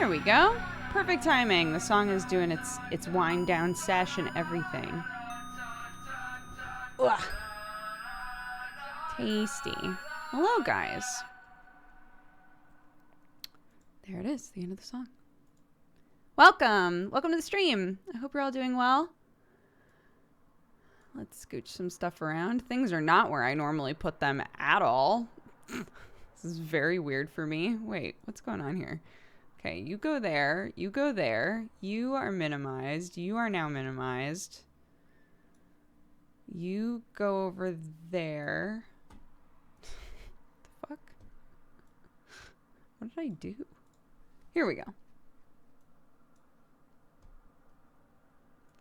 There we go. Perfect timing. The song is doing its wind down sesh and everything. Ugh. Tasty. Hello, guys. There it is, the end of the song. Welcome. Welcome to the stream. I hope you're all doing well. Let's scooch some stuff around. Things are not where I normally put them at all. This is very weird for me. Wait, what's going on here? Okay, you go there. You go there. You are minimized. You are now minimized. You go over there. What the fuck? What did I do? Here we go.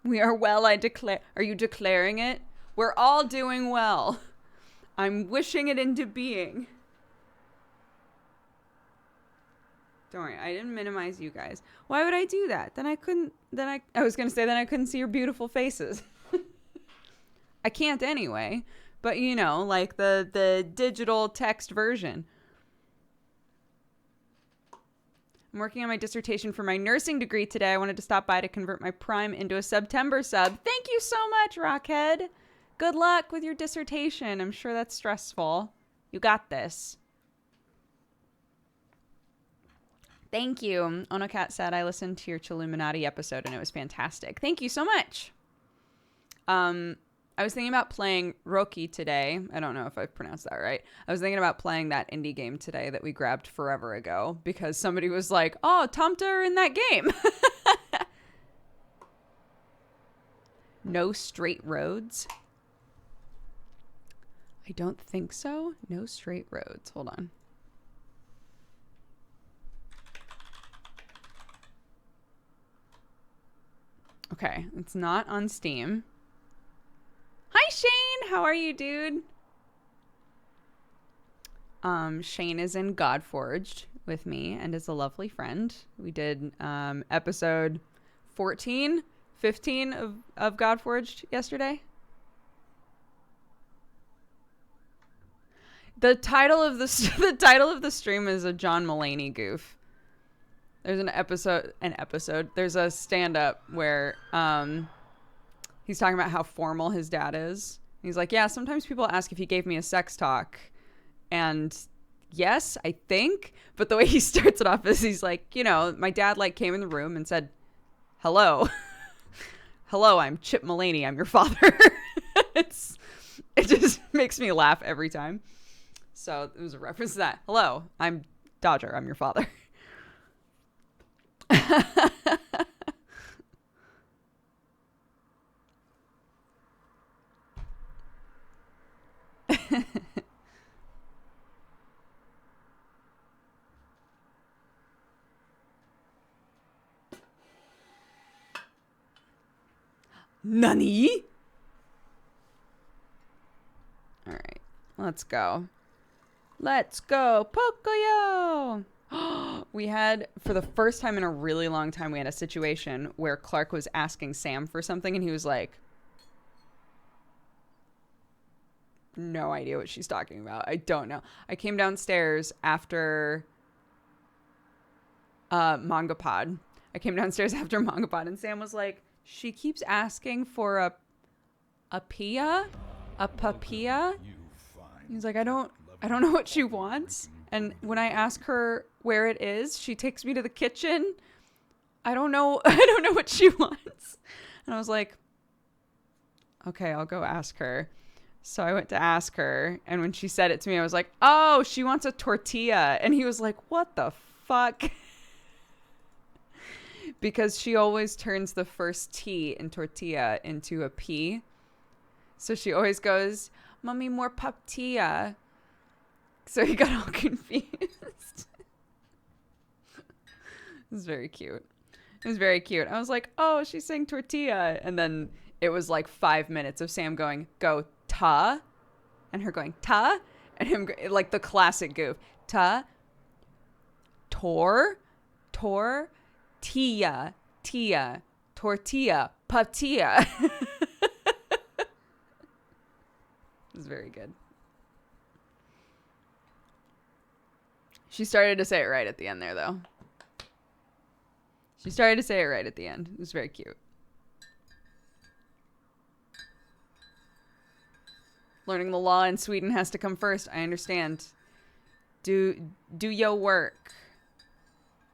We are well, I declare. Are you declaring it? We're all doing well. I'm wishing it into being. Don't worry, I didn't minimize you guys. Why would I do that? Then I couldn't, I was going to say then I couldn't see your beautiful faces. I can't anyway, but you know, like the digital text version. I'm working on my dissertation for my nursing degree today. I wanted to stop by to convert my Prime into a September sub. Thank you so much, Rockhead. Good luck with your dissertation. I'm sure that's stressful. You got this. Thank you. Onocat said, I listened to your Illuminati episode and it was fantastic. Thank you so much. I was thinking about playing Roki today. I don't know if I pronounced that right. I was thinking about playing that indie game today that we grabbed forever ago because somebody was like, oh, Tomta are in that game. No straight roads. I don't think so. No straight roads. Hold on. Okay, it's not on Steam. Hi, Shane. How are you, dude? Shane is in Godforged with me and is a lovely friend. We did episode 14, 15 of Godforged yesterday. The title of the stream is a John Mulaney goof. There's an episode. There's a stand-up where he's talking about how formal his dad is. He's like, yeah, sometimes people ask if he gave me a sex talk. And yes, I think. But the way he starts it off is he's like, you know, my dad like came in the room and said, hello. Hello, I'm Chip Mulaney. I'm your father. It just makes me laugh every time. So it was a reference to that. Hello, I'm Dodger. I'm your father. Nani? All right, let's go. Let's go, Pocoyo! We had, for the first time in a really long time, we had a situation where Clark was asking Sam for something and he was like, no idea what she's talking about. I don't know. I came downstairs after Mangapod. And Sam was like, she keeps asking for a pia? A papia? He's like, I don't know what she wants. And when I ask her where it is, she takes me to the kitchen. I don't know what she wants. And I was like, okay, I'll go ask her. So I went to ask her. And when she said it to me, I was like, oh, she wants a tortilla. And he was like, what the fuck? Because she always turns the first T in tortilla into a P. So she always goes, Mommy, more paptilla. So he got all confused. It was very cute. I was like, oh, she's saying tortilla. And then it was like 5 minutes of Sam going, go, ta. And her going, ta. And him, like the classic goof. Ta. Tor. Tia. Tortilla. Paptilla. It was very good. She started to say it right at the end there, though. She started to say it right at the end. It was very cute. Learning the law in Sweden has to come first. I understand. Do your work.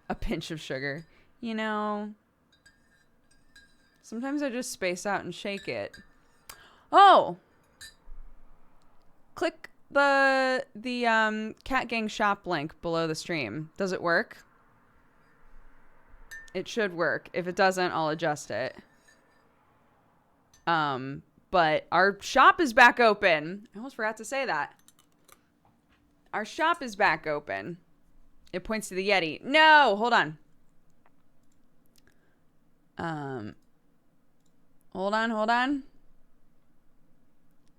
A pinch of sugar. You know, sometimes I just space out and shake it. Oh! Click the Cat Gang shop link below the stream. Does it work? It should work. If it doesn't, I'll adjust it. But our shop is back open. I almost forgot to say that. Our shop is back open. It points to the Yeti. No, hold on. Hold on.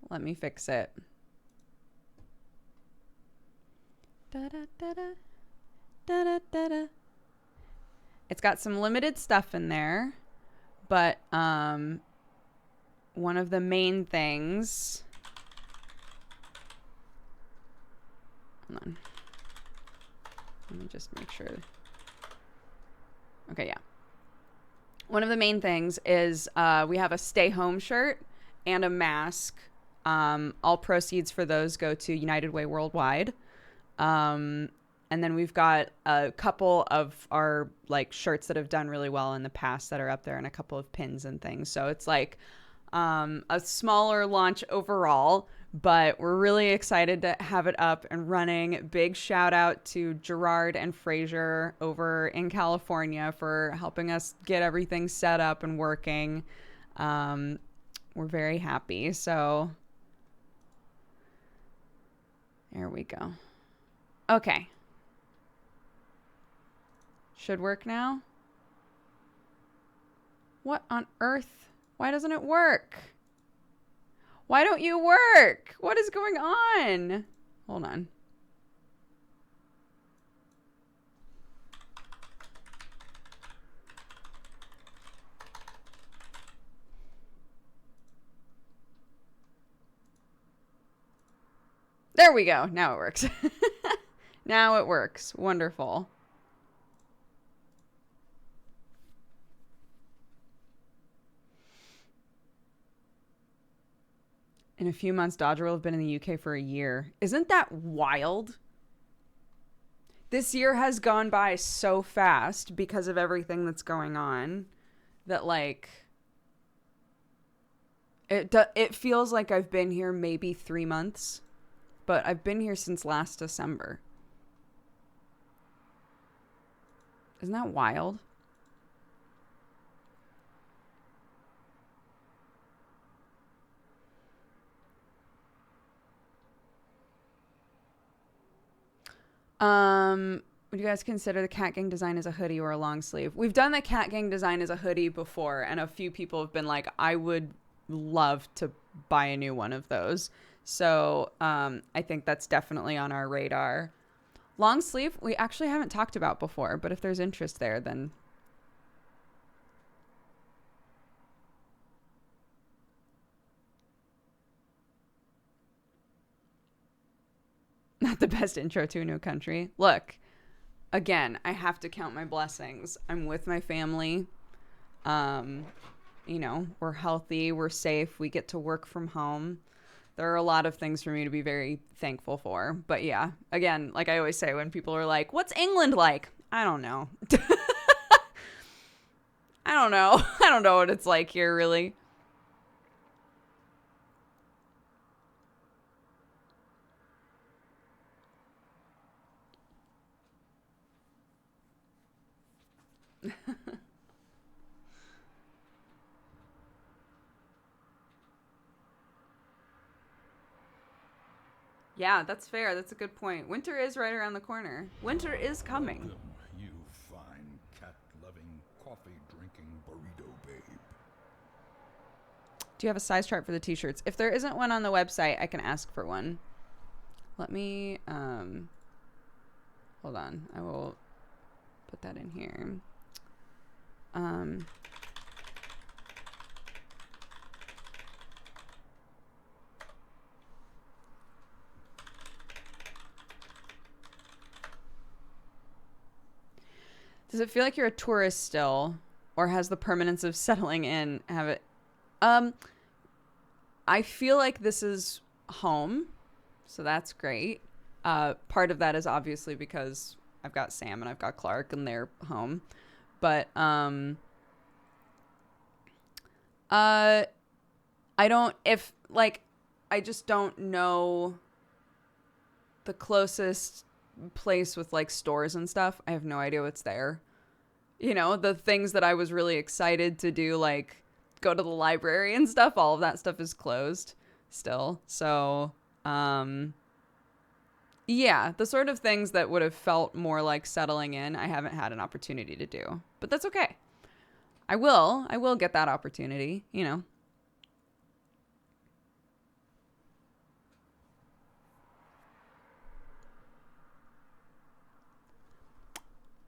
Let me fix it. It's got some limited stuff in there, but one of the main things. Hold on. Let me just make sure. Okay, yeah. One of the main things is we have a stay home shirt and a mask. All proceeds for those go to United Way Worldwide. And then we've got a couple of our like shirts that have done really well in the past that are up there, and a couple of pins and things. So it's like a smaller launch overall, but we're really excited to have it up and running. Big shout out to Gerard and Fraser over in California for helping us get everything set up and working. We're very happy. So there we go. Okay. Should work now. What on earth? Why doesn't it work? Why don't you work? What is going on? Hold on. There we go. Now it works. Now it works. Wonderful. In a few months, Dodger will have been in the UK for a year. Isn't that wild? This year has gone by so fast because of everything that's going on that, like, it feels like I've been here maybe 3 months, but I've been here since last December. Isn't that wild? Would you guys consider the Cat Gang design as a hoodie or a long sleeve? We've done the Cat Gang design as a hoodie before, and a few people have been like, I would love to buy a new one of those. So I think that's definitely on our radar. Long sleeve, we actually haven't talked about before, but if there's interest there, then... Not the best intro to a new country. Look, again, I have to count my blessings. I'm with my family. You know, we're healthy, we're safe, we get to work from home. There are a lot of things for me to be very thankful for. But yeah, again, like I always say, when people are like, what's England like? I don't know. I don't know. I don't know what it's like here, really. Yeah, that's fair. That's a good point. Winter is right around the corner. Winter is coming. Welcome, you fine cat-loving, coffee-drinking burrito babe. Do you have a size chart for the t-shirts? If there isn't one on the website, I can ask for one. Let me, hold on. I will put that in here. Does it feel like you're a tourist still, or has the permanence of settling in have it? I feel like this is home, so that's great. Part of that is obviously because I've got Sam and I've got Clark and they're home, but I don't if like I just don't know the closest place with like stores and stuff. I have no idea what's there. You know, the things that I was really excited to do, like go to the library and stuff, all of that stuff is closed still. So, yeah, the sort of things that would have felt more like settling in, I haven't had an opportunity to do. But that's okay. I will get that opportunity, you know.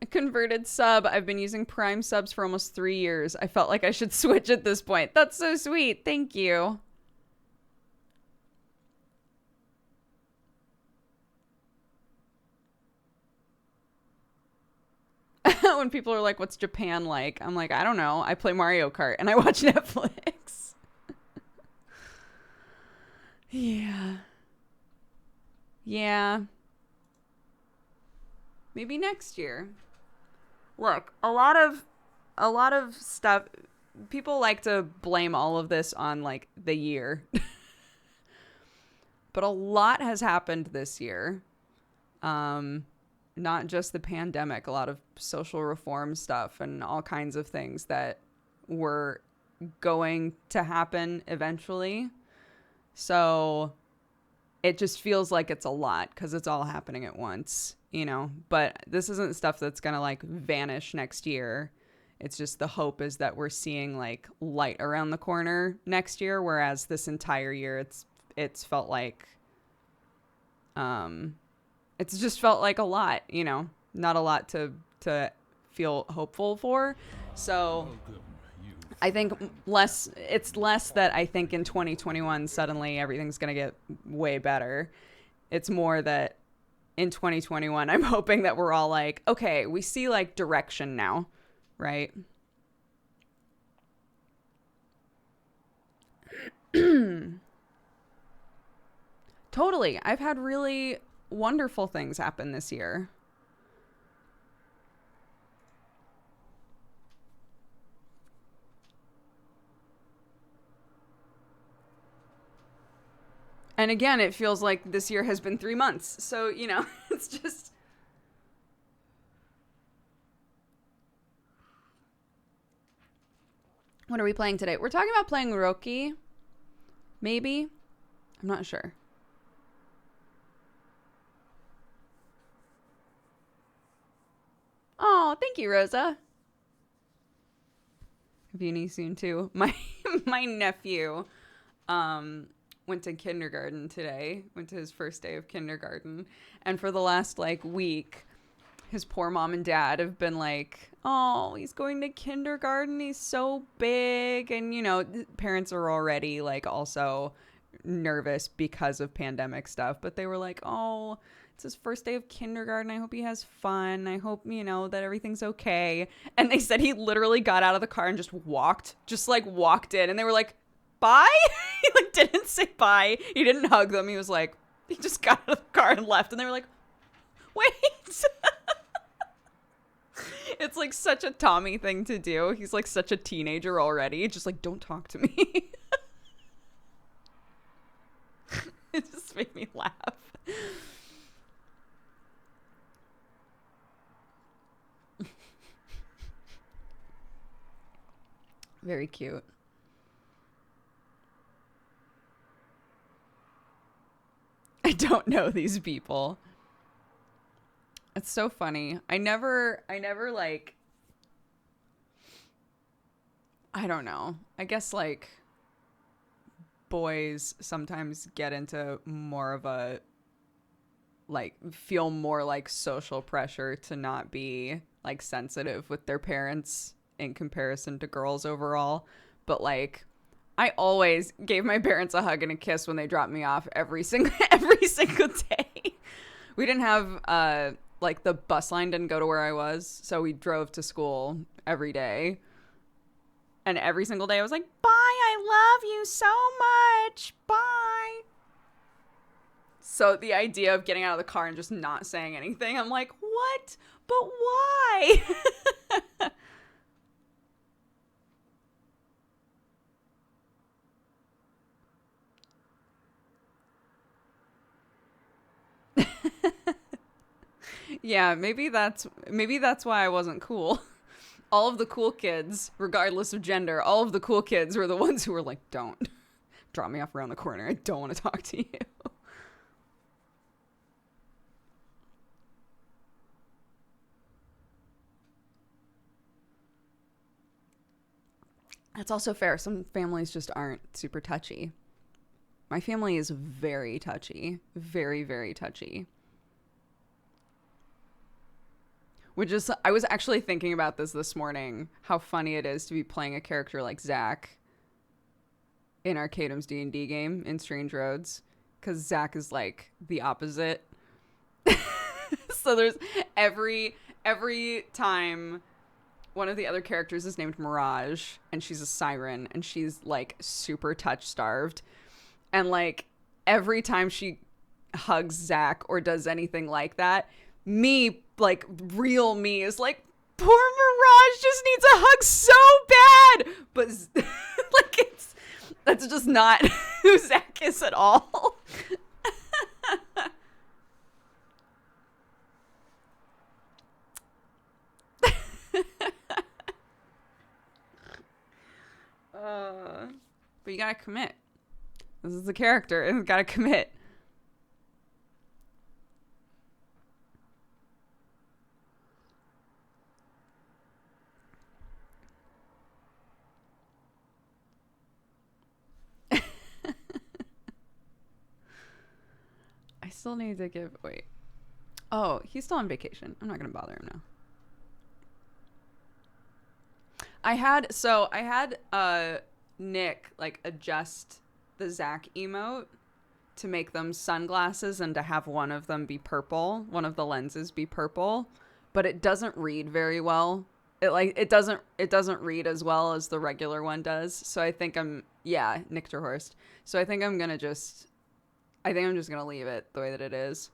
A converted sub. I've been using Prime subs for almost 3 years. I felt like I should switch at this point. That's so sweet. Thank you. When people are like, what's Japan like? I'm like, I don't know. I play Mario Kart and I watch Netflix. Yeah. Yeah. Maybe next year. Look, a lot of stuff, people like to blame all of this on like the year. But a lot has happened this year. Not just the pandemic, a lot of social reform stuff and all kinds of things that were going to happen eventually. So it just feels like it's a lot because it's all happening at once, you know, but this isn't stuff that's going to like vanish next year. It's just the hope is that we're seeing like light around the corner next year. Whereas this entire year, it's felt like, it's just felt like a lot, you know, not a lot to feel hopeful for. So I think it's less that I think in 2021, suddenly everything's going to get way better. It's more that in 2021, I'm hoping that we're all like, okay, we see like direction now, right? Totally. I've had really wonderful things happen this year. And again, it feels like this year has been 3 months. So, you know, it's just... What are we playing today? We're talking about playing Roki. Maybe. I'm not sure. Oh, thank you, Rosa. Beanie soon too. My nephew went to kindergarten today. Went to his first day of kindergarten. And for the last like week, his poor mom and dad have been like, oh, he's going to kindergarten. He's so big. And, you know, parents are already like also nervous because of pandemic stuff. But they were like, oh, it's his first day of kindergarten. I hope he has fun. I hope, you know, that everything's okay. And they said he literally got out of the car and just walked in. And they were like, bye? He like didn't say bye. He didn't hug them. He was like, he just got out of the car and left. And they were like, wait. It's like such a Tommy thing to do. He's like such a teenager already. Just like, don't talk to me. It just made me laugh. Very cute. I don't know these people. It's so funny. I never like, I don't know. I guess like boys sometimes get into more of a, like, feel more like social pressure to not be like sensitive with their parents in comparison to girls overall. But like, I always gave my parents a hug and a kiss when they dropped me off every single day. We didn't have like the bus line didn't go to where I was, so we drove to school every day. And every single day I was like, bye, I love you so much. Bye. So the idea of getting out of the car and just not saying anything, I'm like, what? But why? Yeah, maybe that's why I wasn't cool. All of the cool kids, regardless of gender, all of the cool kids were the ones who were like, don't drop me off around the corner. I don't want to talk to you. That's also fair. Some families just aren't super touchy. My family is very touchy. Very, very touchy. Which is, I was actually thinking about this morning, how funny it is to be playing a character like Zach in Arcadum's D&D game in Strange Roads. Because Zach is like the opposite. So there's every time one of the other characters is named Mirage, and she's a siren, and she's like super touch starved. And like every time she hugs Zach or does anything like that, me, like real me, is like, poor Mirage just needs a hug so bad. But like that's just not who Zach is at all. But you gotta commit. This is the character, and you gotta commit. I still need to give. Wait. Oh, he's still on vacation. I'm not gonna bother him now. I had Nick like adjust the Zach emote to make them sunglasses and to have one of them be purple, one of the lenses be purple, but it doesn't read very well. It doesn't read as well as the regular one does. So I think Nick Terhorst. So I think I'm just gonna leave it the way that it is.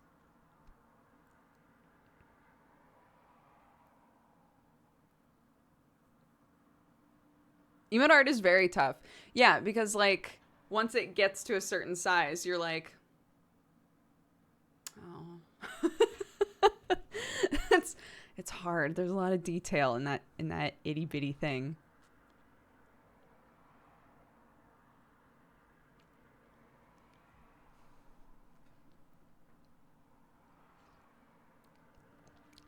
Emote art is very tough. Yeah, because like once it gets to a certain size, you're like, oh, it's hard. There's a lot of detail in that itty bitty thing.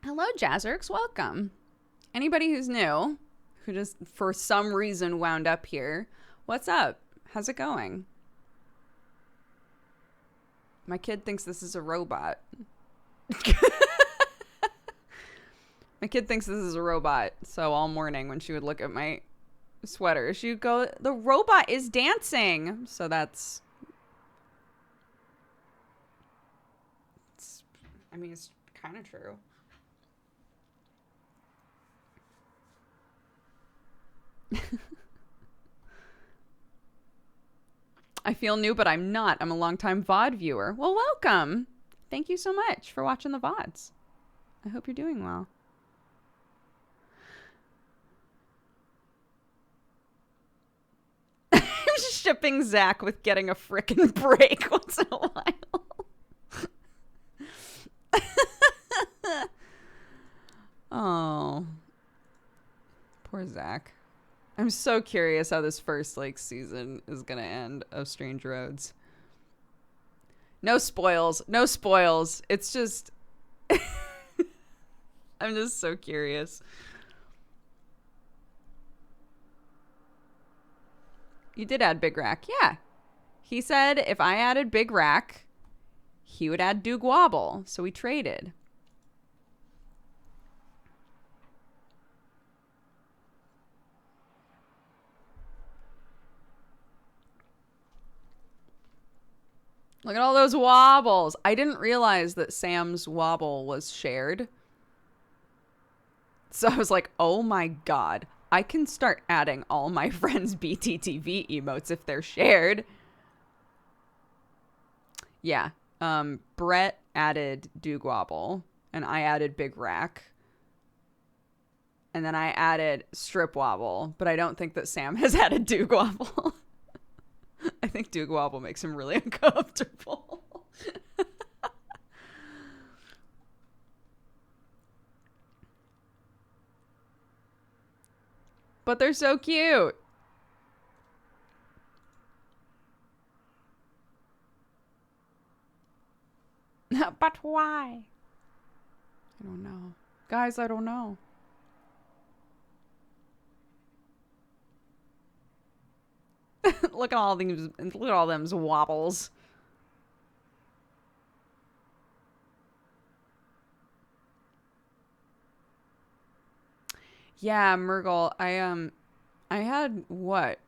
Hello, Jazzerks. Welcome. Anybody who's new, who just for some reason wound up here, what's up? How's it going? My kid thinks this is a robot. My kid thinks this is a robot. So all morning when she would look at my sweater, she would go, the robot is dancing. So it's kind of true. I feel new, but I'm not. I'm a longtime VOD viewer. Well, welcome. Thank you so much for watching the VODs. I hope you're doing well. I'm shipping Zach with getting a frickin' break once in a while. Oh. Poor Zach. I'm so curious how this first season is gonna end of Strange Roads. No spoils. No spoils. It's just I'm just so curious. You did add Big Rack. Yeah. He said if I added Big Rack, he would add Doog Wobble. So we traded. Look at all those wobbles. I didn't realize that Sam's wobble was shared. So I was like, oh my God, I can start adding all my friends' BTTV emotes if they're shared. Yeah. Brett added Doog Wobble, and I added Big Rack. And then I added Strip Wobble, but I don't think that Sam has added Doog Wobble. I think Doog Wobble makes him really uncomfortable. But they're so cute. But why? I don't know. Guys, I don't know. Look at all these, look at all them wobbles. Yeah, Murgle, I had what?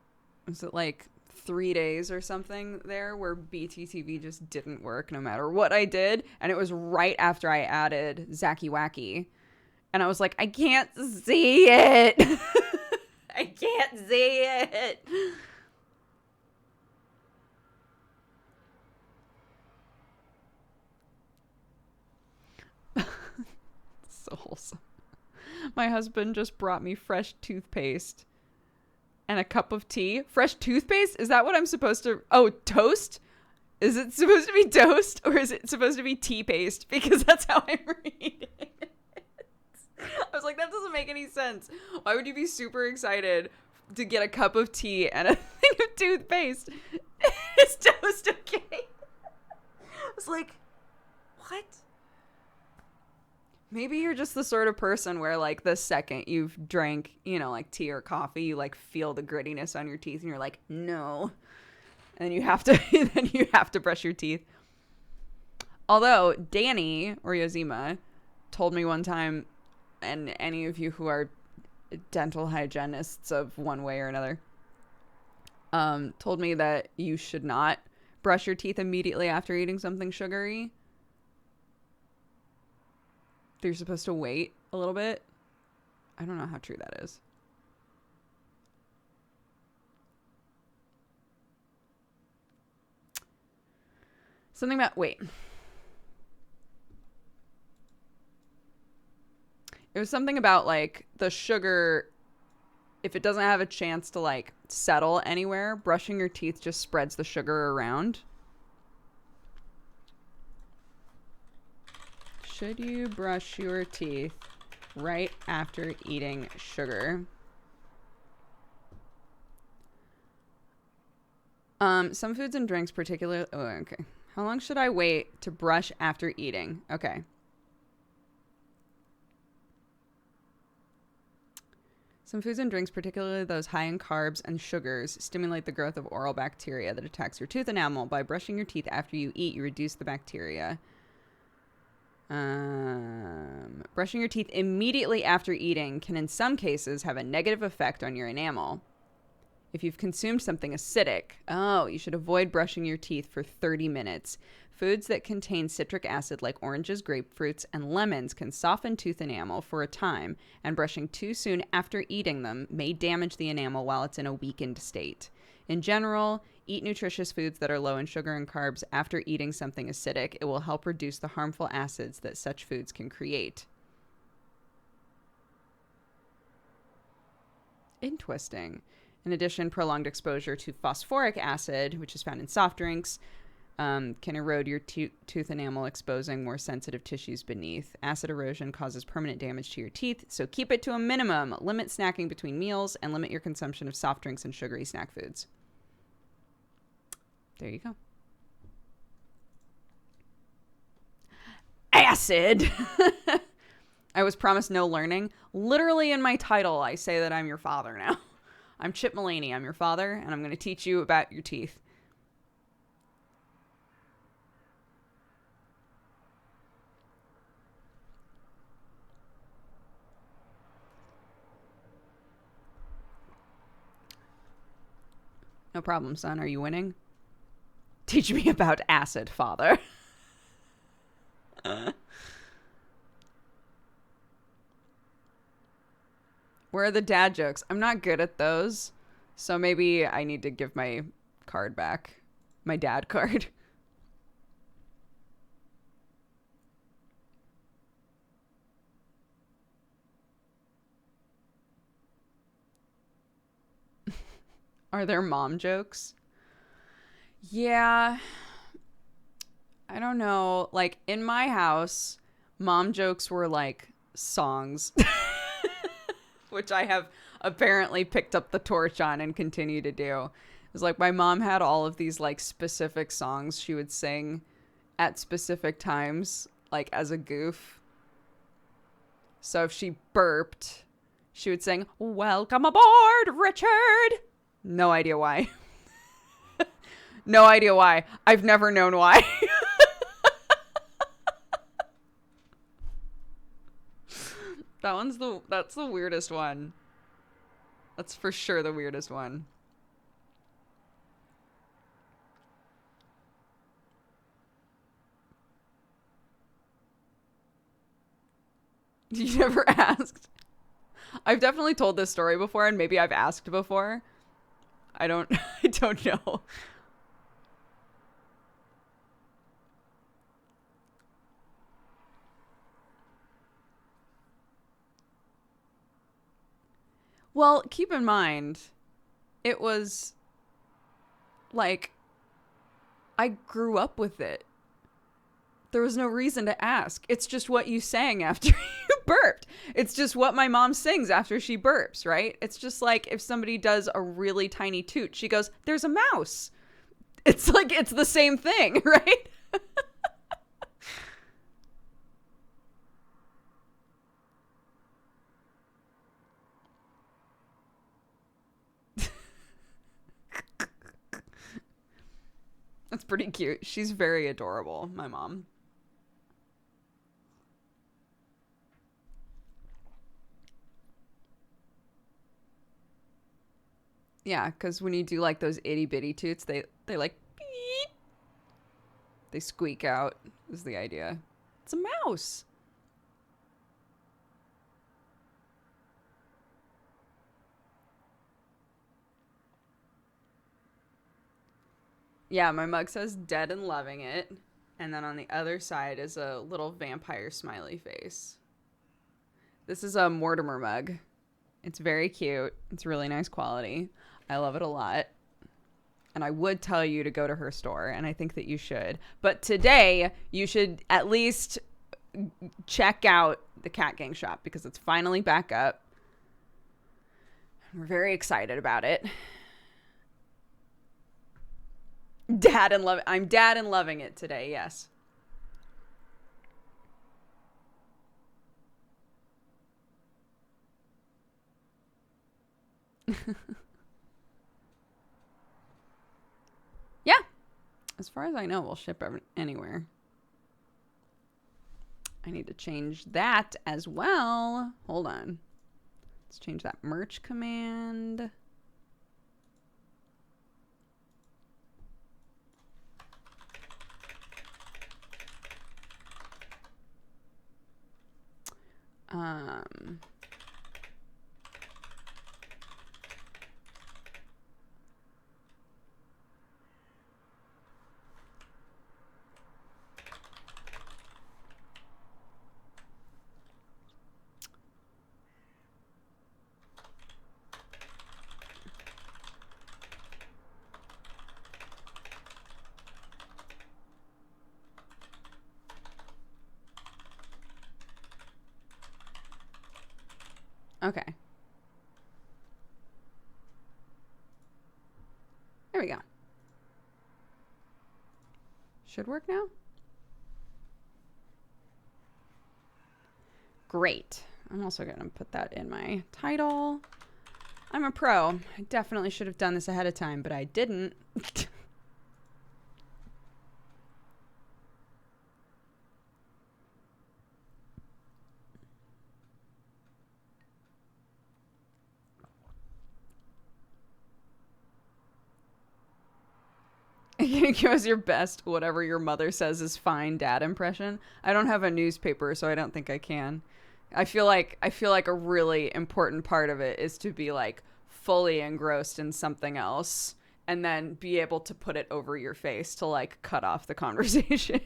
Was it like 3 days or something there where BTTV just didn't work no matter what I did, and it was right after I added Zacky Wacky. And I was like, I can't see it. I can't see it. So wholesome. My husband just brought me fresh toothpaste and a cup of tea. Fresh toothpaste? Is that what I'm supposed to... Oh, toast? Is it supposed to be toast or is it supposed to be tea paste? Because that's how I'm reading it. I was like, that doesn't make any sense. Why would you be super excited to get a cup of tea and a thing of toothpaste? Is toast okay? I was like, what? Maybe you're just the sort of person where, like, the second you've drank, you know, like tea or coffee, you like feel the grittiness on your teeth and you're like, no. And then you have to brush your teeth. Although Danny or Yozima told me one time, and any of you who are dental hygienists of one way or another, told me that you should not brush your teeth immediately after eating something sugary. You're supposed to wait a little bit. I don't know how true that is. Something about, wait. It was something about, like, the sugar, if it doesn't have a chance to, like, settle anywhere, brushing your teeth just spreads the sugar around. Should you brush your teeth right after eating sugar? Some foods and drinks particularly... Oh, okay. How long should I wait to brush after eating? Okay. Some foods and drinks, particularly those high in carbs and sugars, stimulate the growth of oral bacteria that attacks your tooth enamel. By brushing your teeth after you eat, you reduce the bacteria. Brushing your teeth immediately after eating can in some cases have a negative effect on your enamel. If you've consumed something acidic, you should avoid brushing your teeth for 30 minutes. Foods that contain citric acid like oranges, grapefruits, and lemons can soften tooth enamel for a time, and brushing too soon after eating them may damage the enamel while it's in a weakened state. In general, eat nutritious foods that are low in sugar and carbs after eating something acidic. It will help reduce the harmful acids that such foods can create. Interesting. In addition, prolonged exposure to phosphoric acid, which is found in soft drinks, can erode your tooth enamel, exposing more sensitive tissues beneath. Acid erosion causes permanent damage to your teeth, so keep it to a minimum. Limit snacking between meals and limit your consumption of soft drinks and sugary snack foods. There you go. Acid! I was promised no learning. Literally in my title, I say that I'm your father now. I'm Chip Mulaney. I'm your father, and I'm going to teach you about your teeth. No problem, son. Are you winning? Teach me about acid, father. Where are the dad jokes? I'm not good at those. So maybe I need to give my card back. My dad card. Are there mom jokes? Yeah. I don't know. Like in my house, mom jokes were like songs, which I have apparently picked up the torch on and continue to do. It was like my mom had all of these like specific songs she would sing at specific times, like as a goof. So if she burped, she would sing, "Welcome aboard, Richard." No idea why. No idea why. I've never known why. That's the weirdest one. That's for sure the weirdest one. You never asked. I've definitely told this story before and maybe I've asked before. I don't I don't know. Well, keep in mind it was like I grew up with it. There was no reason to ask. It's just what you sang after you burped. It's just what my mom sings after she burps, right? It's just like if somebody does a really tiny toot, she goes, "There's a mouse." It's like it's the same thing, right? That's pretty cute. She's very adorable, my mom. Yeah, because when you do like those itty bitty toots, they like beep. They squeak out. Is the idea? It's a mouse. Yeah, my mug says "dead and loving it," and then on the other side is a little vampire smiley face. This is a Mortimer mug. It's very cute. It's really nice quality. I love it a lot. And I would tell you to go to her store, and I think that you should. But today, you should at least check out the Cat Gang shop because it's finally back up. We're very excited about it. I'm dad and loving it today, yes. Yeah. As far as I know, we'll ship anywhere. I need to change that as well. Hold on. Let's change that merch command. Um, okay. There we go. Should work now. Great. I'm also going to put that in my title. I'm a pro. I definitely should have done this ahead of time, but I didn't. Can you give us your best whatever your mother says is fine dad impression? I don't have a newspaper, so I don't think I can. I feel like a really important part of it is to be like fully engrossed in something else and then be able to put it over your face to like cut off the conversation.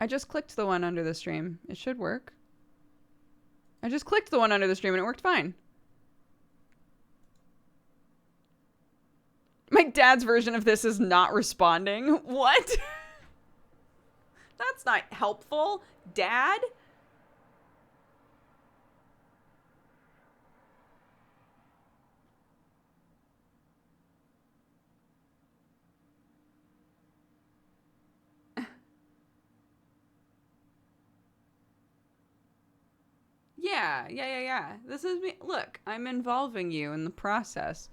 I just clicked the one under the stream. It should work. I just clicked the one under the stream and it worked fine. My dad's version of this is not responding. What? That's not helpful. Dad? Yeah. This is me. Look, I'm involving you in the process.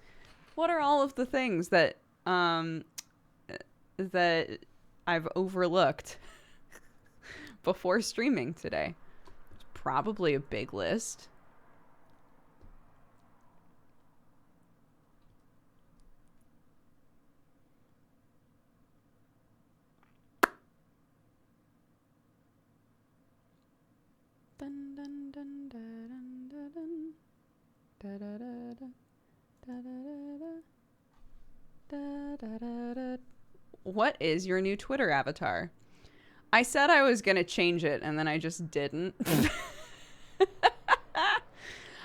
What are all of the things that that I've overlooked before streaming today? It's probably a big list. Dun, dun, dun, dun, dun, dun, da, da, da, da. Da, da, da, da, da. What is your new Twitter avatar? I said I was going to change it and then I just didn't.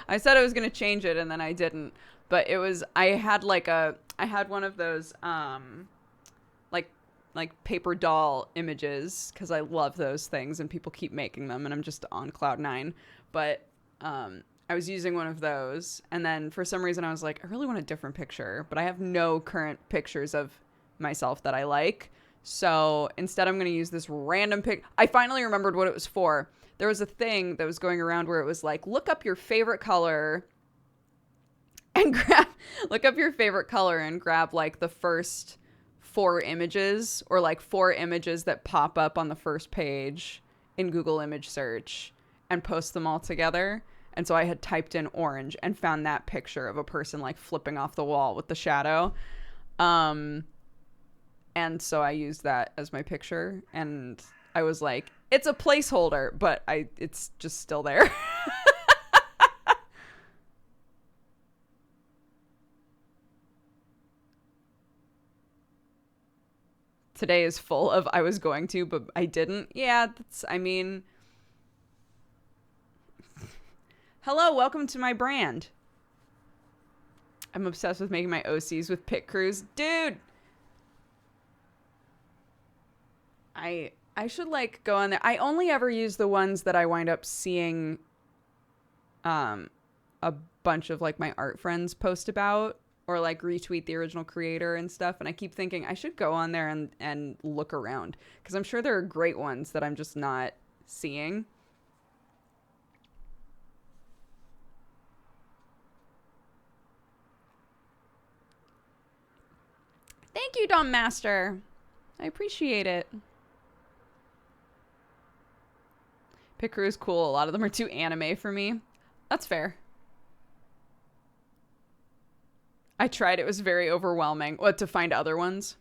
I said I was going to change it and then I didn't. But it was, I had one of those, like paper doll images because I love those things and people keep making them and I'm just on cloud nine. But, I was using one of those, and then for some reason I was like, I really want a different picture, but I have no current pictures of myself that I like. So instead I'm going to use this random pic. I finally remembered what it was for. There was a thing that was going around where it was like, look up your favorite color and grab like the first 4 images or like 4 images that pop up on the first page in Google image search and post them all together. And so I had typed in orange and found that picture of a person like flipping off the wall with the shadow. And so I used that as my picture and I was like, it's a placeholder, but it's just still there. Today is full of I was going to, but I didn't. Yeah, hello, welcome to my brand. I'm obsessed with making my OCs with pit crews. Dude! I should like go on there. I only ever use the ones that I wind up seeing a bunch of like my art friends post about or like retweet the original creator and stuff. And I keep thinking I should go on there and look around because I'm sure there are great ones that I'm just not seeing. Thank you, Dom Master. I appreciate it. Pickeroo is cool. A lot of them are too anime for me. That's fair. I tried. It was very overwhelming. What, to find other ones?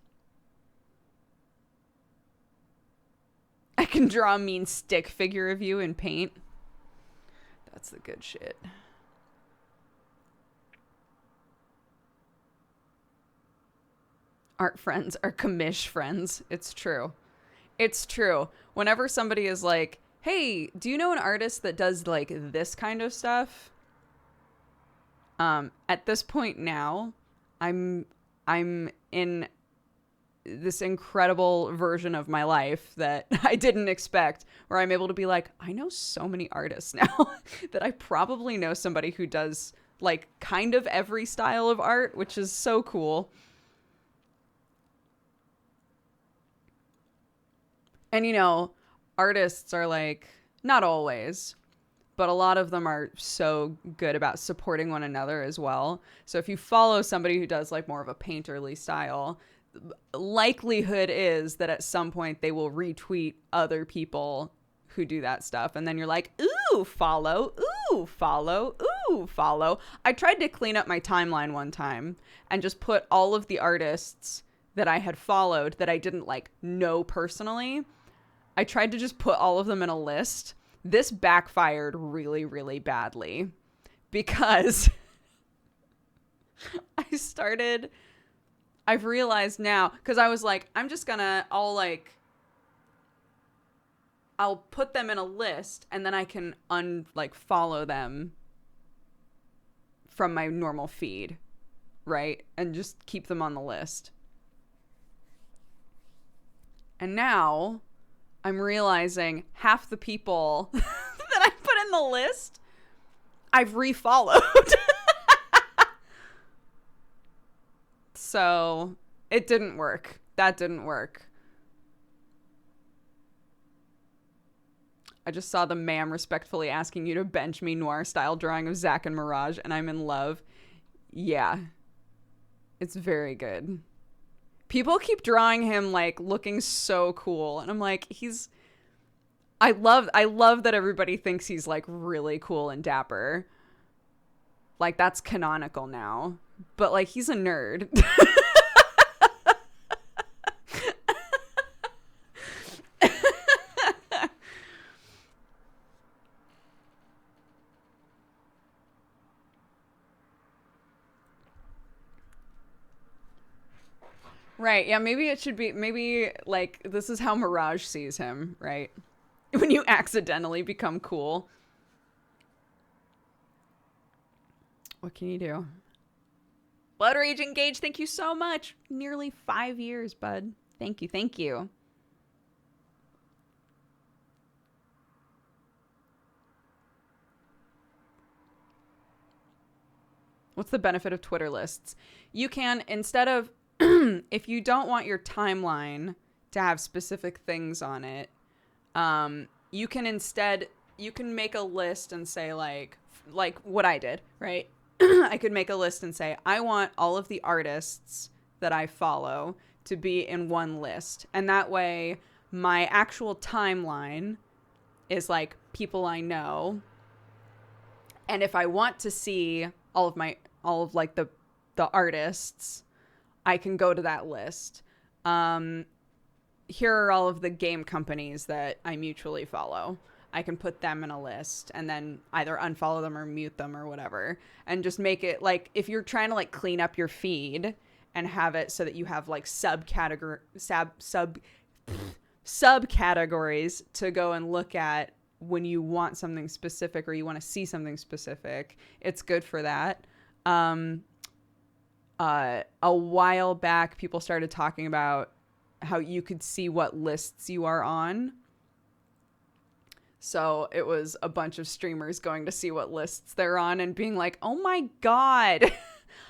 I can draw a mean stick figure of you in paint. That's the good shit. Art friends are commish friends. It's true. It's true. Whenever somebody is like, hey, do you know an artist that does like this kind of stuff? At this point now, I'm in this incredible version of my life that I didn't expect, where I'm able to be like, I know so many artists now that I probably know somebody who does like kind of every style of art, which is so cool. And, you know, artists are like, not always, but a lot of them are so good about supporting one another as well. So if you follow somebody who does like more of a painterly style, likelihood is that at some point they will retweet other people who do that stuff. And then you're like, ooh, follow, ooh, follow, ooh, follow. I tried to clean up my timeline one time and just put all of the artists that I had followed that I didn't like know personally. I tried to just put all of them in a list. This backfired really, really badly because I've realized now, because I was like, I'll put them in a list and then I can follow them from my normal feed, right? And just keep them on the list. And now I'm realizing half the people that I put in the list, I've refollowed. So it didn't work. That didn't work. I just saw the ma'am respectfully asking you to bench me noir style drawing of Zach and Mirage, and I'm in love. Yeah. It's very good. People keep drawing him like looking so cool, and I'm like, I love that everybody thinks he's like really cool and dapper. Like that's canonical now. But like he's a nerd. Right. Yeah, maybe it should be, maybe like this is how Mirage sees him, right? When you accidentally become cool. What can you do? Blood Rage Engage, thank you so much. Nearly 5 years, bud. Thank you, thank you. What's the benefit of Twitter lists? You can, instead of, if you don't want your timeline to have specific things on it, you can instead, you can make a list and say like what I did, right? I could make a list and say, I want all of the artists that I follow to be in one list. And that way my actual timeline is like people I know. And if I want to see all of the artists, I can go to that list. Here are all of the game companies that I mutually follow. I can put them in a list and then either unfollow them or mute them or whatever, and just make it like, if you're trying to like clean up your feed and have it so that you have like subcategories to go and look at when you want something specific or you want to see something specific, it's good for that. A while back, people started talking about how you could see what lists you are on. So it was a bunch of streamers going to see what lists they're on and being like, oh my God,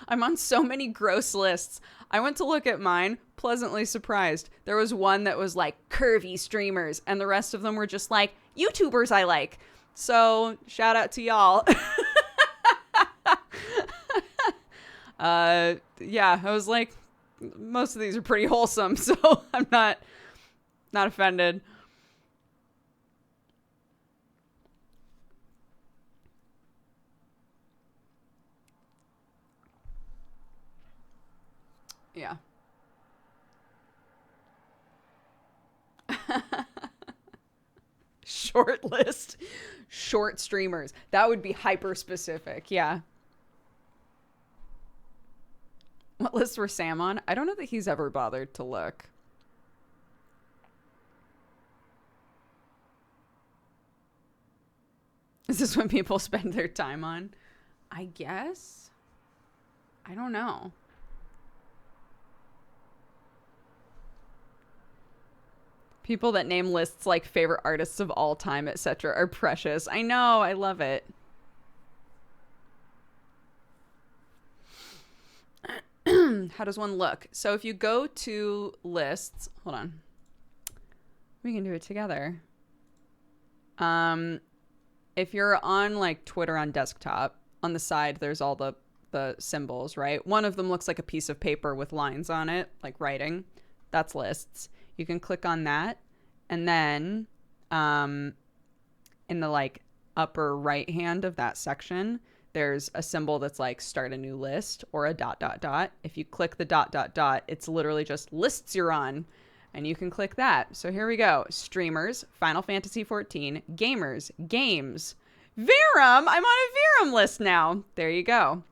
I'm on so many gross lists. I went to look at mine, pleasantly surprised. There was one that was like curvy streamers, and the rest of them were just like YouTubers I like. So shout out to y'all. Yeah, I was like, most of these are pretty wholesome, so I'm not offended. Yeah. Short list. Short streamers. That would be hyper specific. Yeah. What lists were Sam on? I don't know that he's ever bothered to look. Is this what people spend their time on? I guess. I don't know. People that name lists like favorite artists of all time, etc. are precious. I know. I love it. How does one look? So if you go to lists, hold on. We can do it together. If you're on like Twitter on desktop, on the side, there's all the symbols, right? One of them looks like a piece of paper with lines on it, like writing. That's lists. You can click on that, and then in the like upper right hand of that section, there's a symbol that's like start a new list or a dot dot dot. If you click the dot dot dot, it's literally just lists you're on, and you can click that. So here we go. Streamers, Final Fantasy 14, gamers, games, Verum. I'm on a Verum list now. There you go.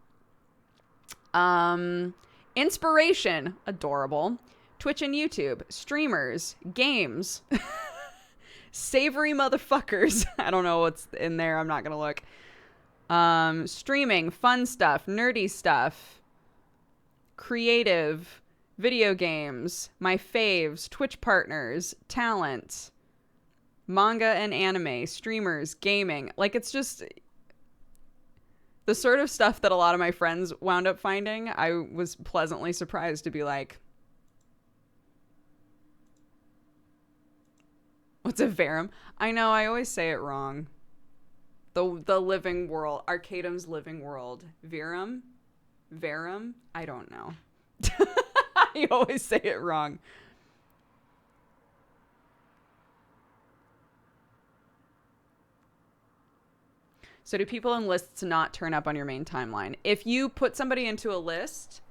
Inspiration, adorable. Twitch and YouTube, streamers, games, savory motherfuckers. I don't know what's in there. I'm not gonna look. Streaming, fun stuff, nerdy stuff, creative, video games, my faves, Twitch partners, talent, manga and anime, streamers, gaming. Like, it's just the sort of stuff that a lot of my friends wound up finding. I was pleasantly surprised to be like, what's a Verum? I know, I always say it wrong. The living world, Arcadum's living world. Verum? Verum? I don't know. I always say it wrong. So do people in lists not turn up on your main timeline? If you put somebody into a list,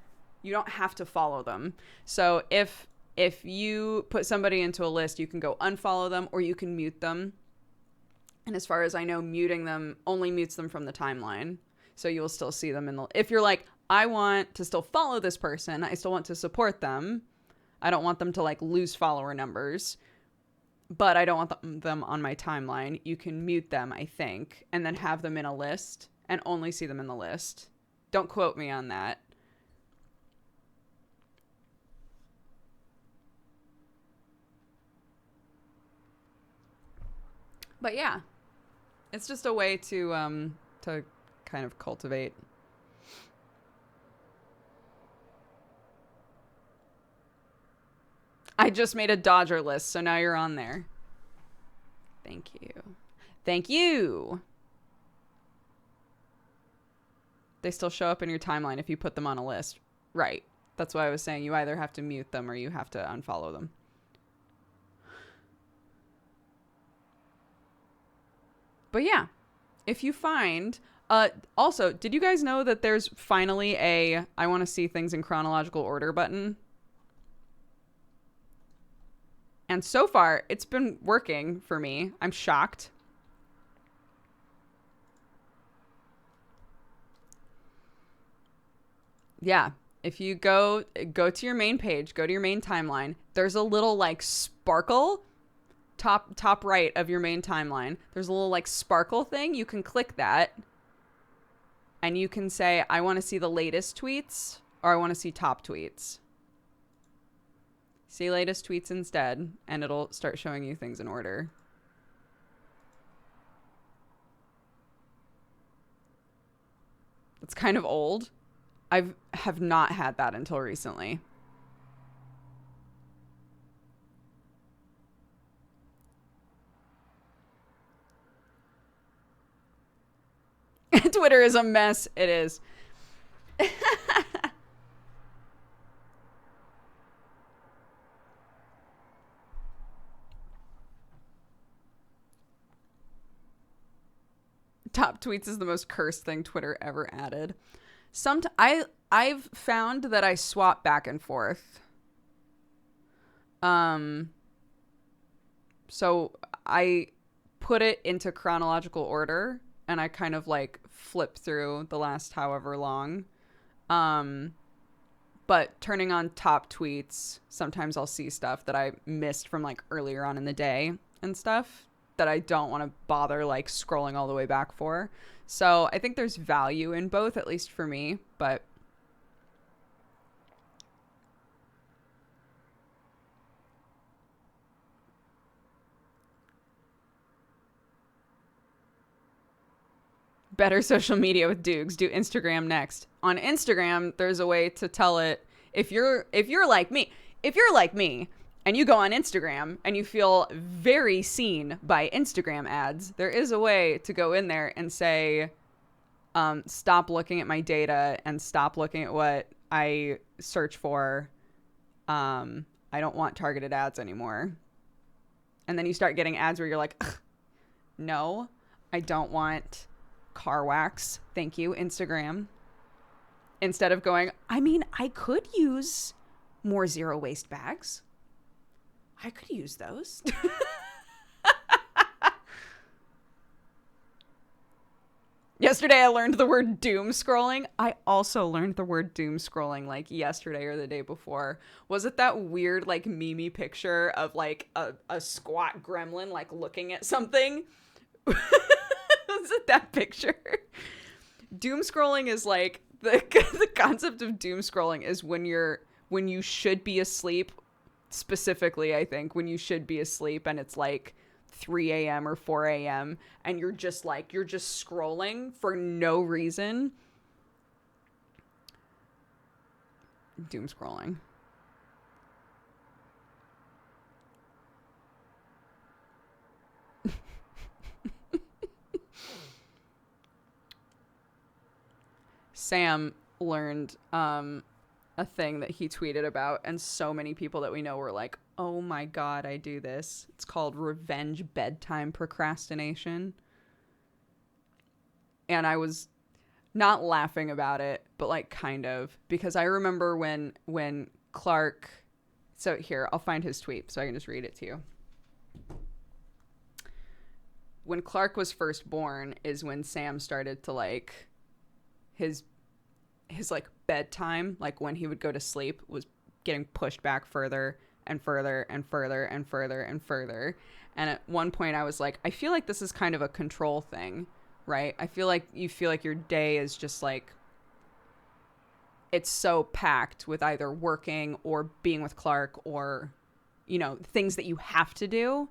you don't have to follow them. So if you put somebody into a list, you can go unfollow them or you can mute them. And as far as I know, muting them only mutes them from the timeline. So you'll still see them in the... If you're like, I want to still follow this person, I still want to support them, I don't want them to like lose follower numbers, but I don't want them on my timeline, you can mute them, I think, and then have them in a list and only see them in the list. Don't quote me on that. But yeah, it's just a way to kind of cultivate. I just made a Dodger list, so now you're on there. Thank you. Thank you. They still show up in your timeline if you put them on a list. Right. That's why I was saying you either have to mute them or you have to unfollow them. But yeah, if you find... also, did you guys know that there's finally a I want to see things in chronological order button? And so far, it's been working for me. I'm shocked. Yeah, if you go to your main page, go to your main timeline, there's a little like sparkle top right of your main timeline. There's a little like sparkle thing. You can click that and you can say, I want to see the latest tweets or I want to see top tweets. See latest tweets instead, and it'll start showing you things in order. It's kind of old. I have not had that until recently. Twitter is a mess. It is. Top tweets is the most cursed thing Twitter ever added. I've found that I swap back and forth. So I put it into chronological order and I kind of like flip through the last however long. But turning on top tweets, sometimes I'll see stuff that I missed from like earlier on in the day and stuff that I don't want to bother like scrolling all the way back for. So I think there's value in both, at least for me, but better social media with Dukes. Do Instagram next. On Instagram, there's a way to tell it if you're like me and you go on Instagram and you feel very seen by Instagram ads, there is a way to go in there and say, stop looking at my data and stop looking at what I search for. I don't want targeted ads anymore. And then you start getting ads where you're like, ugh, no, I don't want car wax. Thank you, Instagram. Instead of going, I mean, I could use more zero waste bags. I could use those. Yesterday, I learned the word doom scrolling. I also learned the word doom scrolling like yesterday or the day before. Was it that weird, like, meme picture of like a squat gremlin, like looking at something? Was it that picture? Doom scrolling is like the concept of doom scrolling is when you should be asleep. Specifically, I think when you should be asleep and it's like 3 a.m. or 4 a.m. and you're just scrolling for no reason. Doom scrolling. Sam learned a thing that he tweeted about, and so many people that we know were like, oh my god, I do this. It's called revenge bedtime procrastination. And I was not laughing about it, but like kind of, because I remember when Clark, so here, I'll find his tweet so I can just read it to you. When Clark was first born is when Sam started to like his like bedtime, like when he would go to sleep, was getting pushed back further and further and further and further and further. And at one point I was like, I feel like this is kind of a control thing, right? I feel like you feel like your day is just like, it's so packed with either working or being with Clark or, you know, things that you have to do,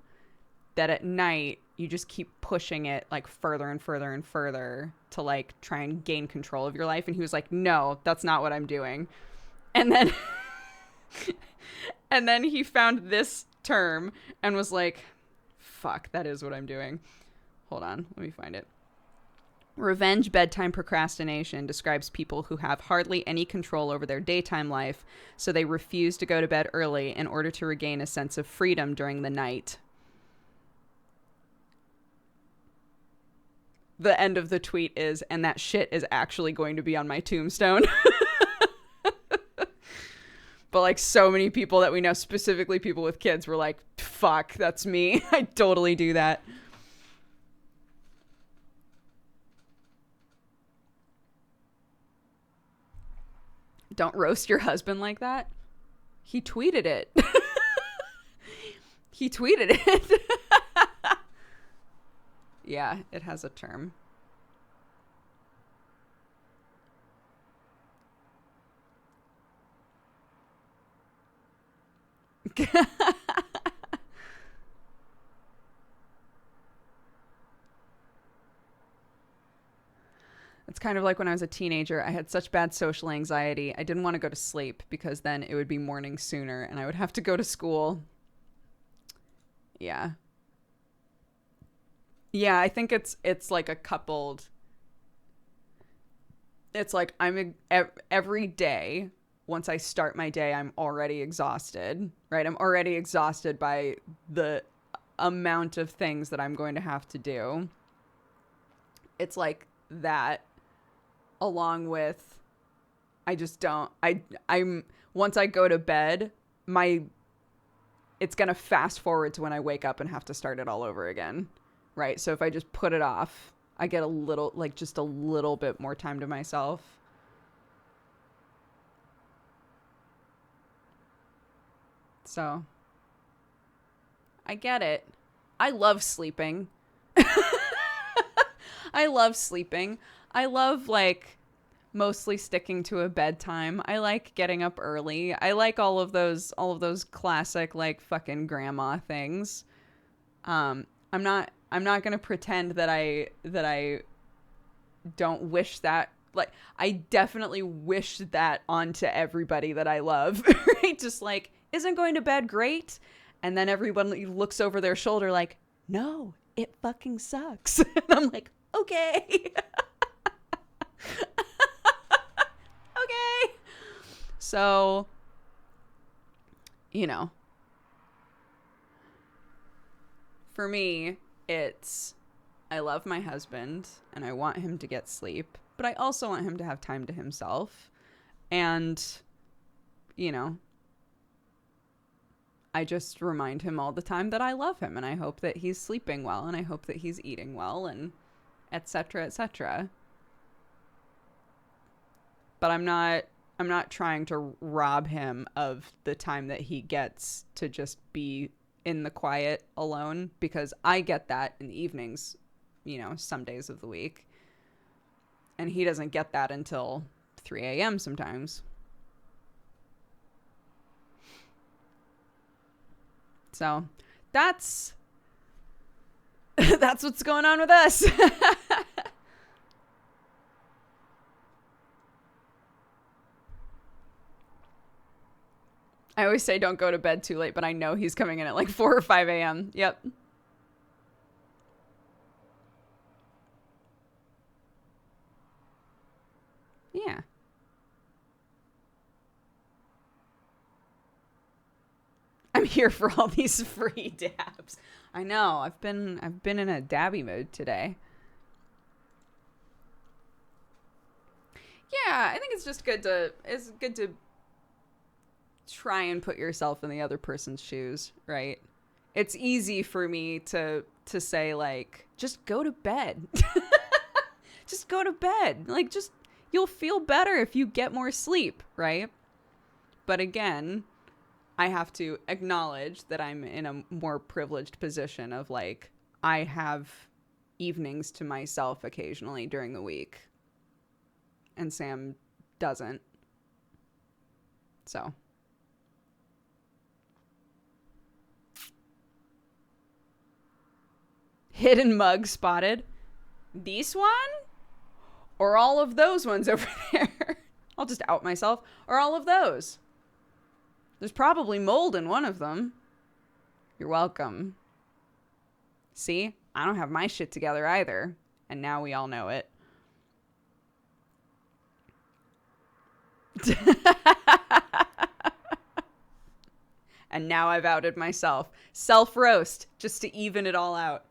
that at night you just keep pushing it like further and further and further to like try and gain control of your life. And he was like, no, that's not what I'm doing. And then and then he found this term and was like, fuck, that is what I'm doing. Hold on, let me find it. Revenge bedtime procrastination describes people who have hardly any control over their daytime life, so they refuse to go to bed early in order to regain a sense of freedom during the night. The end of the tweet is, and that shit is actually going to be on my tombstone. But like so many people that we know, specifically people with kids, were like, fuck, that's me. I totally do that. Don't roast your husband like that. He tweeted it. He tweeted it. Yeah, it has a term. It's kind of like when I was a teenager, I had such bad social anxiety. I didn't want to go to sleep because then it would be morning sooner and I would have to go to school. Yeah. Yeah, I think it's like a coupled. It's like every day, once I start my day, I'm already exhausted, right? I'm already exhausted by the amount of things that I'm going to have to do. It's like that, along with I just don't I'm once I go to bed, it's going to fast forward to when I wake up and have to start it all over again. Right? So if I just put it off, I get a little, like just a little bit more time to myself. So I get it. I love sleeping. I love sleeping. I love like mostly sticking to a bedtime. I like getting up early. I like all of those classic like fucking grandma things. I'm not going to pretend that I don't wish that. Like, I definitely wish that onto everybody that I love, right? Just like, isn't going to bed great? And then everyone looks over their shoulder like, no, it fucking sucks. And I'm like, okay. Okay. So, you know, for me, it's I love my husband and I want him to get sleep, but I also want him to have time to himself. And, you know, I just remind him all the time that I love him and I hope that he's sleeping well and I hope that he's eating well and et cetera, et cetera. But I'm not trying to rob him of the time that he gets to just be in the quiet alone, because I get that in the evenings, you know, some days of the week. And he doesn't get that until 3 a.m. sometimes. So that's what's going on with us. I always say don't go to bed too late, but I know he's coming in at like 4 or 5 a.m. Yep. Yeah. I'm here for all these free dabs. I know. I've been in a dabby mood today. Yeah, I think it's just good to try and put yourself in the other person's shoes, right? It's easy for me to say, like, just go to bed. Just go to bed. Like, just, you'll feel better if you get more sleep, right? But again, I have to acknowledge that I'm in a more privileged position of, like, I have evenings to myself occasionally during the week. And Sam doesn't. So. Hidden mug spotted. This one? Or all of those ones over there? I'll just out myself. Or all of those. There's probably mold in one of them. You're welcome. See? I don't have my shit together either. And now we all know it. And now I've outed myself. Self-roast, just to even it all out.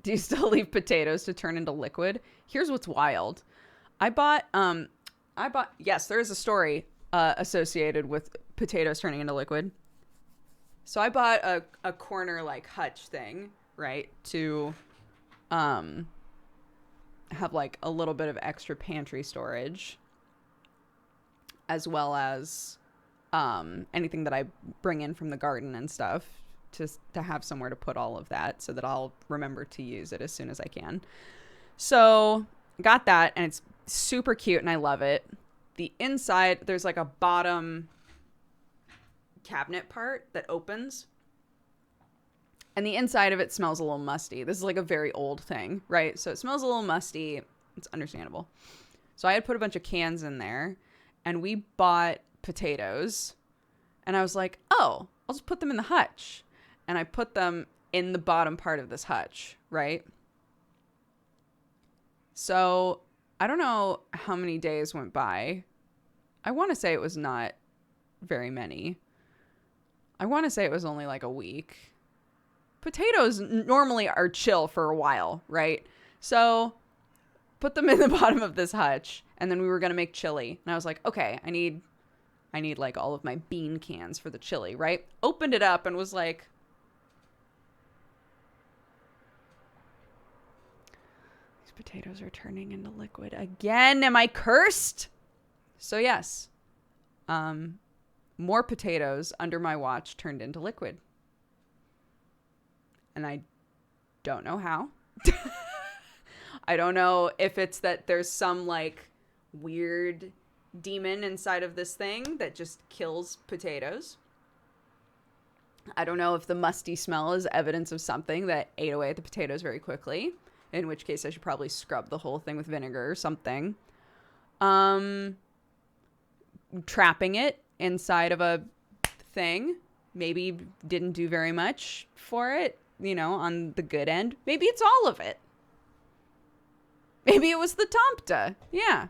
Do you still leave potatoes to turn into liquid? Here's what's wild. I bought, yes, there is a story associated with potatoes turning into liquid. So I bought a corner like hutch thing, right? To have like a little bit of extra pantry storage, as well as anything that I bring in from the garden and stuff, to have somewhere to put all of that so that I'll remember to use it as soon as I can. So got that, and it's super cute and I love it. The inside, there's like a bottom cabinet part that opens, and the inside of it smells a little musty. This is like a very old thing, right? So it smells a little musty. It's understandable. So I had put a bunch of cans in there, and we bought potatoes, and I was like, oh, I'll just put them in the hutch. And I put them in the bottom part of this hutch, right? So I don't know how many days went by. I want to say it was not very many. I want to say it was only like a week. Potatoes normally are chill for a while, right? So put them in the bottom of this hutch, and then we were going to make chili. And I was like, okay, I need like all of my bean cans for the chili, right? Opened it up and was like, these potatoes are turning into liquid again. Am I cursed? So yes, more potatoes under my watch turned into liquid. And I don't know how. I don't know if it's that there's some like weird demon inside of this thing that just kills potatoes. I don't know if the musty smell is evidence of something that ate away at the potatoes very quickly, in which case I should probably scrub the whole thing with vinegar or something. Trapping it inside of a thing maybe didn't do very much for it, you know, on the good end. Maybe it's all of it. Maybe it was the Tomta. Yeah.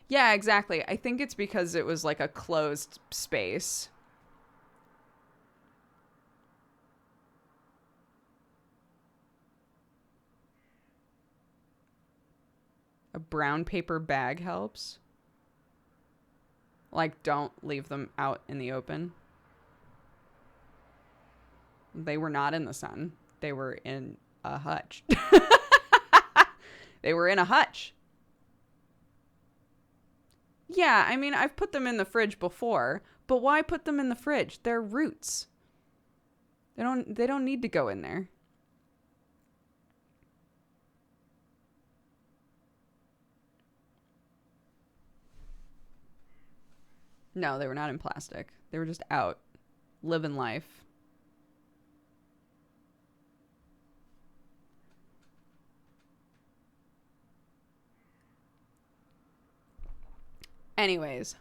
Yeah, exactly. I think it's because it was like a closed space. A brown paper bag helps. Like, don't leave them out in the open. They were not in the sun. They were in a hutch. They were in a hutch. Yeah, I mean, I've put them in the fridge before, but why put them in the fridge? They're roots. They don't need to go in there. No, they were not in plastic. They were just out living life. Anyways,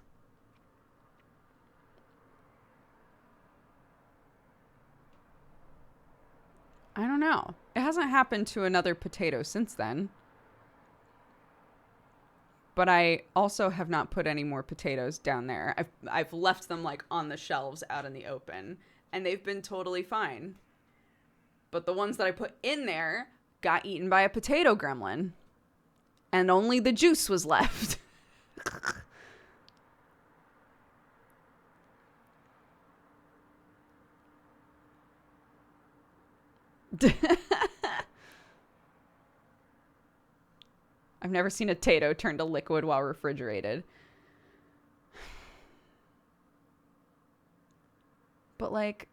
I don't know. It hasn't happened to another potato since then. But I also have not put any more potatoes down there. I've left them like on the shelves out in the open, and they've been totally fine. But the ones that I put in there got eaten by a potato gremlin, and only the juice was left. I've never seen a Tato turn to liquid while refrigerated. But like,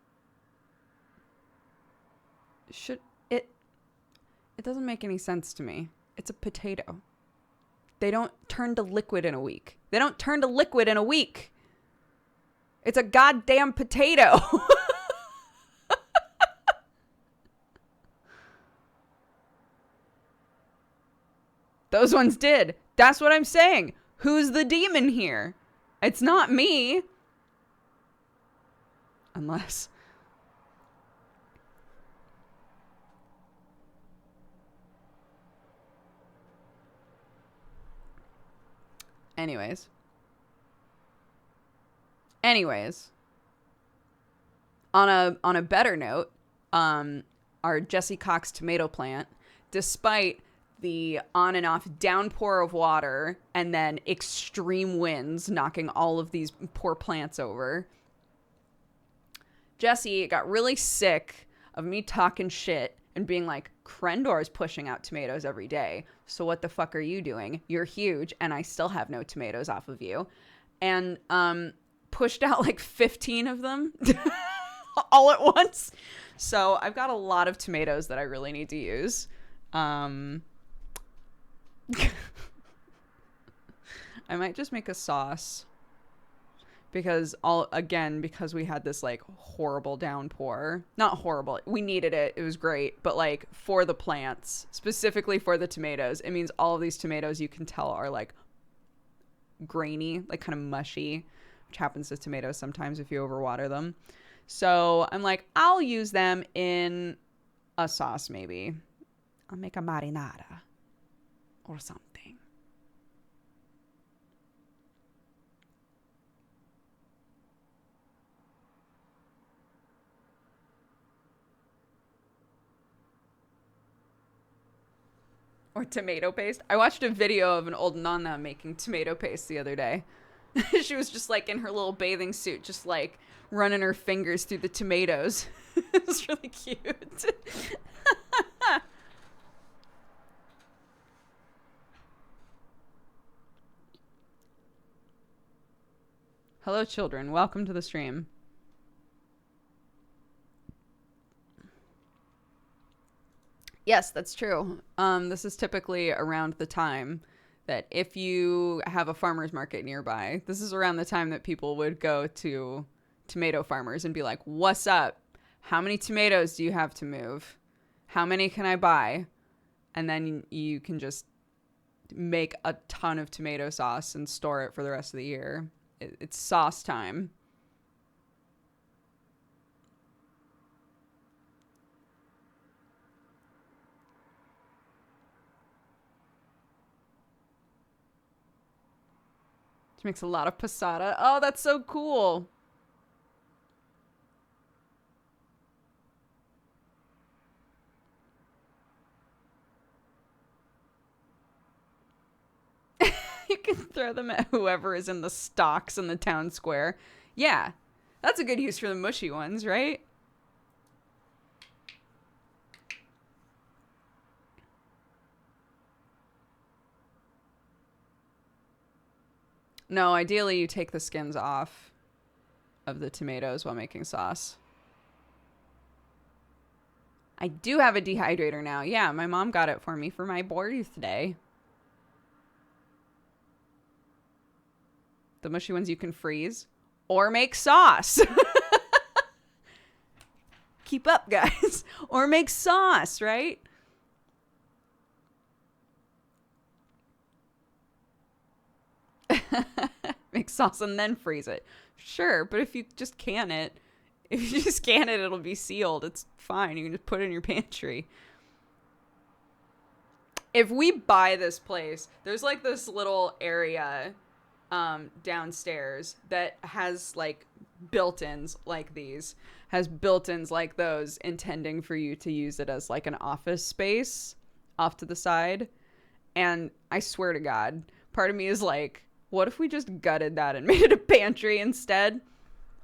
should it doesn't make any sense to me. It's a potato. They don't turn to liquid in a week. They don't turn to liquid in a week. It's a goddamn potato. Those ones did. That's what I'm saying. Who's the demon here? It's not me. Unless. Anyways. On a better note, our Jesse Cox tomato plant, despite the on and off downpour of water and then extreme winds knocking all of these poor plants over, Jesse got really sick of me talking shit and being like, Krendor's pushing out tomatoes every day. So what the fuck are you doing? You're huge and I still have no tomatoes off of you. And pushed out like 15 of them all at once. So I've got a lot of tomatoes that I really need to use. I might just make a sauce because because we had this like horrible downpour. Not horrible. We needed it. It was great. But like for the plants, specifically for the tomatoes, it means all of these tomatoes you can tell are like grainy, like kind of mushy, which happens to tomatoes sometimes if you overwater them. So I'm like, I'll use them in a sauce maybe. I'll make a marinara or something. Or tomato paste. I watched a video of an old nonna making tomato paste the other day. She was just like in her little bathing suit, just like running her fingers through the tomatoes. It was really cute. Hello, children. Welcome to the stream. Yes, that's true. This is typically around the time that if you have a farmer's market nearby, this is around the time that people would go to tomato farmers and be like, what's up? How many tomatoes do you have to move? How many can I buy? And then you can just make a ton of tomato sauce and store it for the rest of the year. It's sauce time. She makes a lot of passata. Oh, that's so cool. You can throw them at whoever is in the stocks in the town square. Yeah, that's a good use for the mushy ones, right? No, ideally you take the skins off of the tomatoes while making sauce. I do have a dehydrator now. Yeah, my mom got it for me for my birthday. The mushy ones you can freeze or make sauce. Keep up, guys. Or make sauce, right? Make sauce and then freeze it. Sure, but if you just can it, it'll be sealed. It's fine. You can just put it in your pantry. If we buy this place, there's like this little area downstairs that has like built-ins like these, has built-ins like those, intending for you to use it as like an office space off to the side. And I swear to God, part of me is like, what if we just gutted that and made it a pantry instead?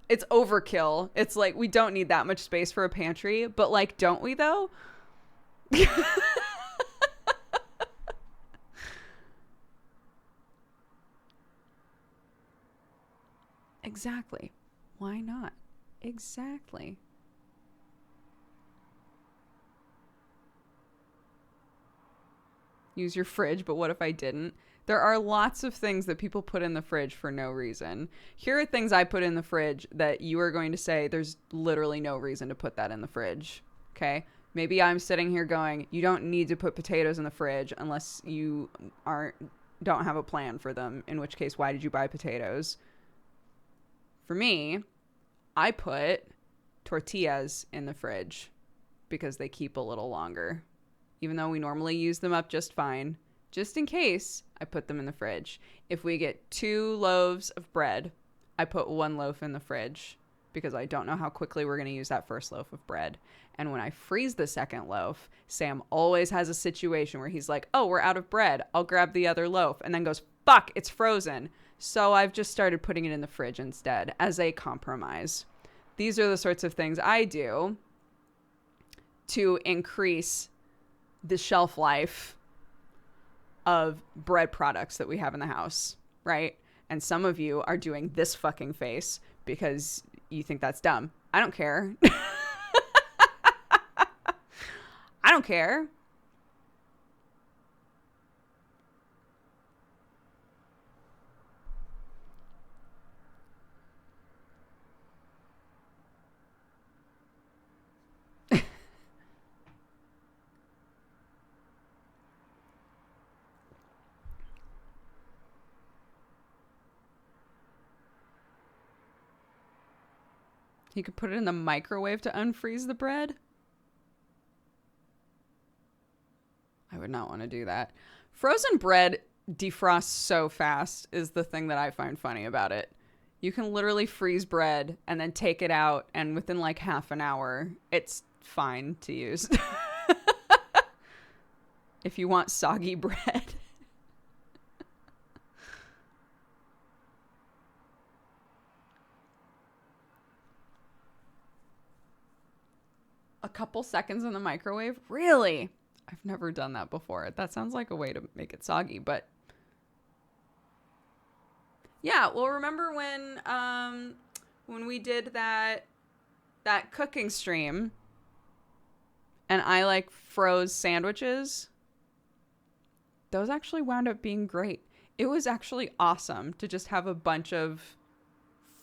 It's overkill. It's like, we don't need that much space for a pantry, but like, don't we though? Exactly. Why not? Exactly. Use your fridge, but what if I didn't? There are lots of things that people put in the fridge for no reason. Here are things I put in the fridge that you are going to say there's literally no reason to put that in the fridge. Okay? Maybe I'm sitting here going, you don't need to put potatoes in the fridge unless you don't have a plan for them, in which case, why did you buy potatoes? For me, I put tortillas in the fridge because they keep a little longer. Even though we normally use them up just fine, just in case, I put them in the fridge. If we get 2 loaves of bread, I put 1 loaf in the fridge because I don't know how quickly we're going to use that first loaf of bread. And when I freeze the second loaf, Sam always has a situation where he's like, oh, we're out of bread. I'll grab the other loaf, and then goes, fuck, it's frozen. So I've just started putting it in the fridge instead as a compromise. These are the sorts of things I do to increase the shelf life of bread products that we have in the house, right? And some of you are doing this fucking face because you think that's dumb. I don't care. I don't care. You could put it in the microwave to unfreeze the bread. I would not want to do that. Frozen bread defrosts so fast is the thing that I find funny about it. You can literally freeze bread and then take it out, and within like half an hour, it's fine to use. If you want soggy bread. A couple seconds in the microwave? Really? I've never done that before. That sounds like a way to make it soggy, but yeah, well, remember when we did that cooking stream and I like froze sandwiches? Those actually wound up being great. It was actually awesome to just have a bunch of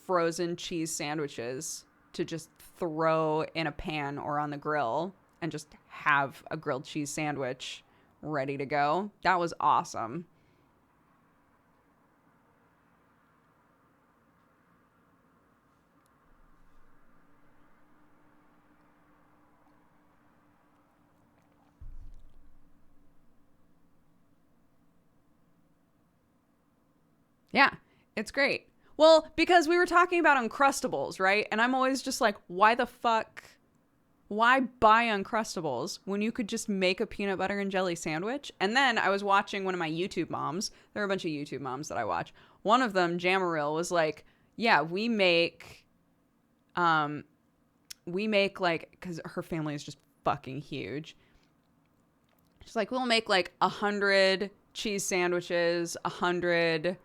frozen cheese sandwiches to just throw in a pan or on the grill and just have a grilled cheese sandwich ready to go. That was awesome. Yeah. It's great. Well, because we were talking about Uncrustables, right? And I'm always just like, why the fuck? Why buy Uncrustables when you could just make a peanut butter and jelly sandwich? And then I was watching one of my YouTube moms. There are a bunch of YouTube moms that I watch. One of them, Jamaril, was like, yeah, we make like, because her family is just fucking huge. She's like, we'll make like 100 cheese sandwiches, 100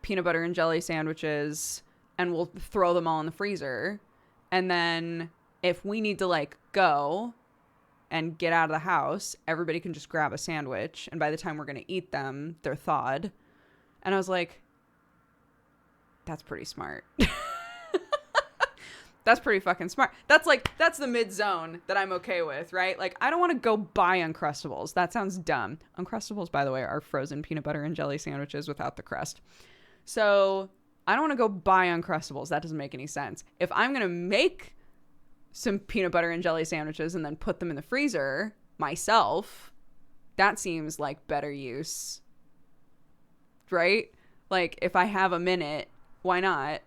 peanut butter and jelly sandwiches, and we'll throw them all in the freezer. And then if we need to like go and get out of the house, everybody can just grab a sandwich. And by the time we're going to eat them, they're thawed. And I was like, that's pretty smart. That's pretty fucking smart. That's the mid zone that I'm okay with, right? Like, I don't want to go buy Uncrustables. That sounds dumb. Uncrustables, by the way, are frozen peanut butter and jelly sandwiches without the crust. So I don't want to go buy Uncrustables. That doesn't make any sense. If I'm going to make some peanut butter and jelly sandwiches and then put them in the freezer myself, that seems like better use, right? Like, if I have a minute, why not?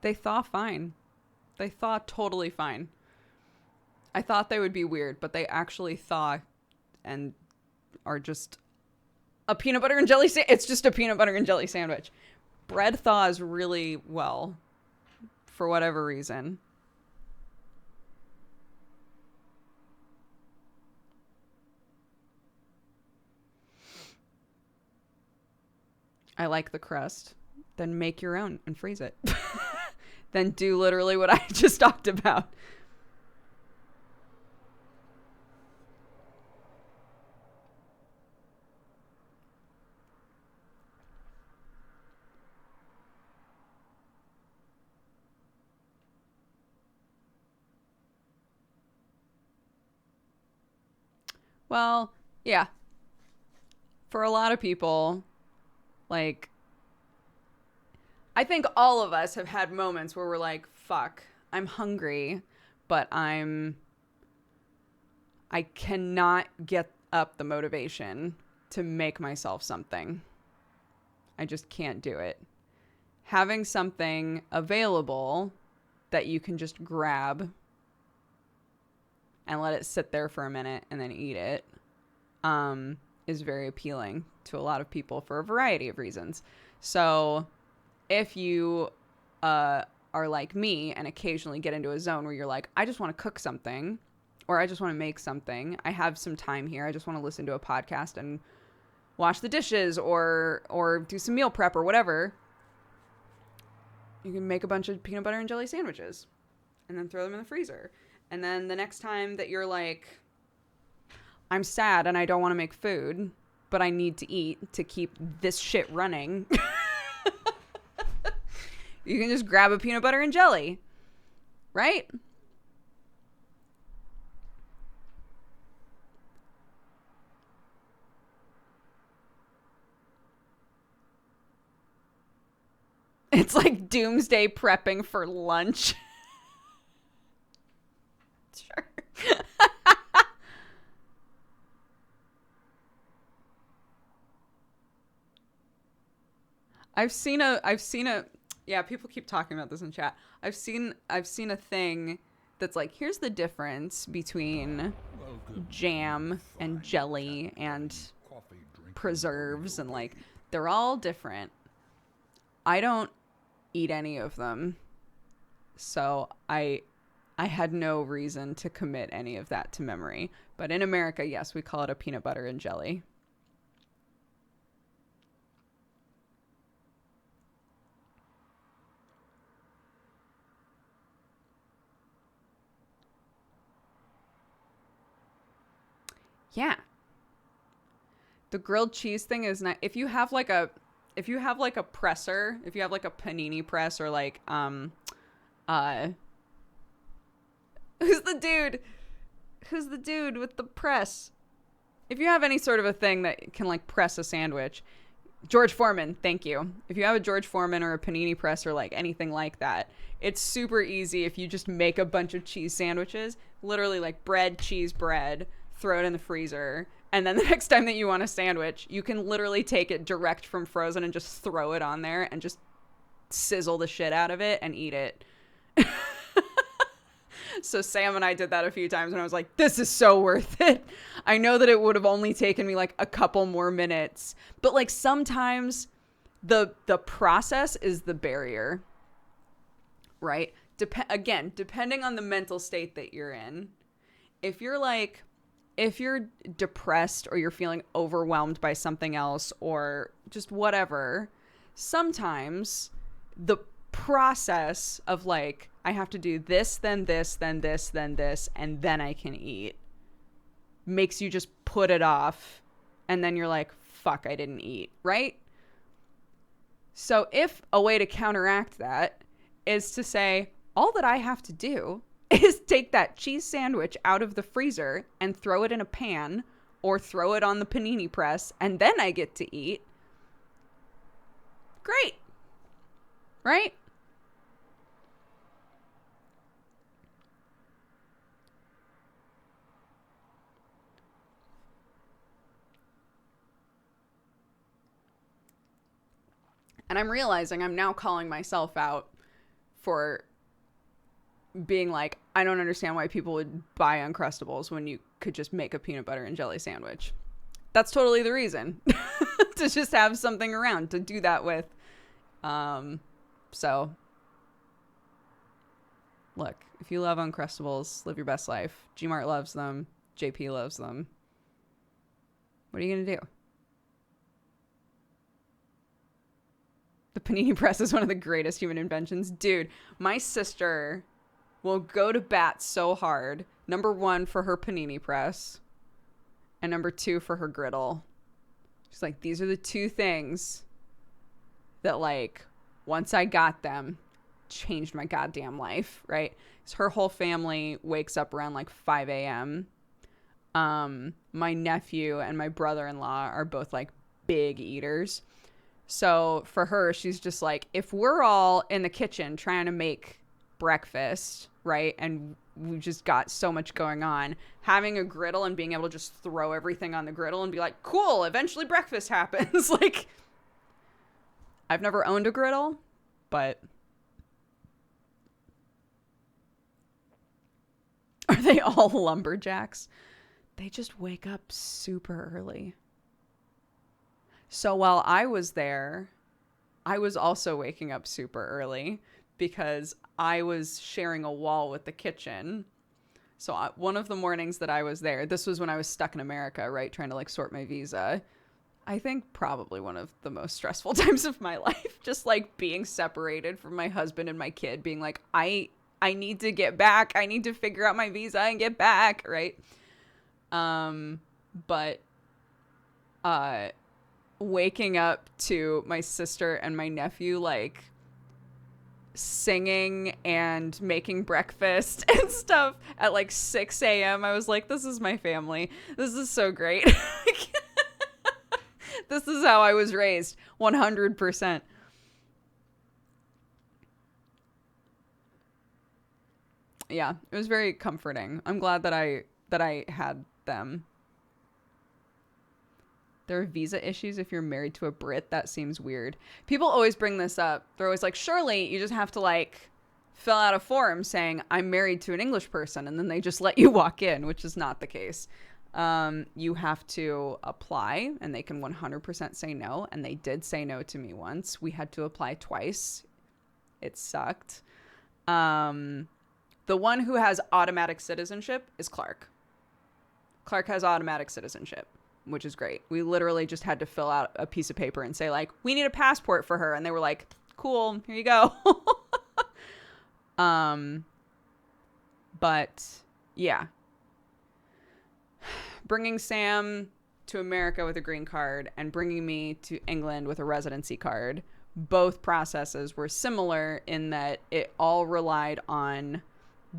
They thaw fine. They thaw totally fine. I thought they would be weird, but they actually thaw and are just a peanut butter and jelly it's just a peanut butter and jelly sandwich. Bread thaws really well for whatever reason. I like the crust. Then make your own and freeze it. Then do literally what I just talked about. Well, yeah. For a lot of people, like, I think all of us have had moments where we're like, fuck, I'm hungry, but I cannot get up the motivation to make myself something. I just can't do it. Having something available that you can just grab and let it sit there for a minute and then eat it is very appealing to a lot of people for a variety of reasons. So if you are like me and occasionally get into a zone where you're like, I just want to cook something or I just want to make something. I have some time here. I just want to listen to a podcast and wash the dishes or do some meal prep or whatever. You can make a bunch of peanut butter and jelly sandwiches and then throw them in the freezer. And then the next time that you're like, I'm sad and I don't want to make food, but I need to eat to keep this shit running. You can just grab a peanut butter and jelly, right? It's like doomsday prepping for lunch. Sure. I've seen a yeah, people keep talking about this in chat. I've seen a thing that's like, here's the difference between jam and jelly and preserves, and like they're all different. I don't eat any of them. So I had no reason to commit any of that to memory. But in America, yes, we call it a peanut butter and jelly. Yeah. The grilled cheese thing is not, if you have like a presser, if you have like a panini press or like who's the dude with the press? If you have any sort of a thing that can like press a sandwich, George Foreman, thank you. If you have a George Foreman or a panini press or like anything like that, it's super easy if you just make a bunch of cheese sandwiches, literally like bread, cheese, bread, throw it in the freezer, and then the next time that you want a sandwich, you can literally take it direct from frozen and just throw it on there and just sizzle the shit out of it and eat it. So Sam and I did that a few times and I was like, this is so worth it. I know that it would have only taken me like a couple more minutes, but like sometimes the process is the barrier, right? Again, depending on the mental state that you're in. If you're depressed or you're feeling overwhelmed by something else or just whatever, sometimes the process of like, I have to do this, then this, then this, then this, and then I can eat, makes you just put it off. And then you're like, fuck, I didn't eat, right? So if a way to counteract that is to say, all that I have to do is take that cheese sandwich out of the freezer and throw it in a pan or throw it on the panini press, and then I get to eat. Great. Right? And I'm realizing I'm now calling myself out for being like, I don't understand why people would buy Uncrustables when you could just make a peanut butter and jelly sandwich. That's totally the reason. To just have something around to do that with. So, look, if you love Uncrustables, live your best life. Gmart loves them. JP loves them. What are you going to do? The panini press is one of the greatest human inventions. Dude, my sister will go to bat so hard. Number 1 for her panini press. And number 2 for her griddle. She's like, these are the 2 things that, like, once I got them, changed my goddamn life, right? So her whole family wakes up around, like, 5 a.m. My nephew and my brother-in-law are both, like, big eaters. So for her, she's just like, if we're all in the kitchen trying to make breakfast, right, and we just got so much going on, having a griddle and being able to just throw everything on the griddle and be like, cool, eventually breakfast happens. Like, I've never owned a griddle, but are they all lumberjacks? They just wake up super early. So while I was there, I was also waking up super early because I was sharing a wall with the kitchen. So one of the mornings that I was there, this was when I was stuck in America, right? Trying to like sort my visa. I think probably one of the most stressful times of my life, just like being separated from my husband and my kid, being like, I need to get back. I need to figure out my visa and get back. Right. But, waking up to my sister and my nephew like singing and making breakfast and stuff at like 6 a.m. I was like, this is my family. This is so great. This is how I was raised. 100%. Yeah, it was very comforting. I'm glad that I had them. There are visa issues if you're married to a Brit. That seems weird. People always bring this up. They're always like, surely you just have to like fill out a form saying I'm married to an English person, and then they just let you walk in, which is not the case. You have to apply, and they can 100% say no. And they did say no to me once. We had to apply twice. It sucked. The one who has automatic citizenship is Clark. Clark has automatic citizenship, which is great. We literally just had to fill out a piece of paper and say like, we need a passport for her. And they were like, cool, here you go. But yeah, bringing Sam to America with a green card and bringing me to England with a residency card, both processes were similar in that it all relied on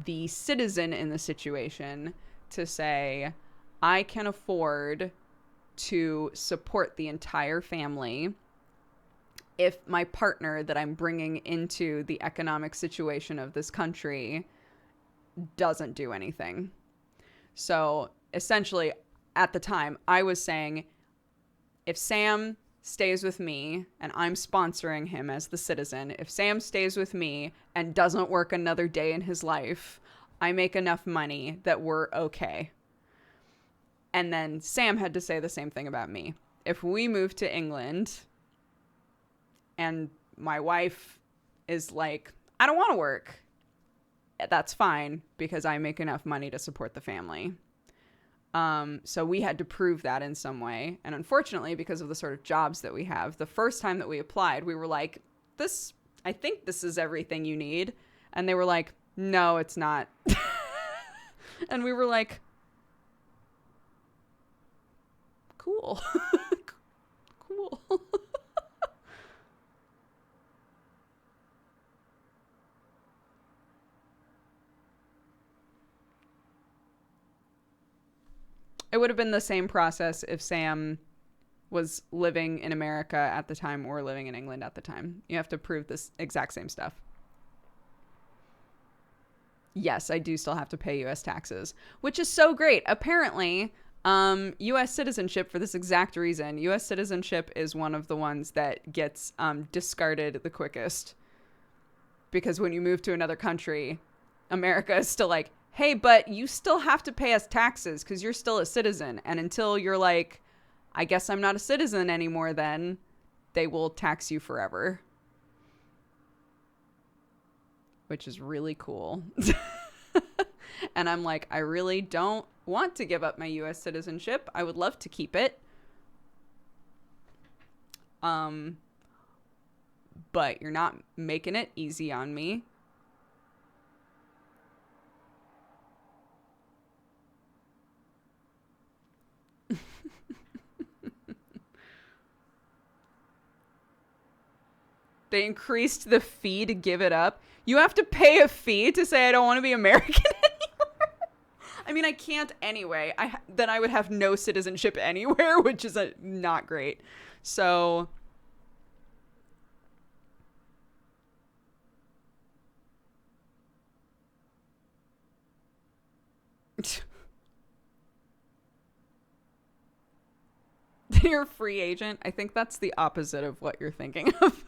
the citizen in the situation to say, I can afford to support the entire family if my partner that I'm bringing into the economic situation of this country doesn't do anything. So essentially, at the time, I was saying, if Sam stays with me and I'm sponsoring him as the citizen, if Sam stays with me and doesn't work another day in his life, I make enough money that we're okay. And then Sam had to say the same thing about me. If we move to England and my wife is like, I don't want to work, that's fine because I make enough money to support the family. So we had to prove that in some way. And unfortunately, because of the sort of jobs that we have, the first time that we applied, we were like, I think this is everything you need. And they were like, no, it's not. And we were like, cool. Cool. It would have been the same process if Sam was living in America at the time or living in England at the time. You have to prove this exact same stuff. Yes, I do still have to pay U.S. taxes, which is so great. Apparently, U.S. citizenship, for this exact reason, U.S. citizenship is one of the ones that gets discarded the quickest. Because when you move to another country, America is still like, hey, but you still have to pay us taxes because you're still a citizen. And until you're like, I guess I'm not a citizen anymore, then they will tax you forever. Which is really cool. And I'm like, I really don't want to give up my U.S. citizenship. I would love to keep it. But you're not making it easy on me. They increased the fee to give it up. You have to pay a fee to say I don't want to be American anymore. I mean, I can't anyway. Then I would have no citizenship anywhere, which is not great. So you're a free agent. I think that's the opposite of what you're thinking of.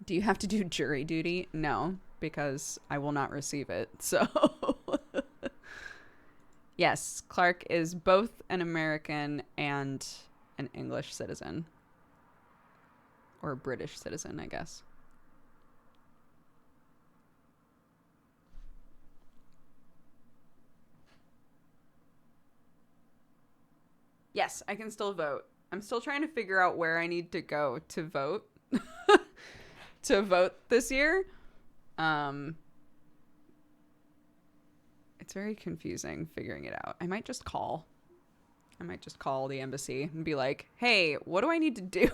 Do you have to do jury duty? No, because I will not receive it. So, yes, Clark is both an American and an English citizen. Or a British citizen, I guess. Yes, I can still vote. I'm still trying to figure out where I need to go to vote. To vote this year. It's very confusing figuring it out. I might just call the embassy and be like, hey, what do I need to do?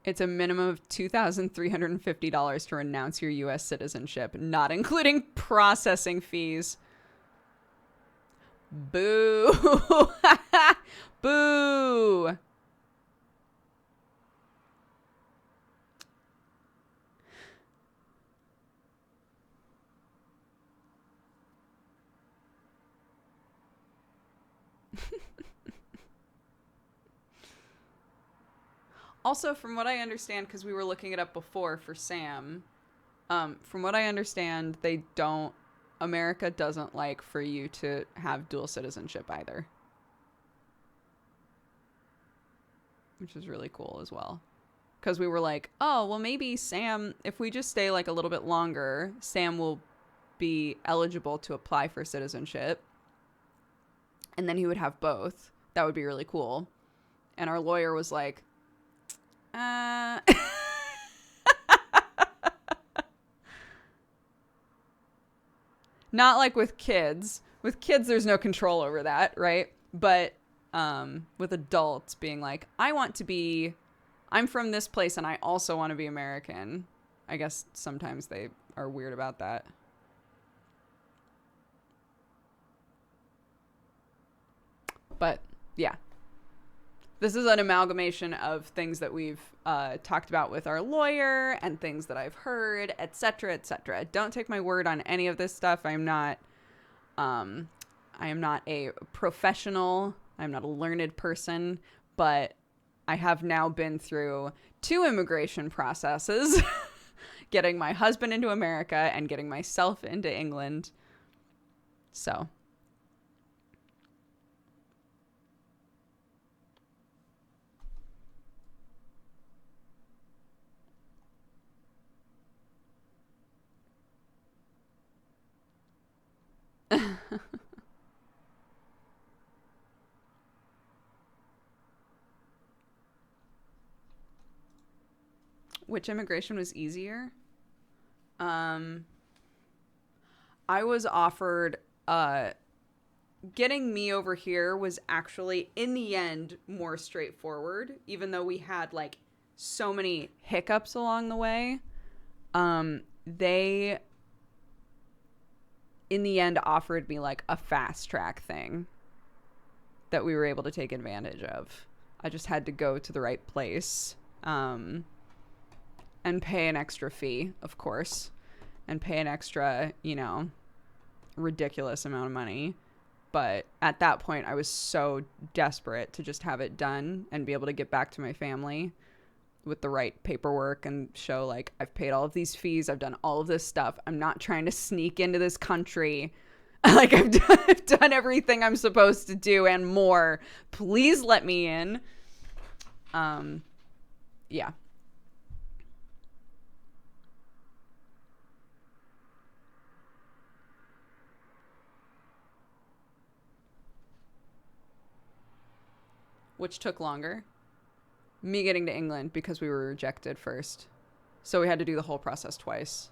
It's a minimum of $2,350 to renounce your U.S. citizenship, not including processing fees. Boo. Boo. Also, from what I understand, because we were looking it up before for Sam, from what I understand, America doesn't like for you to have dual citizenship either. Which is really cool as well. Because we were like, oh, well, maybe Sam, if we just stay like a little bit longer, Sam will be eligible to apply for citizenship. And then he would have both. That would be really cool. And our lawyer was like, Not like with kids. With kids, there's no control over that, right? But with adults being like, I'm from this place and I also want to be American. I guess sometimes they are weird about that. But yeah, this is an amalgamation of things that we've talked about with our lawyer and things that I've heard, etc., etc. Don't take my word on any of this stuff. I am not a professional. I'm not a learned person, but I have now been through 2 immigration processes, getting my husband into America and getting myself into England. So which immigration was easier? I was offered, getting me over here was actually, in the end, more straightforward, even though we had, like, so many hiccups along the way. They, in the end, offered me, like, a fast track thing that we were able to take advantage of. I just had to go to the right place, and pay an extra fee, of course, and pay an extra, ridiculous amount of money. But at that point, I was so desperate to just have it done and be able to get back to my family with the right paperwork and show, like, I've paid all of these fees. I've done all of this stuff. I'm not trying to sneak into this country. Like, I've done everything I'm supposed to do and more. Please let me in. Yeah. Which took longer. Me getting to England because we were rejected first. So we had to do the whole process twice.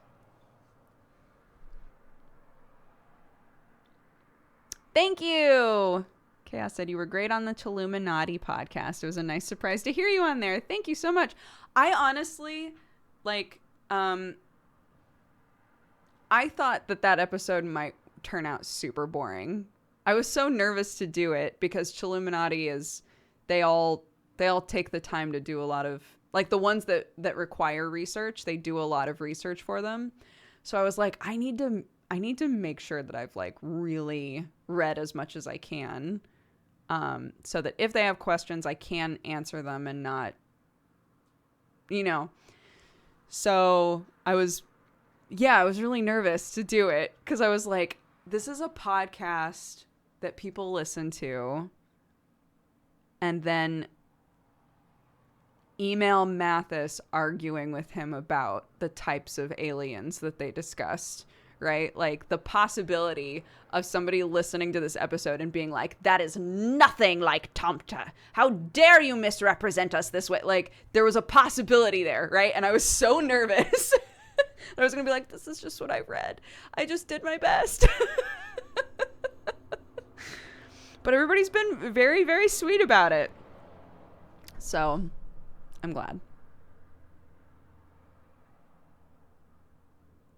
Thank you. Chaos said you were great on the Illuminati podcast. It was a nice surprise to hear you on there. Thank you so much. I honestly, I thought that episode might turn out super boring. I was so nervous to do it because Illuminati is... They all take the time to do a lot of, like, the ones that require research, they do a lot of research for them. So I was like, I need to make sure that I've, like, really read as much as I can, so that if they have questions, I can answer them and not, So I was really nervous to do it because I was like, this is a podcast that people listen to. And then email Mathis arguing with him about the types of aliens that they discussed, right? Like, the possibility of somebody listening to this episode and being like, that is nothing like Tomta. How dare you misrepresent us this way? Like, there was a possibility there, right? And I was so nervous. I was going to be like, this is just what I read. I just did my best. But everybody's been very, very sweet about it. So, I'm glad.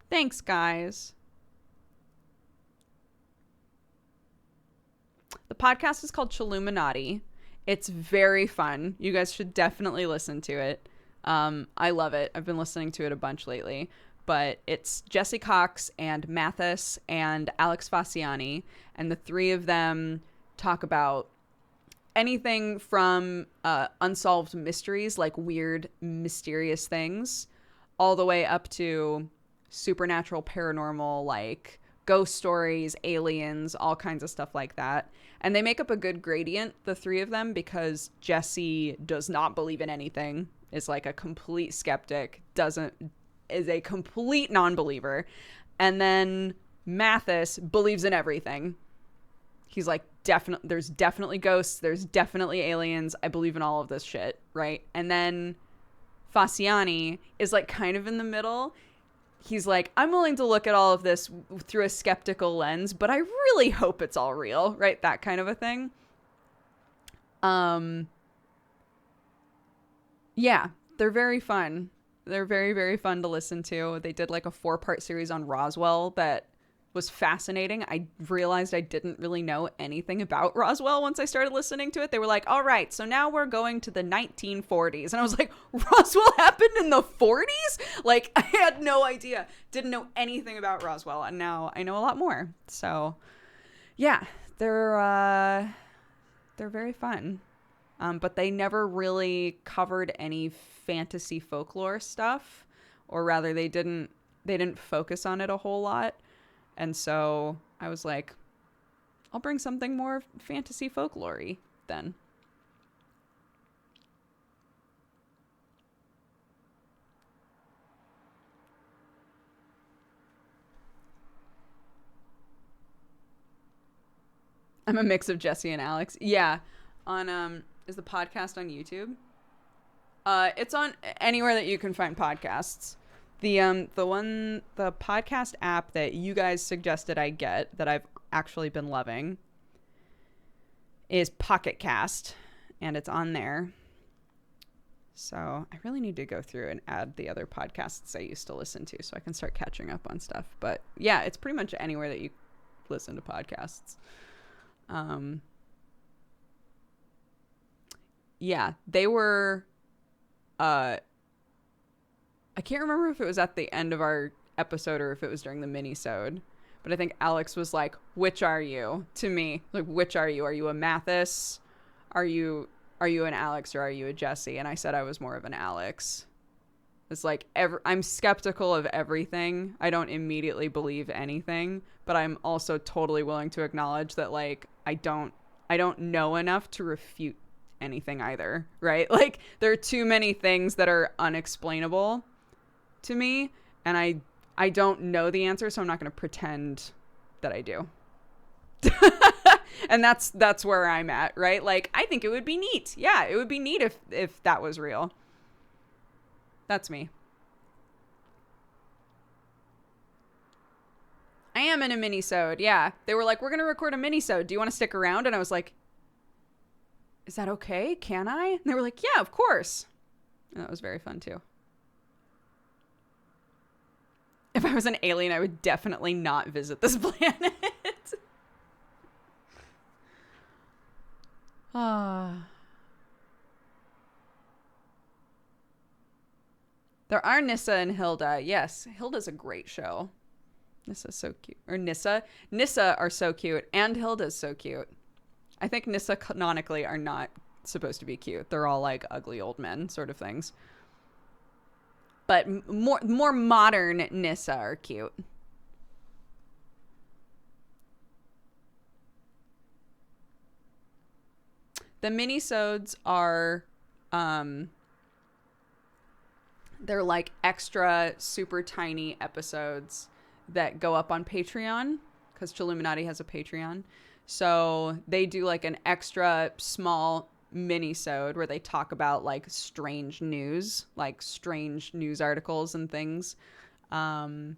Thanks, guys. The podcast is called Illuminati. It's very fun. You guys should definitely listen to it. I love it. I've been listening to it a bunch lately. But it's Jesse Cox and Mathis and Alex Faciani. And the 3 of them talk about anything from unsolved mysteries, like weird, mysterious things, all the way up to supernatural, paranormal, like ghost stories, aliens, all kinds of stuff like that. And they make up a good gradient, the 3 of them, because Jesse does not believe in anything, is like a complete skeptic, is a complete non-believer. And then Mathis believes in everything. He's like, there's definitely ghosts, there's definitely aliens, I believe in all of this shit, right? And then Faciani is, like, kind of in the middle. he's like, I'm willing to look at all of this through a skeptical lens, but I really hope it's all real, right? That kind of a thing. Yeah, they're very fun. They're very, very fun to listen to. They did like a 4-part series on Roswell that was fascinating. I realized I didn't really know anything about Roswell once I started listening to it. They were like, all right, so now we're going to the 1940s. And I was like, Roswell happened in the 40s? Like, I had no idea. Didn't know anything about Roswell. And now I know a lot more. So, yeah, they're very fun. But they never really covered any fantasy folklore stuff, or rather they didn't focus on it a whole lot. And so I was like, I'll bring something more fantasy folklore-y then. I'm a mix of Jesse and Alex. Yeah. On is the podcast on YouTube? It's on anywhere that you can find podcasts. The podcast app that you guys suggested I get, that I've actually been loving, is Pocket Cast, and it's on there. So I really need to go through and add the other podcasts I used to listen to so I can start catching up on stuff. But yeah, it's pretty much anywhere that you listen to podcasts. Yeah, they were, I can't remember if it was at the end of our episode or if it was during the mini-sode, but I think Alex was like, which are you? To me, like, which are you? Are you a Mathis? Are you an Alex, or are you a Jesse? And I said I was more of an Alex. It's like, I'm skeptical of everything. I don't immediately believe anything, but I'm also totally willing to acknowledge that, like, I don't know enough to refute anything either, right? Like, there are too many things that are unexplainable to me, and I don't know the answer, so I'm not going to pretend that I do. And that's where I'm at, right? Like, I think it would be neat. Yeah, it would be neat if that was real. That's me. I am in a mini-sode, yeah. They were like, we're going to record a mini-sode. Do you want to stick around? And I was like, is that okay? Can I? And they were like, yeah, of course. And that was very fun too. If I was an alien, I would definitely not visit this planet. Ah. There are Nissa and Hilda. Yes, Hilda's a great show. Nissa's so cute. Or Nissa. Nissa are so cute, and Hilda's so cute. I think Nissa canonically are not supposed to be cute. They're all like ugly old men sort of things. But more modern Nissa are cute. The minisodes are they're like extra super tiny episodes that go up on Patreon, because Illuminati has a Patreon. So they do like an extra small mini-sode where they talk about like strange news articles and things. And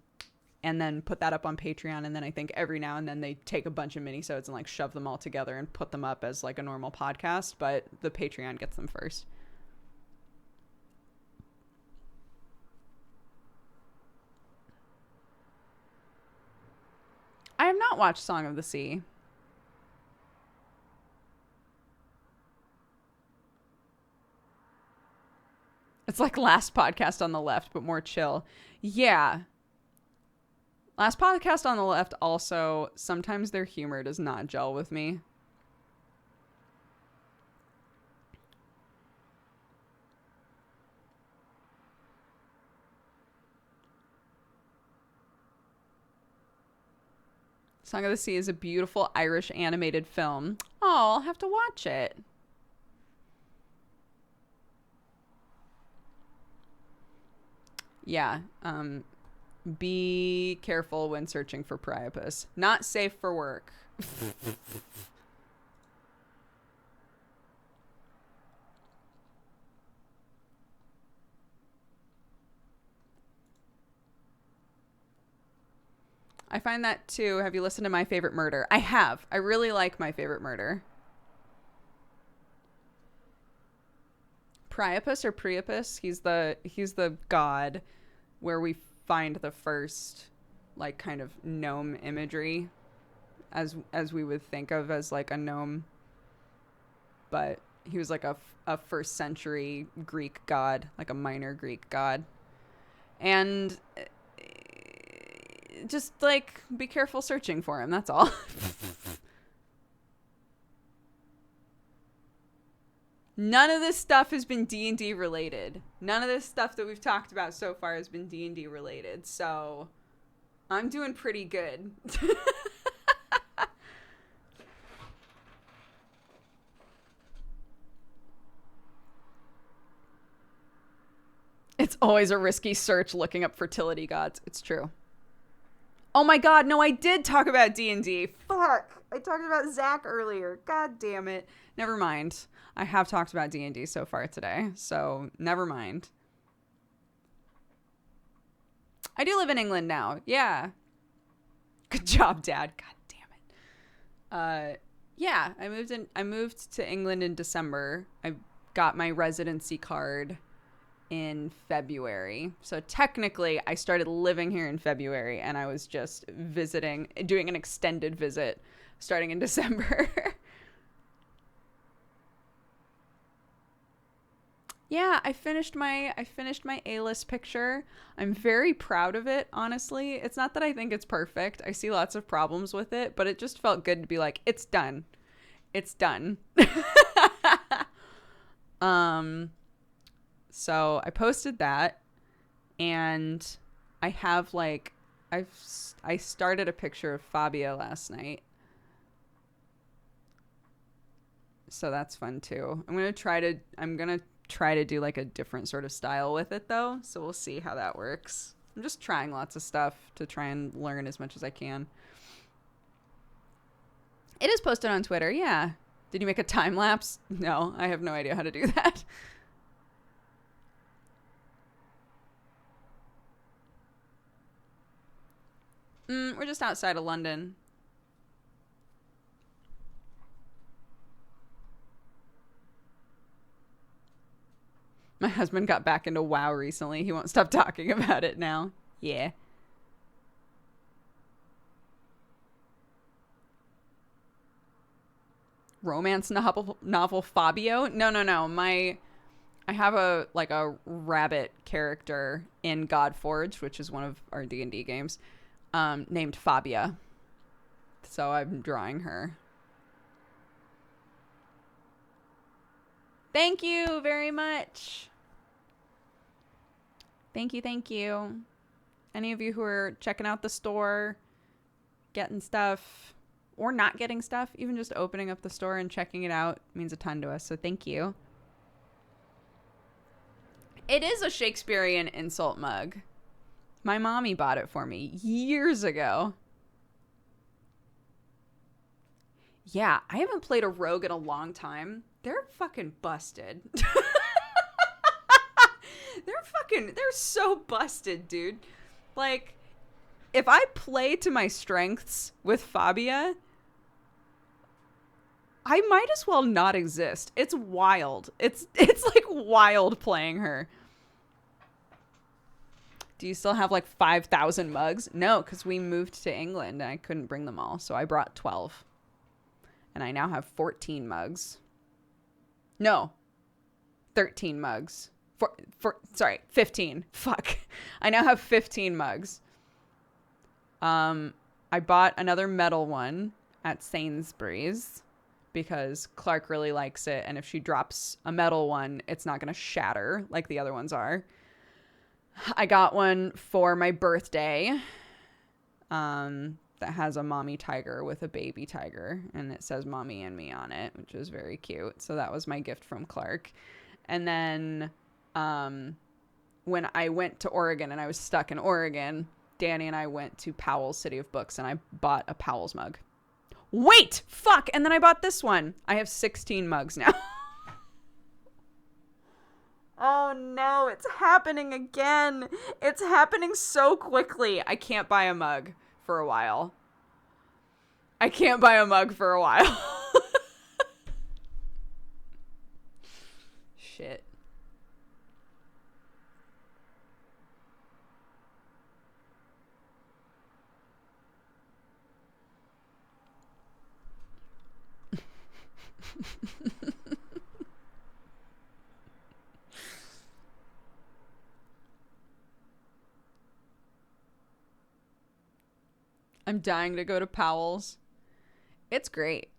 then put that up on Patreon. And then I think every now and then they take a bunch of mini-sodes and like shove them all together and put them up as like a normal podcast. But the Patreon gets them first. I have not watched Song of the Sea. It's like Last Podcast on the Left, but more chill. Yeah. Last Podcast on the Left also, sometimes their humor does not gel with me. Song of the Sea is a beautiful Irish animated film. Oh, I'll have to watch it. Yeah. Be careful when searching for Priapus. Not safe for work. I find that too. Have you listened to My Favorite Murder? I have. I really like My Favorite Murder. Priapus or Priapus? He's the god where we find the first like kind of gnome imagery as we would think of as like a gnome, but he was like a first century Greek god, like a minor Greek god. And just like be careful searching for him, that's all. None of this stuff has been D&D related. None of this stuff that we've talked about so far has been D&D related. So I'm doing pretty good. It's always a risky search looking up fertility gods. It's true. Oh my god, no, I did talk about D&D. Fuck. I talked about Zach earlier. God damn it. Never mind. I have talked about D&D so far today, so never mind. I do live in England now. Yeah. Good job, Dad. God damn it. Yeah, I moved to England in December. I got my residency card in February. So technically I started living here in February and I was just doing an extended visit starting in December. Yeah, I finished my A-list picture. I'm very proud of it, honestly. It's not that I think it's perfect. I see lots of problems with it, but it just felt good to be like, it's done. It's done. So I posted that, and I have like I started a picture of Fabia last night. So that's fun too. I'm gonna try to do like a different sort of style with it though. So we'll see how that works. I'm just trying lots of stuff to try and learn as much as I can. It is posted on Twitter, yeah. Did you make a time lapse? No, I have no idea how to do that. We're just outside of London. My husband got back into WoW recently. He won't stop talking about it now. Yeah. Romance novel Fabio? No. I have a rabbit character in Godforge, which is one of our D&D games, named Fabia. So I'm drawing her. Thank you very much. Thank you. Any of you who are checking out the store, getting stuff, or not getting stuff, even just opening up the store and checking it out means a ton to us. So thank you. It is a Shakespearean insult mug. My mommy bought it for me years ago. Yeah, I haven't played a rogue in a long time. They're fucking busted. They're so busted, dude. Like, if I play to my strengths with Fabia, I might as well not exist. It's wild. It's like wild playing her. Do you still have like 5,000 mugs? No, because we moved to England and I couldn't bring them all. So I brought 12. And I now have 14 mugs. No, 13 mugs. 15. Fuck. I now have 15 mugs. I bought another metal one at Sainsbury's because Clark really likes it. And if she drops a metal one, it's not going to shatter like the other ones are. I got one for my birthday that has a mommy tiger with a baby tiger, and it says mommy and me on it, which is very cute. So that was my gift from Clark. And then when I went to Oregon and I was stuck in Oregon, Danny and I went to Powell's City of Books and I bought a Powell's mug. Wait, fuck. And then I bought this one. I have 16 mugs now. Oh it's happening again. It's happening so quickly. I can't buy a mug for a while. I can't buy a mug for a while. Shit. I'm dying to go to Powell's. It's great.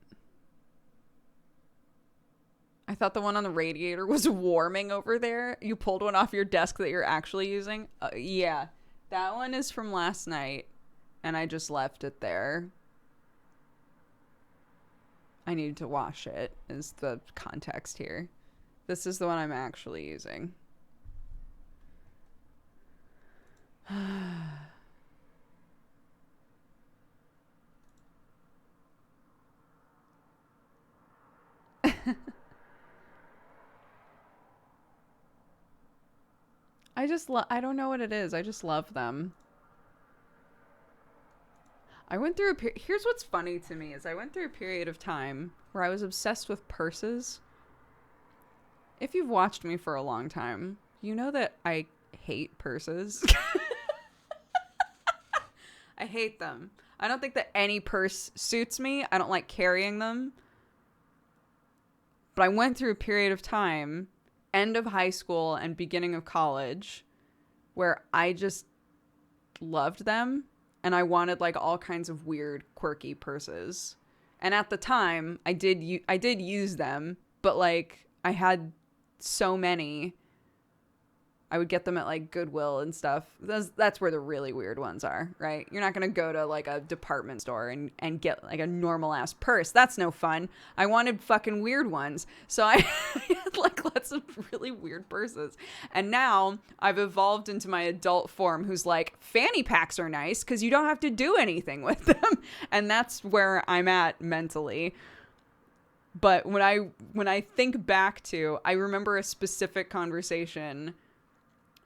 I thought the one on the radiator was warming over there. You pulled one off your desk that you're actually using? Yeah. That one is from last night, and I just left it there. I needed to wash it, is the context here. This is the one I'm actually using. I don't know what it is. I just love them. I went through here's what's funny to me is I went through a period of time where I was obsessed with purses. If you've watched me for a long time, you know that I hate purses. I hate them. I don't think that any purse suits me. I don't like carrying them. But I went through a period of time, end of high school and beginning of college, where I just loved them. And I wanted like all kinds of weird, quirky purses. And at the time, I did use them, but like I had so many. I would get them at like Goodwill and stuff. That's where the really weird ones are, right? You're not going to go to like a department store and get like a normal ass purse. That's no fun. I wanted fucking weird ones. So I had like lots of really weird purses. And now I've evolved into my adult form who's like, fanny packs are nice because you don't have to do anything with them. And that's where I'm at mentally. But when I think back to, I remember a specific conversation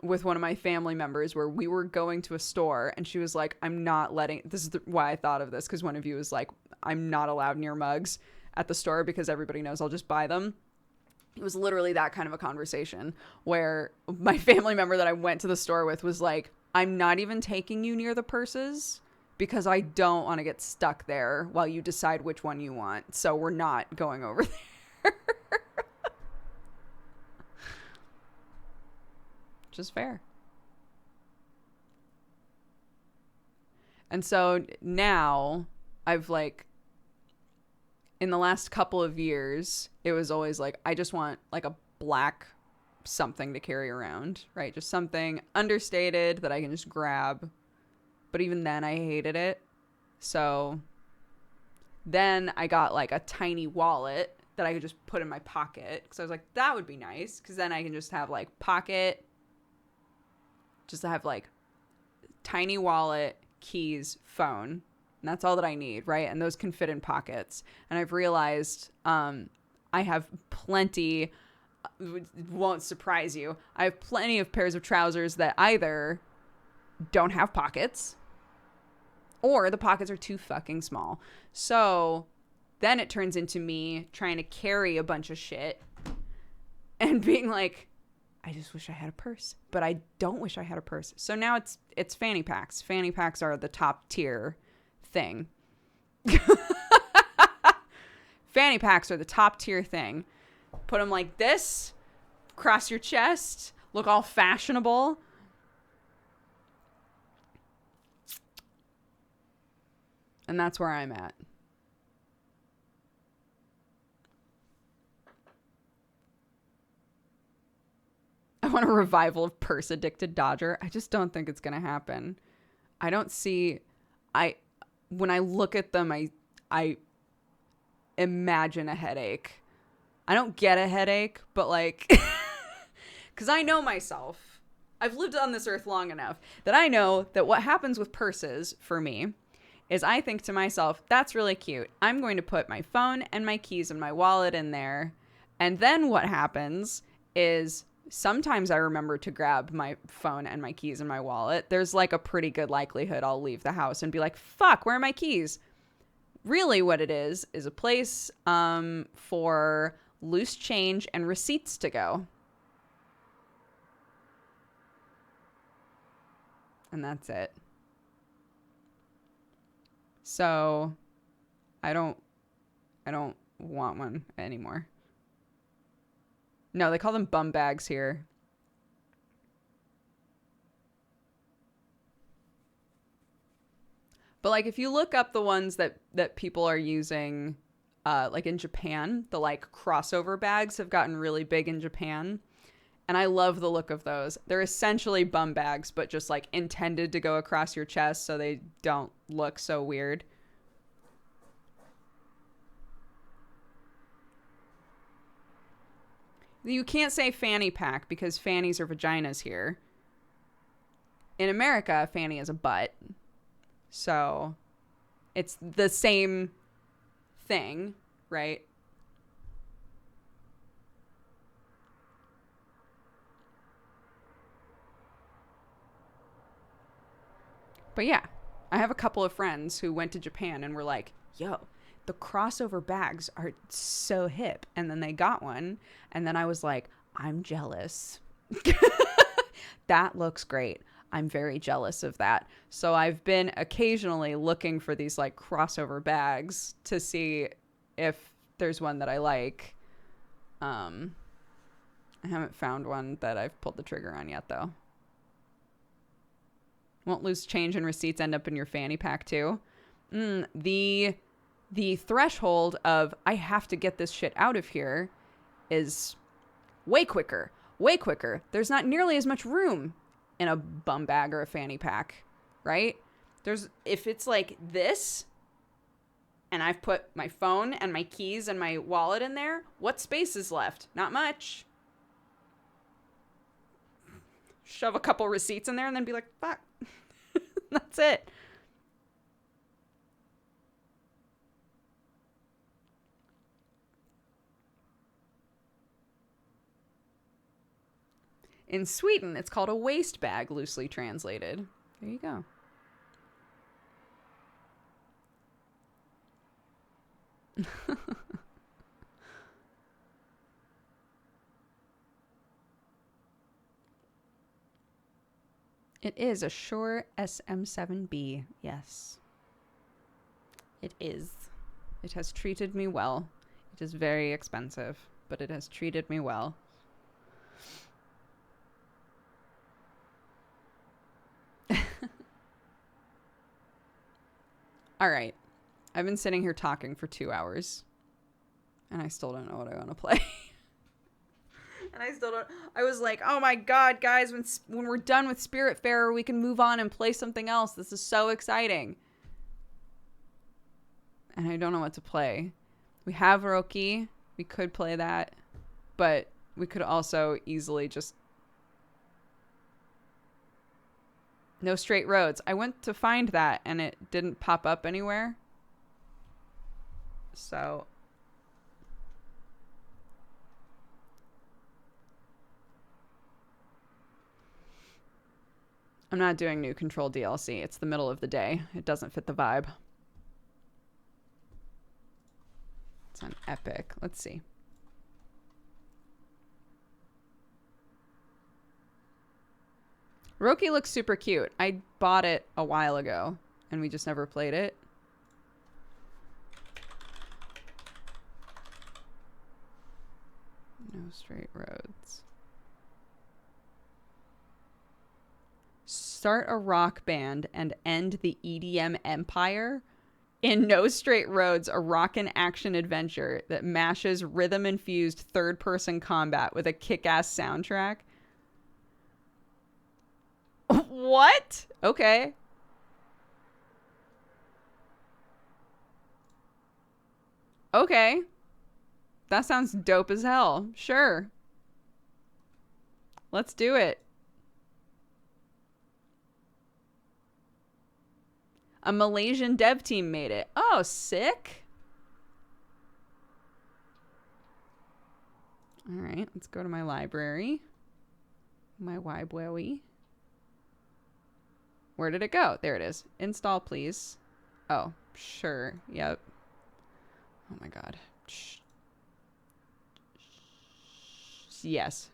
with one of my family members where we were going to a store and she was like, I'm not letting, this is why I thought of this, because one of you was like, I'm not allowed near mugs at the store because everybody knows I'll just buy them. It was literally that kind of a conversation where my family member that I went to the store with was like, I'm not even taking you near the purses because I don't want to get stuck there while you decide which one you want. So we're not going over there. Which is fair. And so now I've like, in the last couple of years, it was always like, I just want like a black something to carry around, right? Just something understated that I can just grab. But even then I hated it. So then I got like a tiny wallet that I could just put in my pocket. Because I was like, that would be nice. Because then I can just have like pocket, just to have like tiny wallet, keys, phone. And that's all that I need, right? And those can fit in pockets. And I've realized I have plenty, won't surprise you, I have plenty of pairs of trousers that either don't have pockets or the pockets are too fucking small. So then it turns into me trying to carry a bunch of shit and being like, I just wish I had a purse, but I don't wish I had a purse. So now it's fanny packs. Fanny packs are the top tier thing. Fanny packs are the top tier thing. Put them like this, cross your chest, look all fashionable. And that's where I'm at. I want a revival of purse addicted Dodger. I just don't think it's going to happen. I don't see, when I look at them, I imagine a headache. I don't get a headache, but like, because I know myself. I've lived on this earth long enough that I know that what happens with purses for me is I think to myself, that's really cute. I'm going to put my phone and my keys and my wallet in there. And then what happens is sometimes I remember to grab my phone and my keys and my wallet. There's like a pretty good likelihood I'll leave the house and be like, fuck, where are my keys? Really what it is a place for loose change and receipts to go. And that's it. So I don't want one anymore. No, they call them bum bags here. But like if you look up the ones that people are using like in Japan, the like crossover bags have gotten really big in Japan. And I love the look of those. They're essentially bum bags, but just like intended to go across your chest so they don't look so weird. You can't say fanny pack because fannies are vaginas here. In America, a fanny is a butt. So it's the same thing, right? But yeah, I have a couple of friends who went to Japan and were like, yo, the crossover bags are so hip. And then they got one. And then I was like, I'm jealous. That looks great. I'm very jealous of that. So I've been occasionally looking for these like crossover bags to see if there's one that I like. I haven't found one that I've pulled the trigger on yet though. Won't lose change and receipts end up in your fanny pack too. The threshold of I have to get this shit out of here is way quicker. There's not nearly as much room in a bum bag or a fanny pack, right? If it's like this and I've put my phone and my keys and my wallet in there, what space is left? Not much. Shove a couple receipts in there and then be like, fuck. That's it. In Sweden, it's called a waste bag, loosely translated. There you go. It is a Shure SM7B. Yes. It is. It has treated me well. It is very expensive, but it has treated me well. All right. I've been sitting here talking for 2 hours, and I still don't know what I want to play. And I still don't. I was like, oh my God, guys, when we're done with Spiritfarer, we can move on and play something else. This is so exciting. And I don't know what to play. We have Roki. We could play that. But we could also easily just... No Straight Roads. I went to find that, and it didn't pop up anywhere. So... I'm not doing new Control DLC. It's the middle of the day. It doesn't fit the vibe. It's on Epic. Let's see. Roki looks super cute. I bought it a while ago, and we just never played it. No Straight Roads. Start a rock band and end the EDM empire in No Straight Roads, a rockin' action adventure that mashes rhythm-infused third-person combat with a kick-ass soundtrack. What? Okay. Okay. That sounds dope as hell. Sure. Let's do it. A Malaysian dev team made it. Oh, sick. All right, let's go to my library. my Wowie. Where did it go? There it is. Install, please. Oh, sure. Yep. Oh my god. Yes.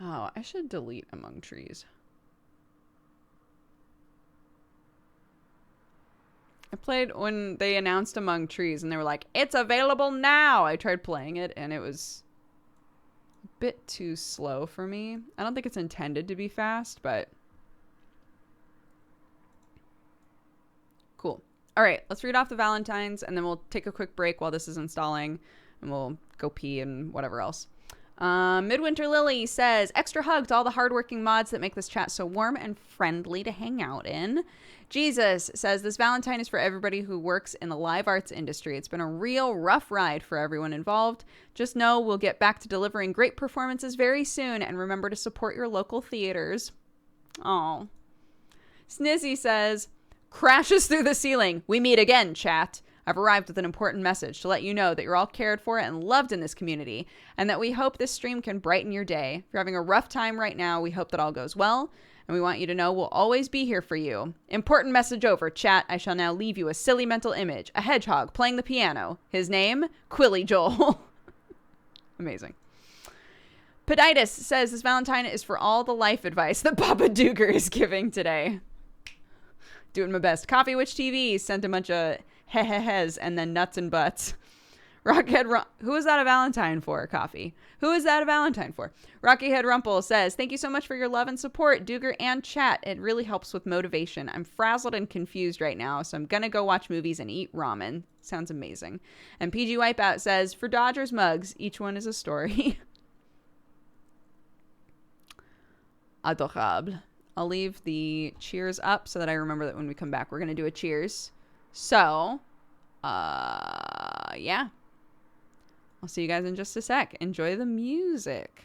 Oh, I should delete Among Trees. I played when they announced Among Trees and they were like, it's available now. I tried playing it and it was a bit too slow for me. I don't think it's intended to be fast, but cool. All right, let's read off the Valentines and then we'll take a quick break while this is installing and we'll go pee and whatever else. Midwinter Lily says, extra hug to all the hardworking mods that make this chat so warm and friendly to hang out in. Jesus says, this Valentine is for everybody who works in the live arts industry. It's been a real rough ride for everyone involved. Just know we'll get back to delivering great performances very soon, and remember to support your local theaters. Oh. Snizzy says, crashes through the ceiling. We meet again, chat. I've arrived with an important message to let you know that you're all cared for and loved in this community, and that we hope this stream can brighten your day. If you're having a rough time right now, we hope that all goes well, and we want you to know we'll always be here for you. Important message over, chat. I shall now leave you a silly mental image. A hedgehog playing the piano. His name, Quilly Joel. Amazing. Poditis says, this Valentine is for all the life advice that Papa Duger is giving today. Doing my best. Coffee Witch TV sent a bunch of he-he-hes and then nuts and butts. Who is that a Valentine for, Coffee? Who is that a Valentine for? Rockyhead Rumple says, thank you so much for your love and support, Duger and chat. It really helps with motivation. I'm frazzled and confused right now, so I'm gonna go watch movies and eat ramen. Sounds amazing. And PG Wipeout says, for Dodgers mugs, each one is a story. Adorable. I'll leave the cheers up so that I remember that when we come back, we're going to do a cheers. So, yeah. I'll see you guys in just a sec. Enjoy the music.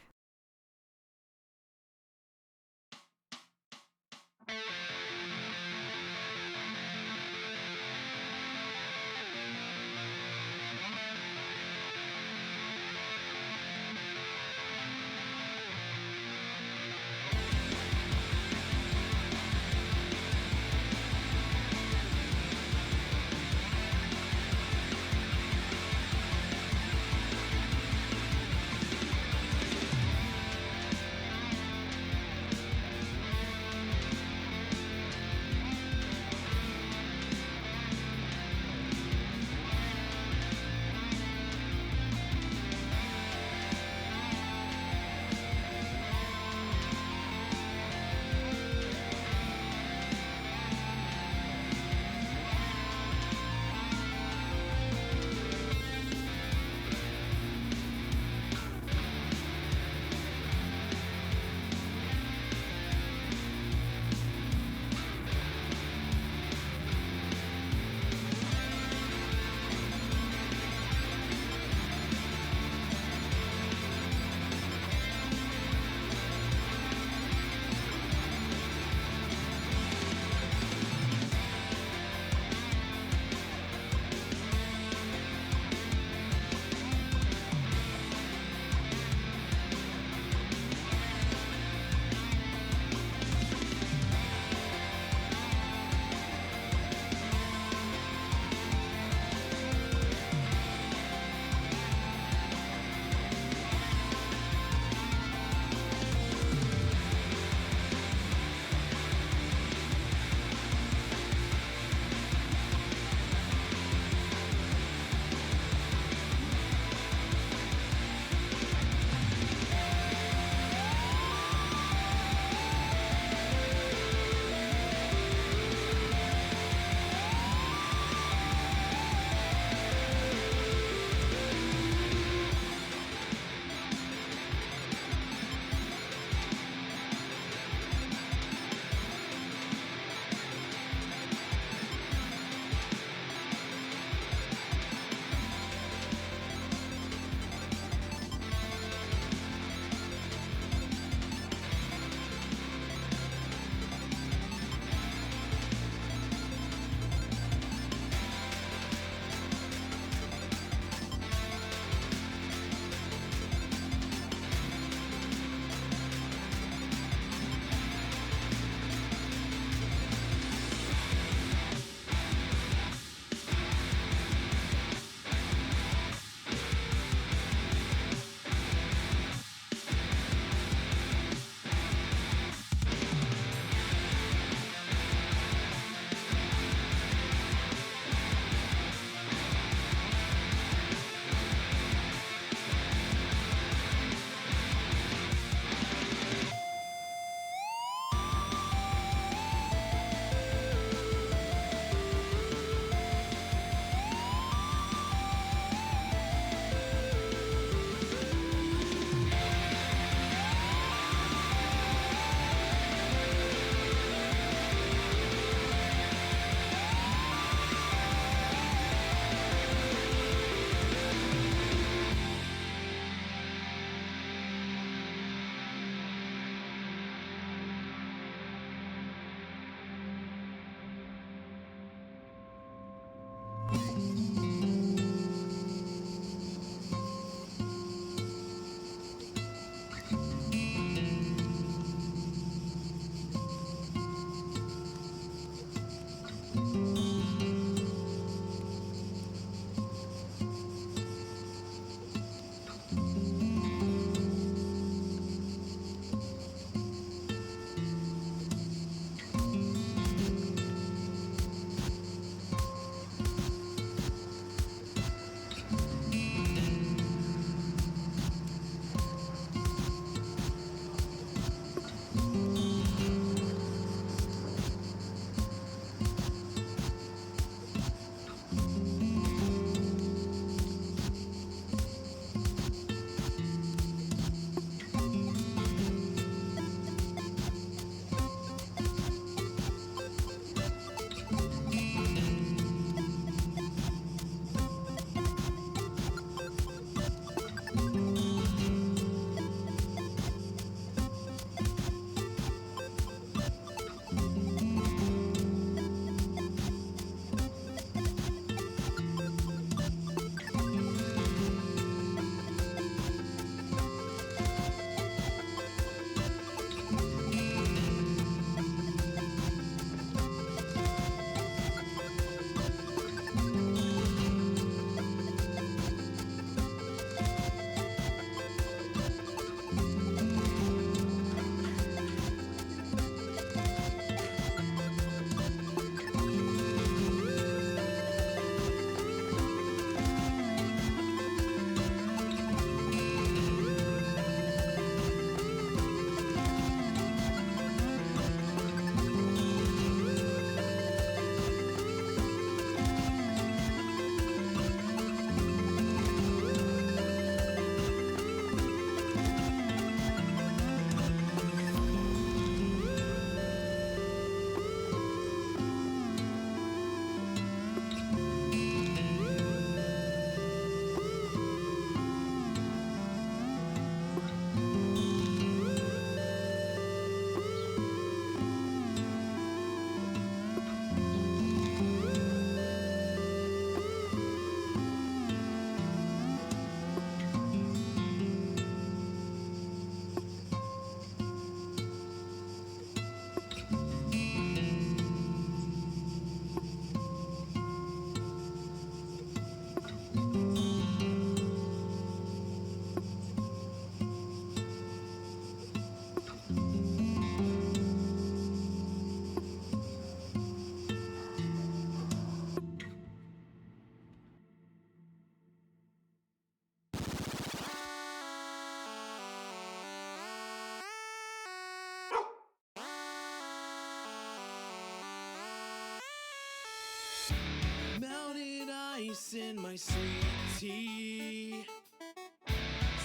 Melted ice in my sweet tea.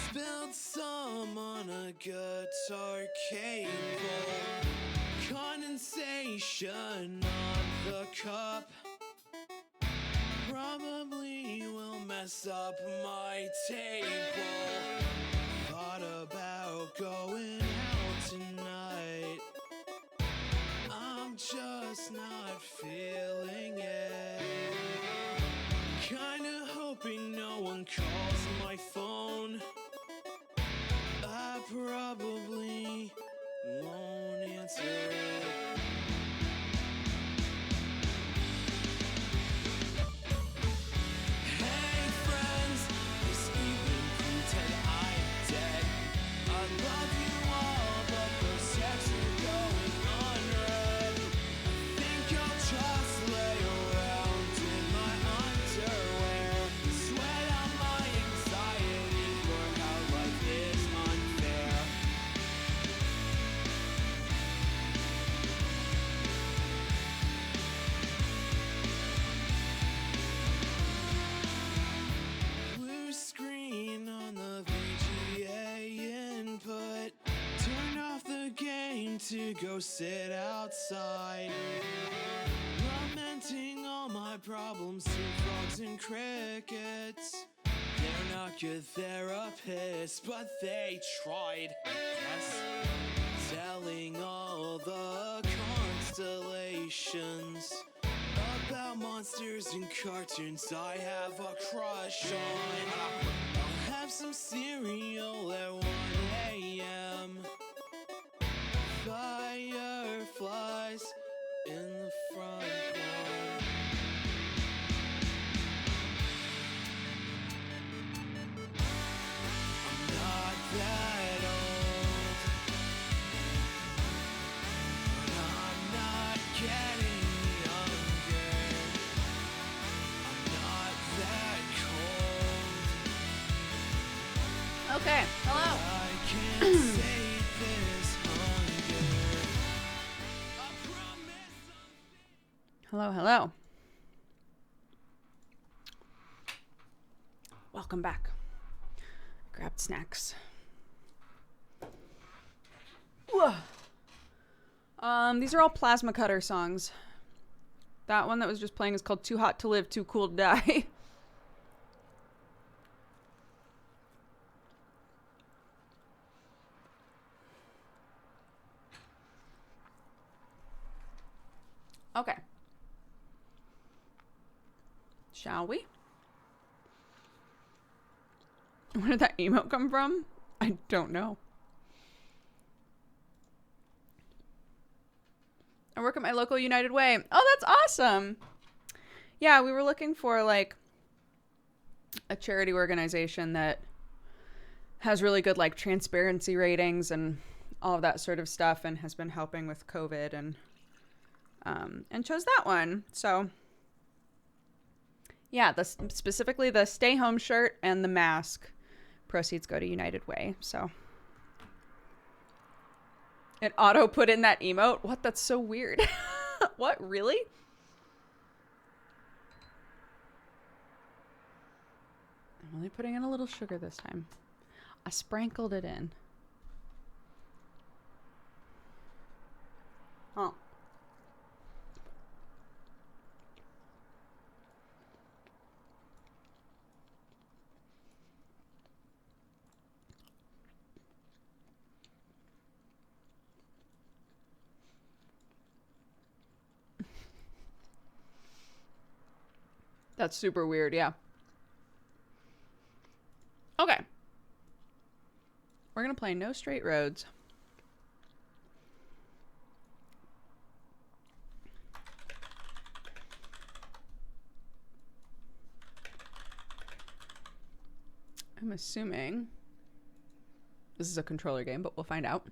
Spilled some on a guitar cable. Condensation on the cup probably will mess up my table. Thought about going out tonight. I'm just not feeling it. Kinda hoping no one calls my phone. I probably won't answer it. Hey friends, this evening pretend I'm dead. I love you all, but those texts are going unread. I think I'll just lay around in my underwear. Sweat out my anxiety for how life is unfair. Blue screen on the VGA input. Turn off the game to go sit outside. Lamenting all my problems to frogs and crickets. They're not good therapists, but they tried. Yes. Telling all the constellations about monsters and cartoons I have a crush on. I'll have some cereal at 1 a.m. Fireflies in the front lawn. I'm not that old, but I'm not getting younger. I'm not that cold. Okay. Hello. I can't save this hunger. I promise Hello, hello. Welcome back. Grabbed snacks. Whoa. These are all Plasma Cutter songs. That one that was just playing is called Too Hot to Live, Too Cool to Die. Okay. Shall we? Where did that emote come from? I don't know. I work at my local United Way. Oh, that's awesome. Yeah, we were looking for like a charity organization that has really good like transparency ratings and all of that sort of stuff and has been helping with COVID and chose that one. So yeah, specifically the stay home shirt and the mask proceeds go to United Way. So it auto put in that emote. What? That's so weird. What? Really? I'm only putting in a little sugar this time. I sprinkled it in. Oh. That's super weird, yeah. Okay. We're going to play No Straight Roads. I'm assuming this is a controller game, but we'll find out.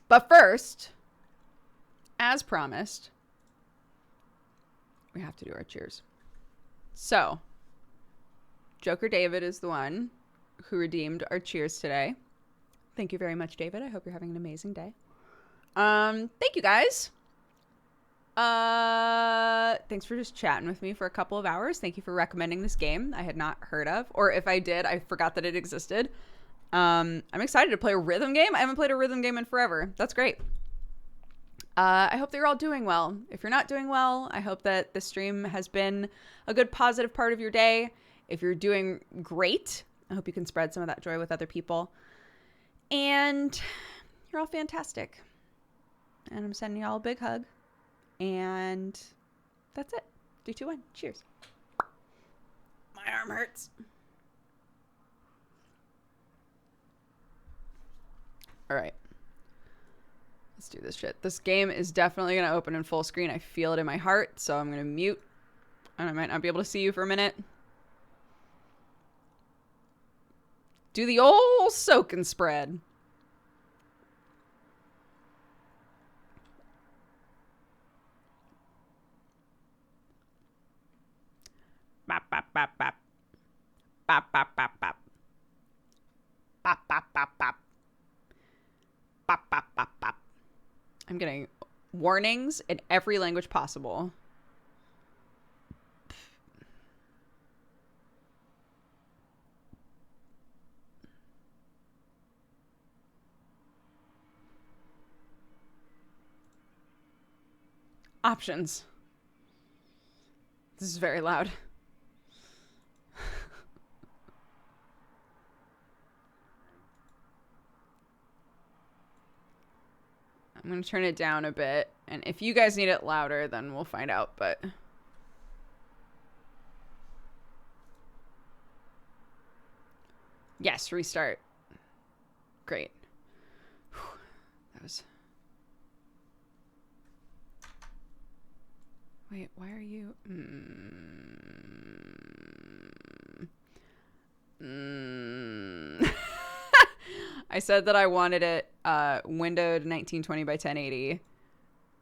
But first, as promised, we have to do our cheers. So, Joker David is the one who redeemed our cheers today. Thank you very much, David. I hope you're having an amazing day. Thank you, guys. Thanks for just chatting with me for a couple of hours. Thank you for recommending this game I had not heard of, or if I did, I forgot that it existed. I'm excited to play a rhythm game. I haven't played a rhythm game in forever. That's great. I hope that you're all doing well. If you're not doing well, I hope that the stream has been a good positive part of your day. If you're doing great, I hope you can spread some of that joy with other people. And you're all fantastic. And I'm sending you all a big hug. And that's it. 3, 2, 1. Cheers. My arm hurts. All right. Let's do this shit. This game is definitely going to open in full screen. I feel it in my heart, so I'm going to mute. And I might not be able to see you for a minute. Do the old soak and spread. Bop, bop, bop, bop. Bop, bop, bop, bop. Bop, bop, bop, bop. Bop, bop, bop, bop. I'm getting warnings in every language possible. Options. This is very loud. I'm going to turn it down a bit. And if you guys need it louder, then we'll find out. But yes, restart. Great. Whew. That was... Wait, why are you... I said that I wanted it windowed 1920 by 1080,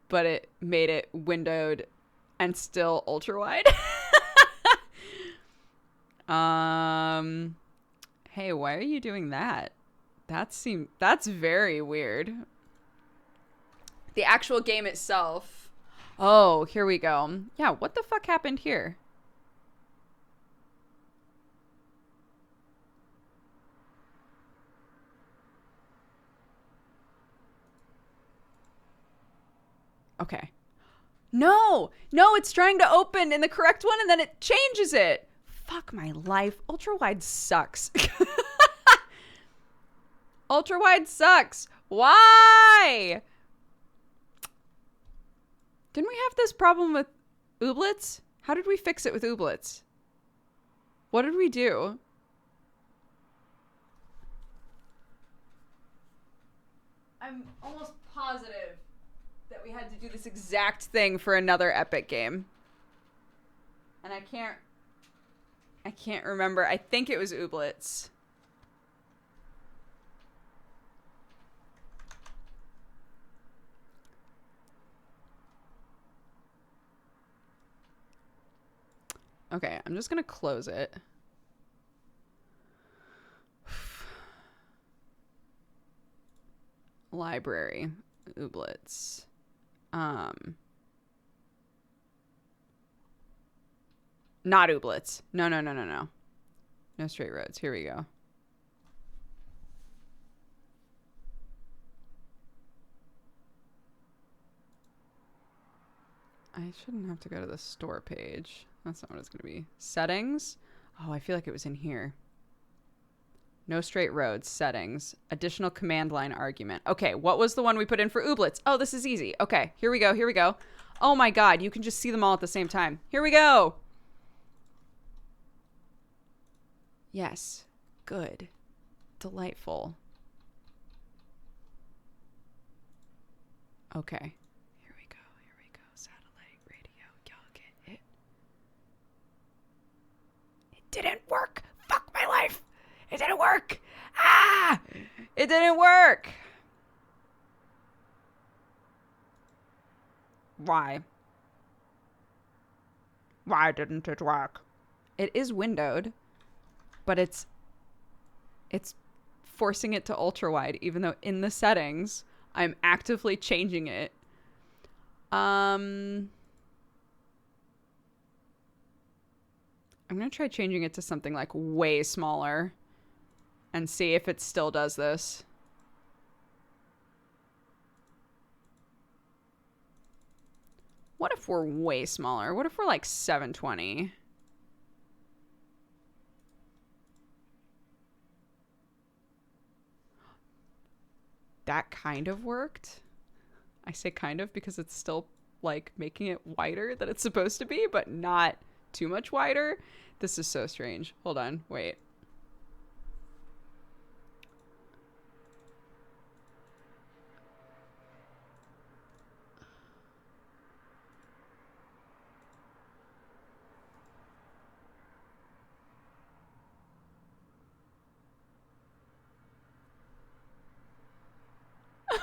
but it made it windowed and still ultra wide. Hey, why are you doing that? That's very weird. The actual game itself. Oh, here we go. Yeah, what the fuck happened here? Okay. No, it's trying to open in the correct one and then it changes it. Fuck my life. Ultra wide sucks. Ultra wide sucks. Why? Didn't we have this problem with ooblets? How did we fix it with ooblets? What did we do? I'm almost positive that we had to do this exact thing for another Epic game. And I can't remember. I think it was ooblets. Okay, I'm just going to close it. Library. Ooblets. Not ooblets. No. No straight roads. Here we go. I shouldn't have to go to the store page. That's not what it's going to be. Settings. Oh, I feel like it was in here. No straight roads. Settings. Additional command line argument. Okay, what was the one we put in for ooblets? Oh, this is easy. Okay, here we go. Oh my god, you can just see them all at the same time. Here we go. Yes. Good. Delightful. Okay. Here we go. Satellite radio. Y'all get it? It didn't work. Fuck my life. It didn't work. Ah! It didn't work. Why? Why didn't it work? It is windowed, but it's forcing it to ultra wide, even though in the settings I'm actively changing it. I'm gonna try changing it to something like way smaller and see if it still does this. What if we're way smaller? What if we're like 720? That kind of worked. I say kind of because it's still like making it wider than it's supposed to be, but not too much wider. This is so strange. Hold on, wait.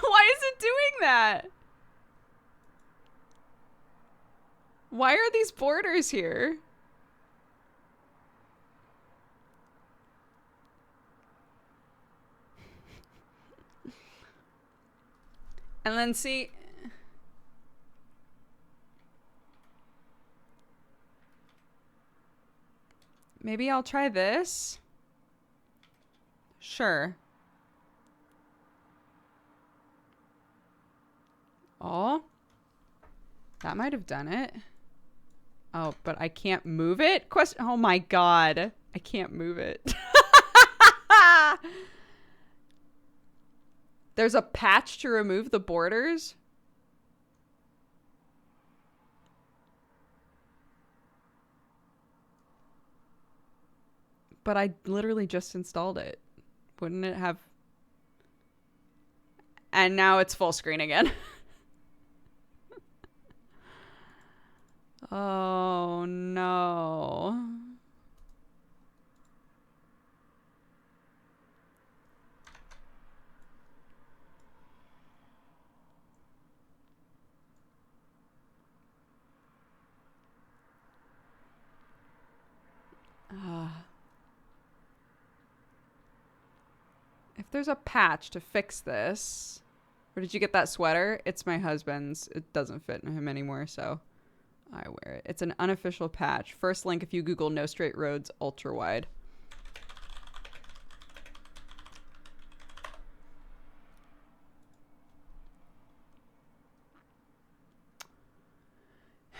Why is it doing that? Why are these borders here? And then see... Maybe I'll try this. Sure. Oh. That might have done it. Oh, but I can't move it? Oh my god. I can't move it. There's a patch to remove the borders? But I literally just installed it. Wouldn't it have... And now it's full screen again. Oh, no. If there's a patch to fix this... Where did you get that sweater? It's my husband's. It doesn't fit him anymore, so I wear it. It's an unofficial patch. First link if you Google No Straight Roads Ultra Wide.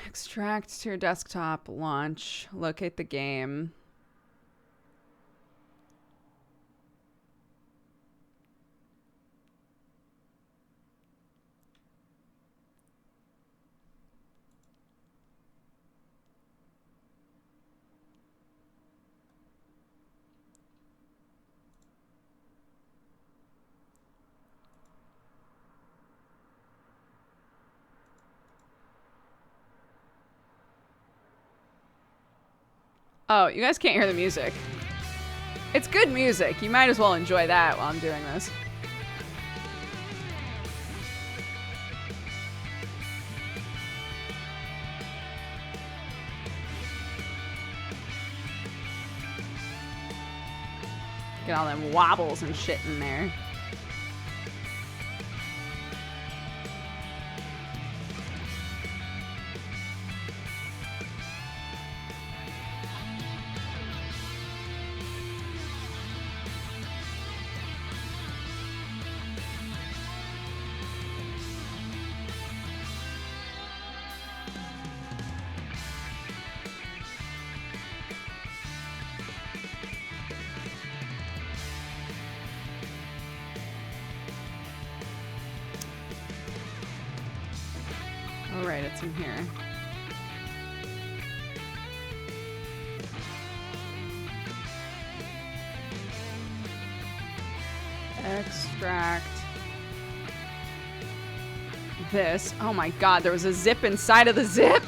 Extract to your desktop, launch, locate the game. Oh, you guys can't hear the music. It's good music. You might as well enjoy that while I'm doing this. Get all them wobbles and shit in there. All right, it's in here. Extract this. Oh my god, there was a zip inside of the zip.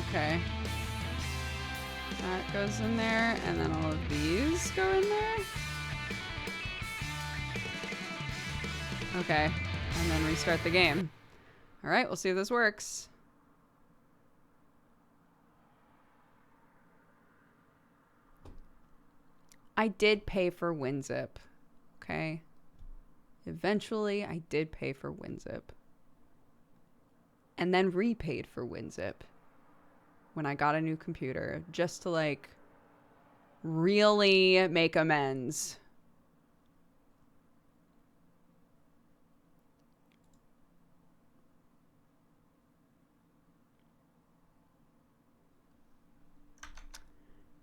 Okay. That goes in there, and then all of these go in there. Okay. And then restart the game. All right, we'll see if this works. I did pay for WinZip. Okay. Eventually, I did pay for WinZip. And then repaid for WinZip when I got a new computer, just to like really make amends.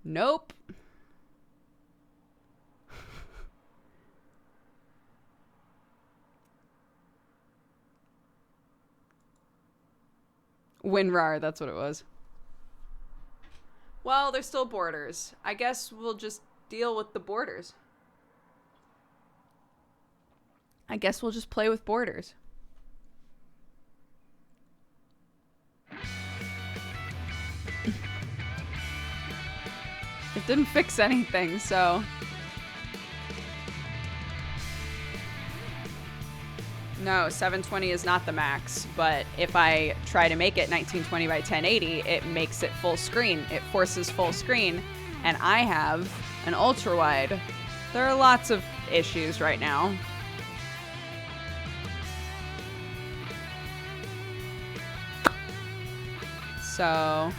Nope. WinRAR, that's what it was. Well, there's still borders. I guess we'll just deal with the borders. I guess we'll just play with borders. It didn't fix anything, so... No, 720 is not the max, but if I try to make it 1920 by 1080, it makes it full screen. It forces full screen, and I have an ultra wide. There are lots of issues right now. So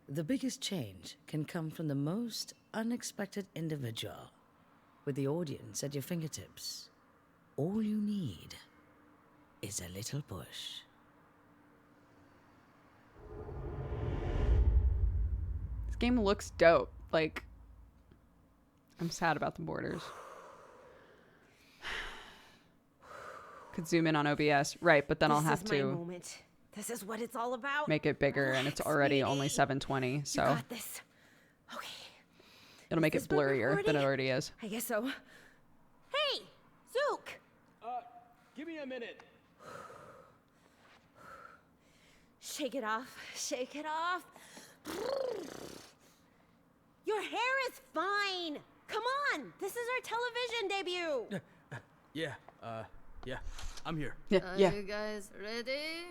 The biggest change can come from the most unexpected individual. With the audience at your fingertips, all you need is a little push. this game looks dope. Like, I'm sad about the borders. Could zoom in on OBS, right? But then I'll have to moment. This is what it's all about. make it bigger, and it's already only 720, so You got this. Okay. it'll make Is it this where we're blurrier than recording? it already is. I guess so. Hey, Zook. Give me a minute. Shake it off. Shake it off. Your hair is fine. Come on. This is our television debut. Yeah, I'm here. Yeah, yeah. You guys ready?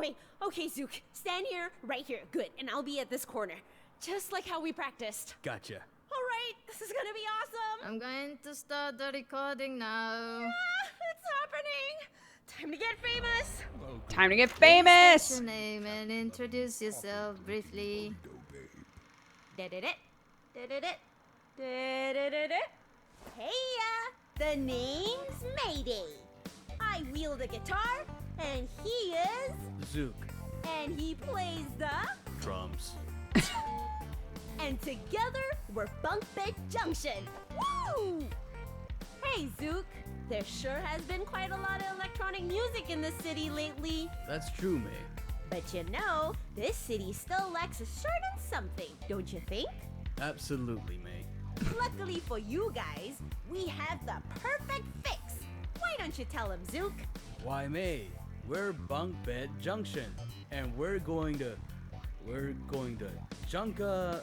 Wait. Okay, Zook. Stand here, right here. Good. And I'll be at this corner. Just like how we practiced. Gotcha. All right. This is gonna be awesome. I'm going to start the recording now. It's happening. Time to get famous. Time to get famous. State your name and introduce yourself briefly. Da-da-da. Da-da-da. Da-da-da-da. Hey, the name's Mayday. I wield a guitar, and he is, Zook. and he plays the, Drums. and together we're Bunk Bed Junction. Woo! Hey, Zook. There sure has been quite a lot of electronic music in the city lately. That's true, May. But you know, this city still lacks a certain something, don't you think? Absolutely, May. Luckily for you guys, we have the perfect fix. Why don't you tell him, Zook? Why, May? We're Bunk Bed Junction, and we're going to junka,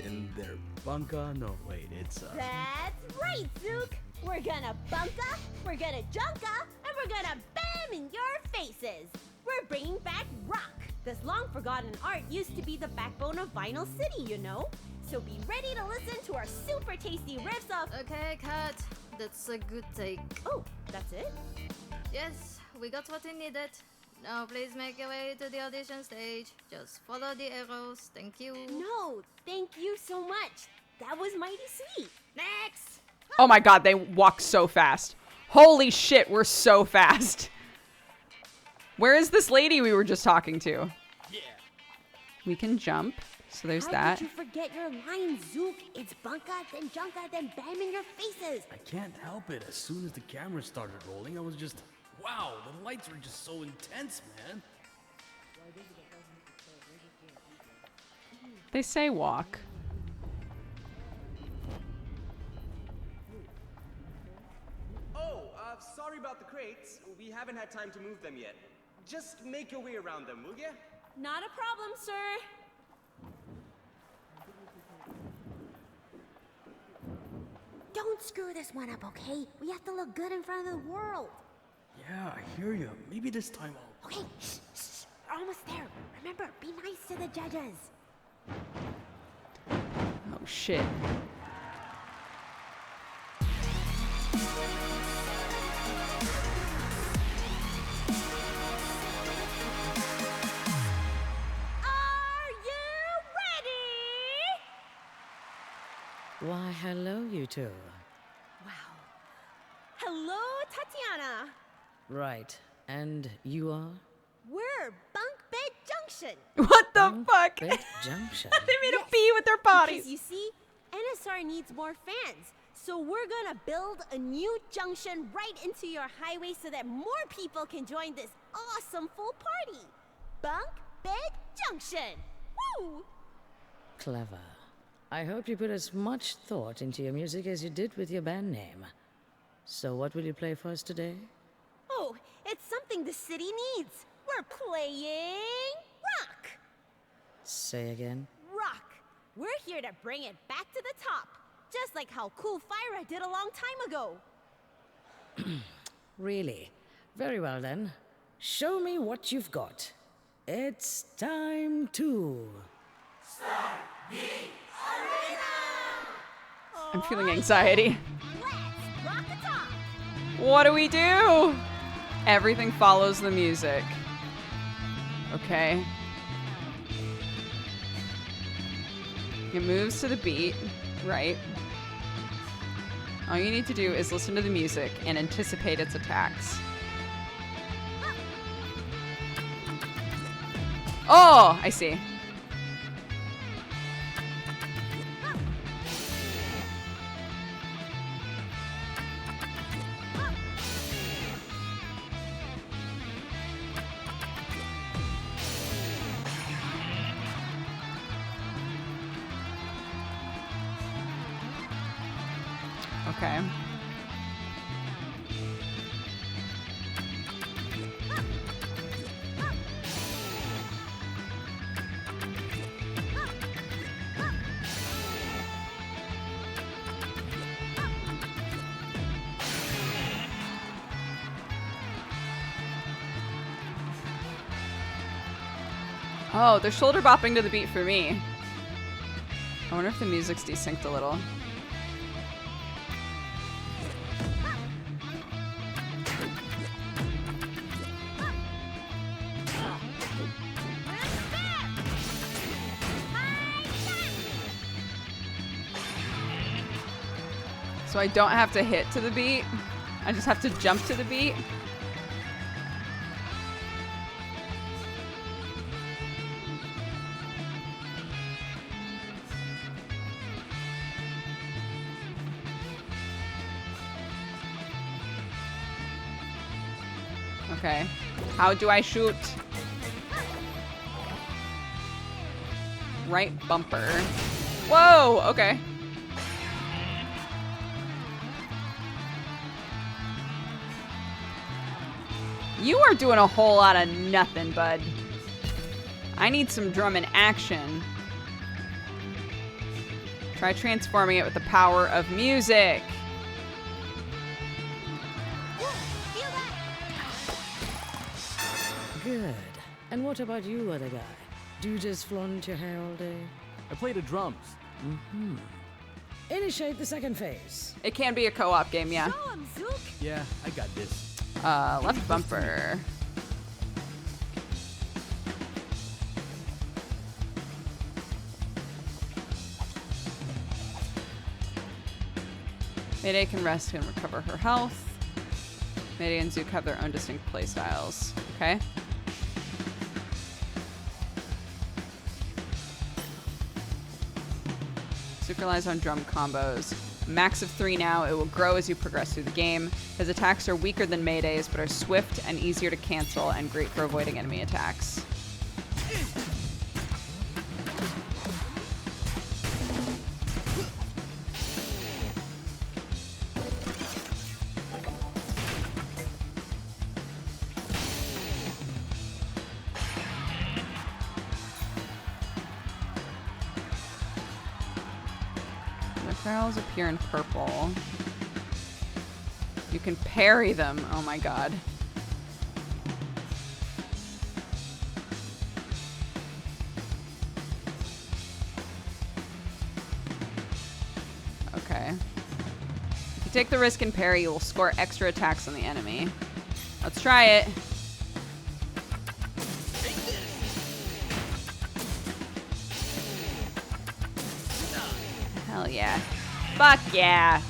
in their bunka. No, wait, it's That's right, Zook. We're gonna bunka, we're gonna junka, and we're gonna bam in your faces. We're bringing back rock. This long forgotten art used to be the backbone of Vinyl City, you know. So be ready to listen to our super tasty riffs of. Okay, cut. That's a good take. Oh, that's it? Yes, we got what we needed. Now please make your way to the audition stage. Just follow the arrows. Thank you. No, thank you so much. That was mighty sweet. Next. Oh my god, they walk so fast. Holy shit, we're so fast. Where is this lady we were just talking to? yeah. We can jump. So there's How that. could you forget your line, Zook? It's bunka, then junka, then bam in your faces. I can't help it. As soon as the camera started rolling, I was just, wow, the lights were just so intense, man. They say walk. Oh, sorry about the crates. We haven't had time to move them yet. Just make your way around them, will ya? Not a problem, sir. Don't screw this one up, okay? We have to look good in front of the world. Yeah, I hear you. Maybe this time I'll... Okay, shh. We're almost there. Remember, be nice to the judges. Oh shit. Are you ready? Why, hello, you two. Wow. Hello, Tatiana. Right, and you are? We're Bunk Bed Junction. What the fuck? Bed Junction. They made a bee with their bodies. Because you see, NSR needs more fans. So we're gonna build a new junction right into your highway so that more people can join this awesome full party. Bunk Bed Junction. Woo! Clever. I hope you put as much thought into your music as you did with your band name. So what will you play for us today? Oh, it's something the city needs. We're playing rock. Say again. Rock. We're here to bring it back to the top. Just like how Cool Fyra did a long time ago. Really? Very well then. Show me what you've got. It's time to... I'm feeling anxiety. Let's rock the top. What do we do? Everything follows the music. Okay. It moves to the beat, right? All you need to do is listen to the music and anticipate its attacks. Oh, I see. Okay. Oh, they're shoulder bopping to the beat for me. I wonder if the music's desynced a little. So I don't have to hit to the beat. I just have to jump to the beat. Okay. How do I shoot? Right bumper. Whoa, okay. You are doing a whole lot of nothing, bud. I need some drum in action. Try transforming it with the power of music. Good. And what about you, other guy? Do you just flaunt your hair all day? I play the drums. Initiate the second phase. It can be a co-op game, yeah. Show 'em, Zook. Yeah, I got this. Left bumper. Mayday can rest and recover her health. Mayday and Zook have their own distinct playstyles. Okay. Zook relies on drum combos. Max of 3 now. It will grow as you progress through the game. His attacks are weaker than Mayday's, but are swift and easier to cancel and great for avoiding enemy attacks. Barrels appear in purple. You can parry them. Oh my god. Okay. If you take the risk and parry, you will score extra attacks on the enemy. Let's try it. Hell yeah. Fuck yeah.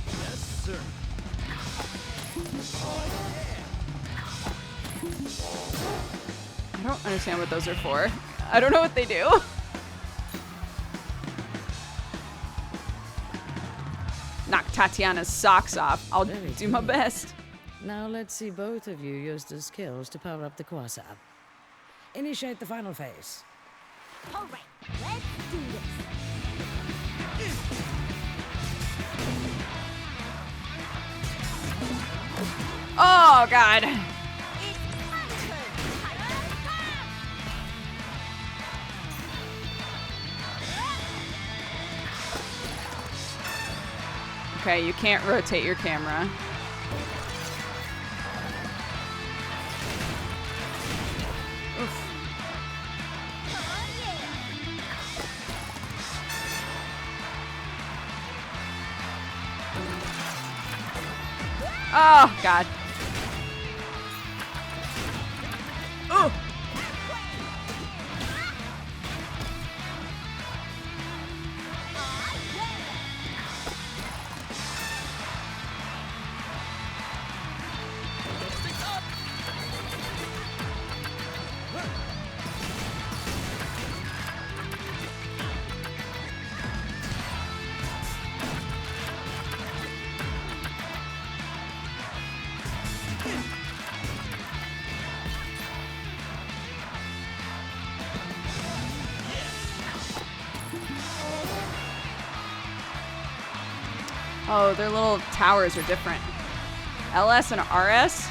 Yes, sir. I don't understand what those are for. I don't know what they do. Knock Tatiana's socks off. I'll Very do my cool. best. Now let's see both of you use the skills to power up the quasar. Initiate the final phase. All right, let's do this. Oh god. It's my turn. Okay, you can't rotate your camera. Oof. Oh, God. Oh! Oh, their little towers are different. LS and RS?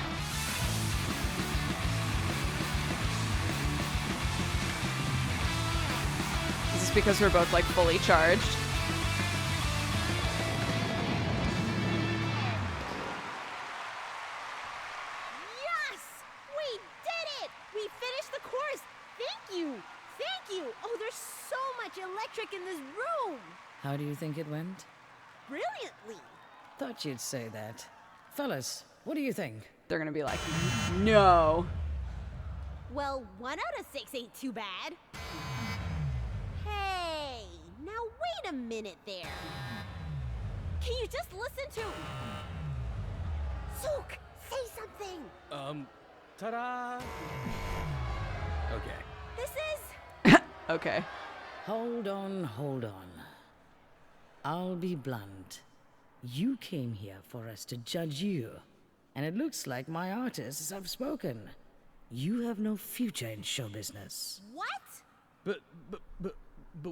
Is this because we're both like fully charged? Yes! We did it! We finished the course! Thank you! Thank you! Oh, there's so much electric in this room! How do you think it went? Brilliantly! Thought you'd say that. Fellas, what do you think? They're gonna be like, no. Well, 1 out of 6 ain't too bad. Hey, now wait a minute there. Can you just listen to... Zook, say something! Ta-da! Okay. This is... Okay. Hold on, hold on. I'll be blunt. You came here for us to judge you. And it looks like my artists have spoken. You have no future in show business. What? But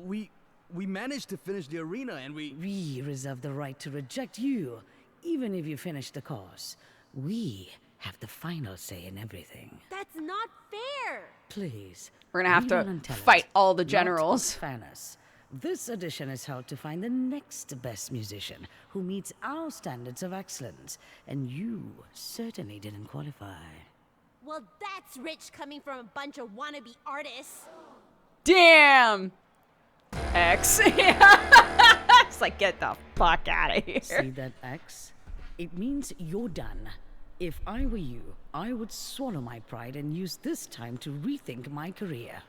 we managed to finish the arena and we reserve the right to reject you, even if you finish the course. We have the final say in everything. That's not fair! Please. We're gonna have leave to it on talent, fight all the not generals. fairness. This audition is held to find the next best musician who meets our standards of excellence, and you certainly didn't qualify. Well, that's rich coming from a bunch of wannabe artists. Damn! X. It's like, get the fuck out of here. See that X? It means you're done. If I were you, I would swallow my pride and use this time to rethink my career.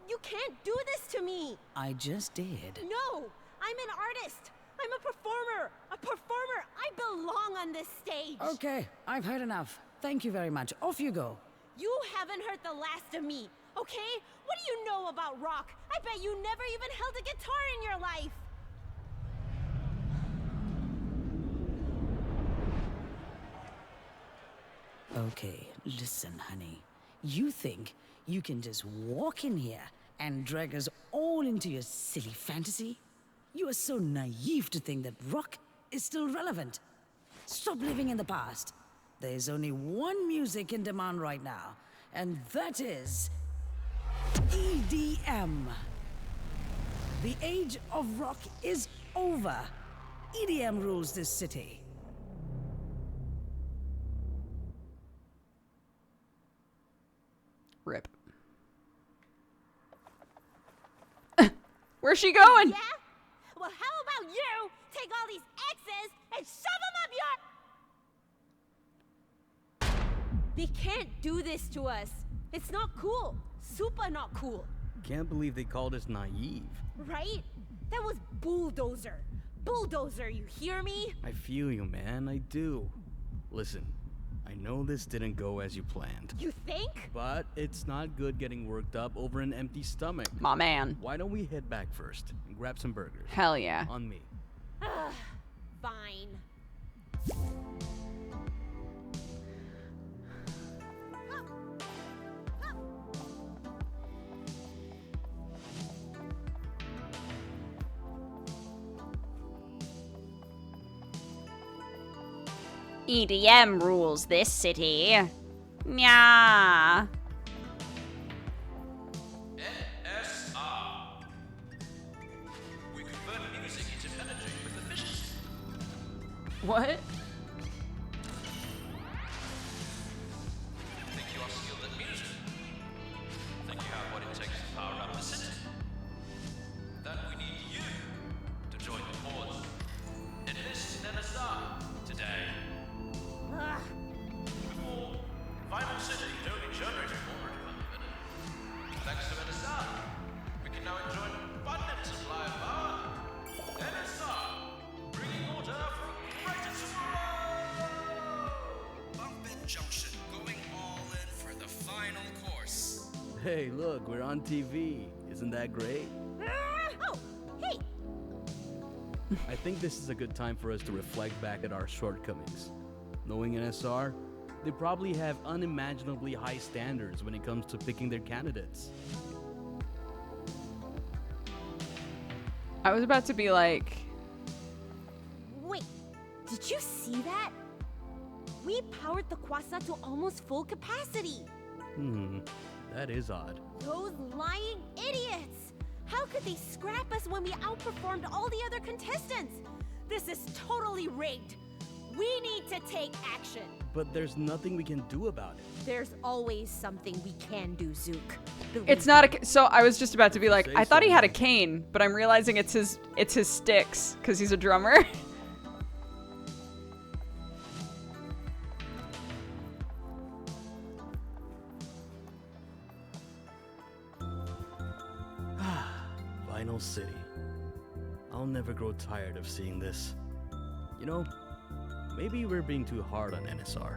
You can't do this to me! I just did. No! I'm an artist! I'm a performer! A performer! I belong on this stage! Okay, I've heard enough. Thank you very much. Off you go. You haven't heard the last of me, okay? What do you know about rock? I bet you never even held a guitar in your life! Okay, listen, honey. You think you can just walk in here and drag us all into your silly fantasy? You are so naive to think that rock is still relevant. Stop living in the past. There's only one music in demand right now, and that is EDM. The age of rock is over. EDM rules this city. Rip. Where's she going? Yeah? Well, how about you take all these X's and shove them up your... They can't do this to us. It's not cool. Super not cool. can't believe they called us naive. Right? That was bulldozer. Bulldozer, you hear me? I feel you, man, I do. Listen, I know this didn't go as you planned. You think? But it's not good getting worked up over an empty stomach. My man. Why don't we head back first and grab some burgers? Hell yeah. On me. Fine. EDM rules this city. Nya. NSR. We convert music into penetrate with the fishes. What? Think you are skilled at music? Think you have what it takes to power up the city? Then we need you to join the cause. Enlist in NSR today. Ugh. Before, Vinyl City only generated more revenue. Thanks to NSR, we can now enjoy an abundant supply of power. NSR, bringing order from greatest world! Bumpin' Junction, going all in for the final course. Hey, look, we're on TV. Isn't that great? Oh, hey! I think this is a good time for us to reflect back at our shortcomings. Knowing NSR, they probably have unimaginably high standards when it comes to picking their candidates. I was about to be like, Wait, did you see that? We powered the Kwasa to almost full capacity. That is odd. Those lying idiots! How could they scrap us when we outperformed all the other contestants? This is totally rigged. We need to take action. But there's nothing we can do about it. There's always something we can do, Zook. it's not a. So I was just about to be like, Say I thought he so. had a cane, but I'm realizing it's his sticks because he's a drummer. Vinyl City. I'll never grow tired of seeing this. You know, maybe we're being too hard on NSR.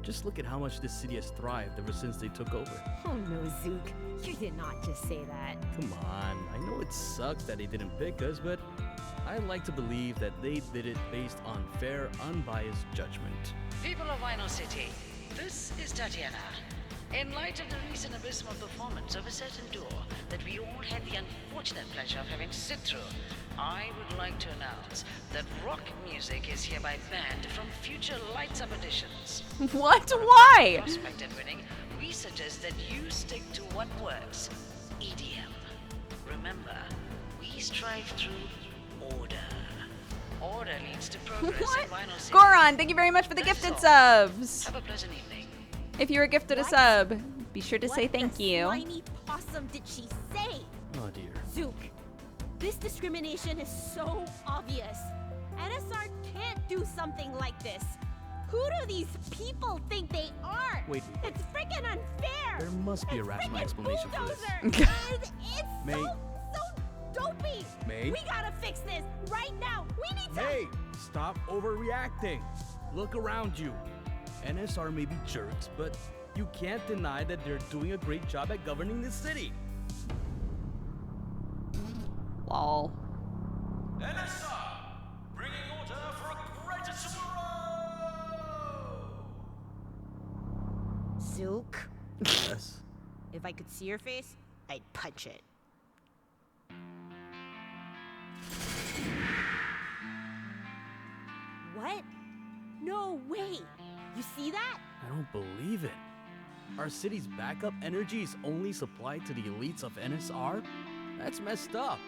Just look at how much this city has thrived ever since they took over. Oh no, Zook. You did not just say that. Come on, I know it sucks that they didn't pick us, but I like to believe that they did it based on fair, unbiased judgment. People of Vinyl City, this is Tatiana. In light of the recent abysmal performance of a certain duo that we all had the unfortunate pleasure of having to sit through, I would like to announce that rock music is hereby banned from future Lights Up editions. What? Why? Prospect at winning, we suggest that you stick to what works: EDM. Remember, we strive through order. Order leads to progress What? in Vinyl City. Goron, thank you very much for the That's gifted all. subs. Have a pleasant evening. If you were gifted a What? sub, be sure to say What thank the you. slimy possum did she say? Oh dear. Zook, this discrimination is so obvious. NSR can't do something like this. Who do these people think they are? Wait. It's freaking unfair. There must be a It's rational frickin' explanation for this. bulldozer. It's May- so dopey. May? We gotta fix this right now. We need to. Hey, stop overreacting. Look around you. NSR may be jerks, but you can't deny that they're doing a great job at governing this city. Lol. NSR, bringing order for a greater tomorrow! Zook, Yes. if I could see your face, I'd punch it. What? No way. You see that? I don't believe it. Our city's backup energy is only supplied to the elites of NSR? That's messed up.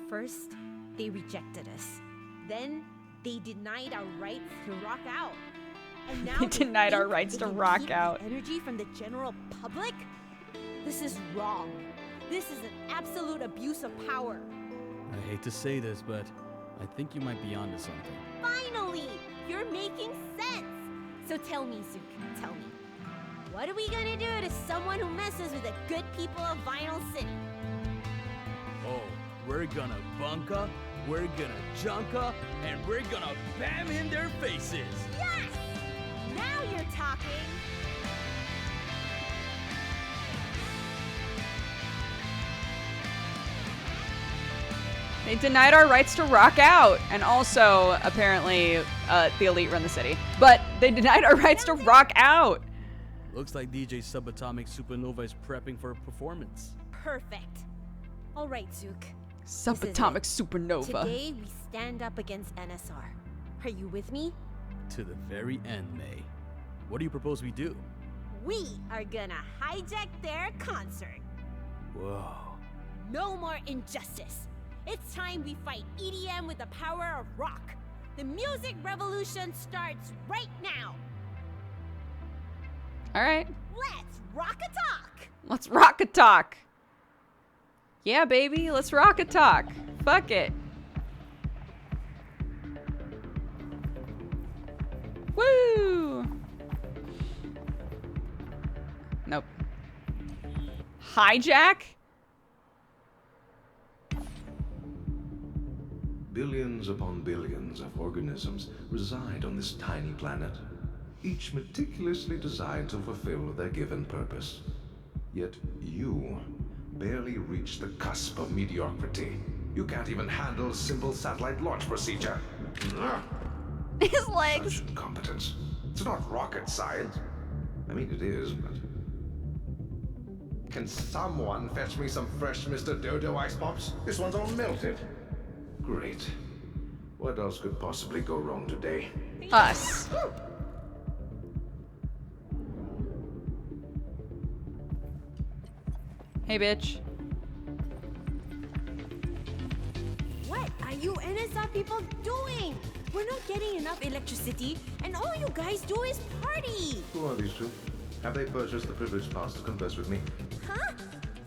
First, they rejected us. Then, they denied our rights to rock out. And now They denied our think rights they to can rock keep the out. energy from the general public? This is wrong. This is an absolute abuse of power. I hate to say this, but I think you might be onto something. Finally, you're making sense. So tell me, Zook, tell me. What are we gonna do to someone who messes with the good people of Vinyl City? Oh, we're gonna bunka, we're gonna junka, and we're gonna bam in their faces. Yes! Now you're talking. They denied our rights to rock out, and also apparently the elite run the city. But they denied our rights to rock out. Looks like DJ Subatomic Supernova is prepping for a performance. Perfect. All right, Zook. This is Subatomic it. supernova. Today we stand up against NSR. Are you with me? To the very end, May. What do you propose we do? We are gonna hijack their concert. Whoa. No more injustice. It's time we fight EDM with the power of rock. The music revolution starts right now. All right. Let's rock a talk. Let's rock a talk. Yeah, baby. Let's rock a talk. Fuck it. Woo! Nope. Hijack? Billions upon billions of organisms reside on this tiny planet, each meticulously designed to fulfill their given purpose. Yet you barely reach the cusp of mediocrity. You can't even handle a simple satellite launch procedure. His legs. Such incompetence. It's not rocket science. I mean, it is, but... Can someone fetch me some fresh Mr. Dodo ice pops? This one's all melted. Great. What else could possibly go wrong today? Us. Hey, bitch. What are you NSR people doing? We're not getting enough electricity, and all you guys do is party. Who are these two? Have they purchased the privileged pass to converse with me? Huh?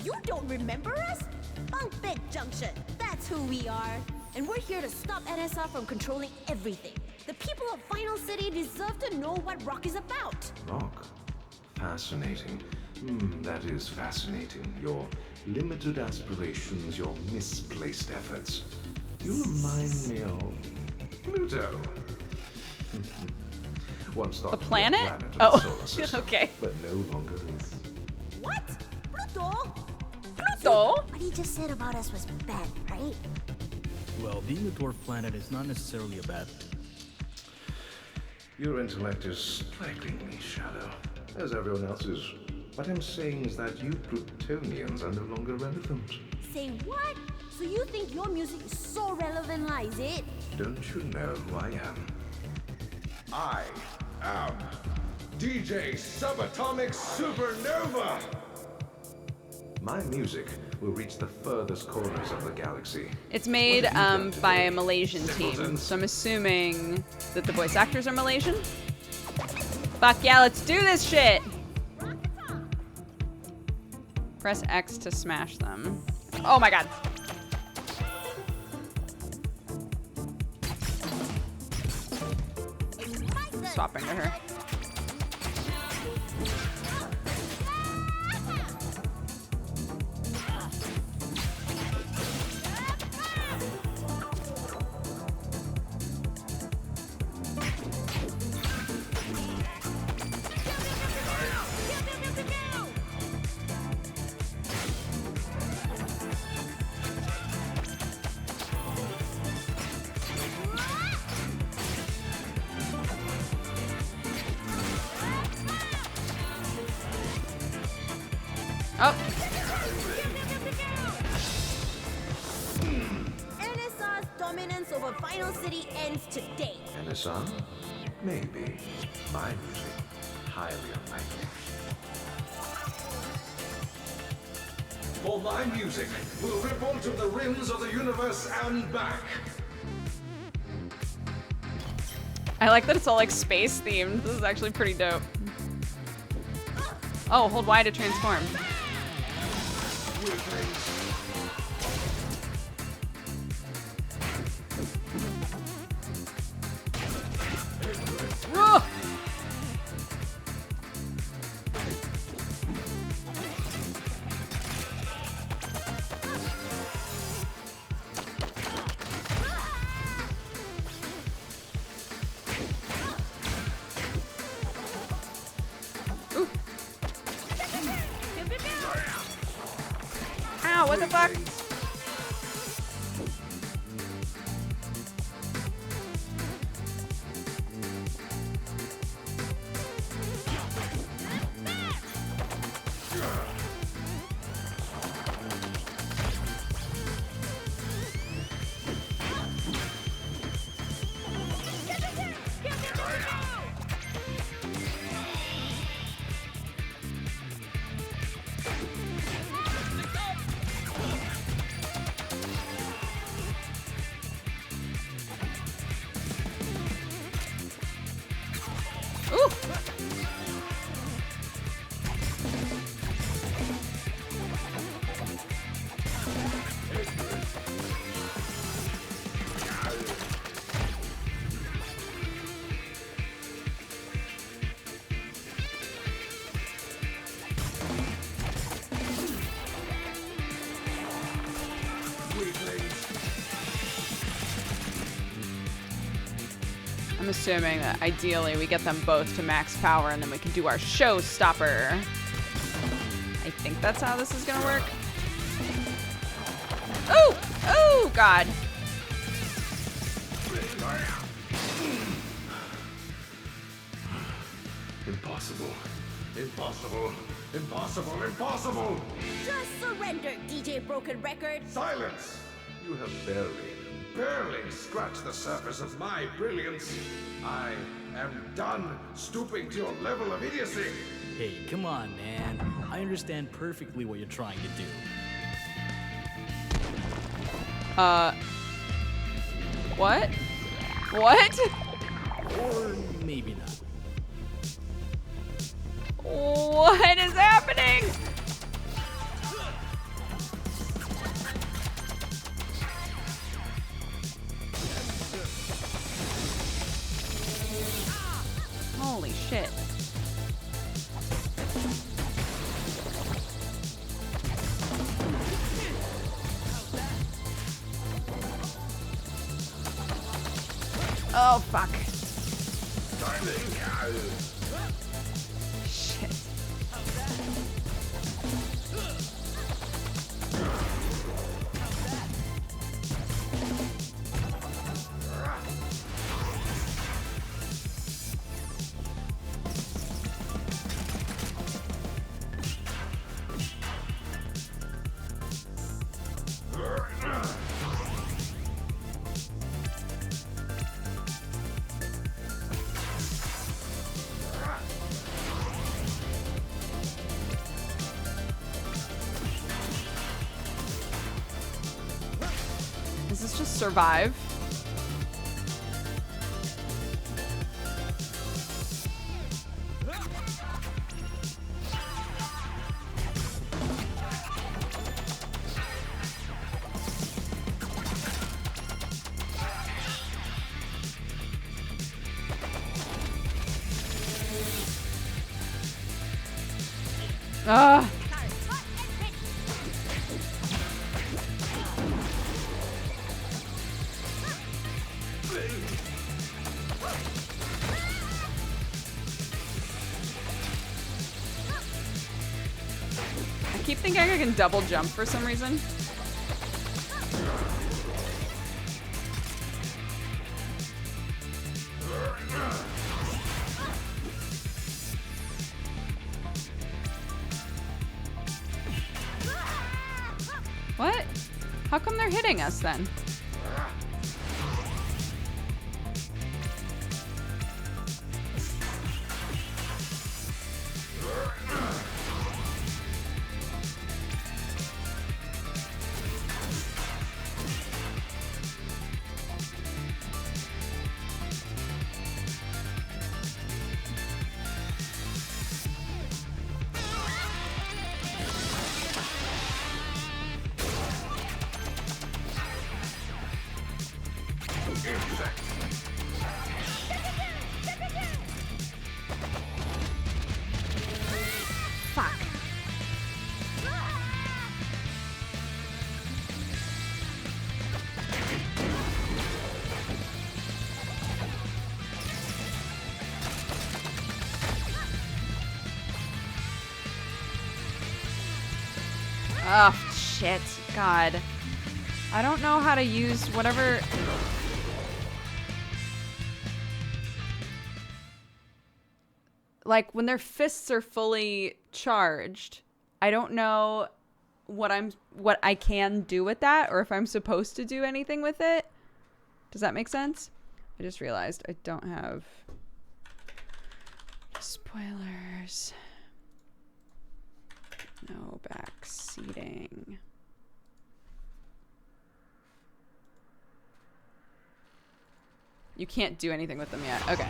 You don't remember us? Bunk Bed Junction. That's who we are. And we're here to stop NSR from controlling everything. The people of Final City deserve to know what rock is about. Rock? Fascinating. That is fascinating. Your limited aspirations, your misplaced efforts. You remind me of Pluto. Once thought The to be a planet? planet of Oh, the solar system, okay. but no longer is. What? Pluto? Pluto? What he just said about us was bad, right? Well, being a dwarf planet is not necessarily a bad thing. Your intellect is strikingly shallow, as everyone else's. What I'm saying is that you Plutonians are no longer relevant. Say what? So you think your music is so relevant, lah, is it? Don't you know who I am? I am DJ Subatomic Supernova! My music will reach the furthest corners of the galaxy. It's made by a Malaysian team, so I'm assuming that the voice actors are Malaysian. Fuck yeah, let's do this shit! Press X to smash them. Oh my god. Swapping to her. Oh. NSR's dominance over Final City ends today. NSR? Maybe. My music? Highly unlikely. For my music will ripple to the rims of the universe and back. I like that it's all like space themed. This is actually pretty dope. Oh, hold Y to transform. Whoa! Ow, what the fuck? I'm assuming that ideally we get them both to max power and then we can do our showstopper. I think that's how this is gonna work. Oh! Oh, God. Impossible. Impossible. Impossible. Impossible! Just surrender, DJ Broken Record. Silence! You have barely scratched the surface of my brilliance. I am done stooping to your level of idiocy. Hey, come on, man. I understand perfectly what you're trying to do. What? What? Or maybe not. What is happening? Holy shit. Oh, fuck. Shit. Is this just survive? Ugh. I keep thinking I can double jump for some reason. What? How come they're hitting us then? Fuck. Oh, shit. God. I don't know how to use whatever... Like, when their fists are fully charged, I don't know what I can do with that, or if I'm supposed to do anything with it. Does that make sense? I just realized I don't have spoilers. No back seating. You can't do anything with them yet. Okay.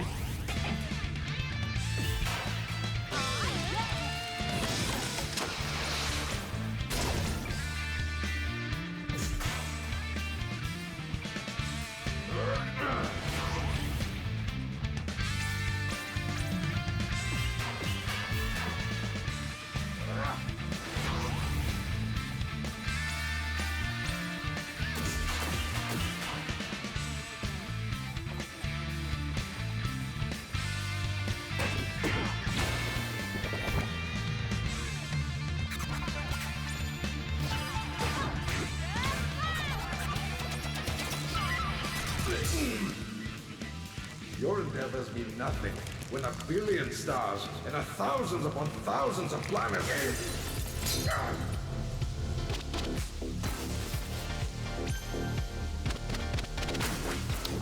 answers mean nothing when a billion stars and a thousands upon thousands of planets.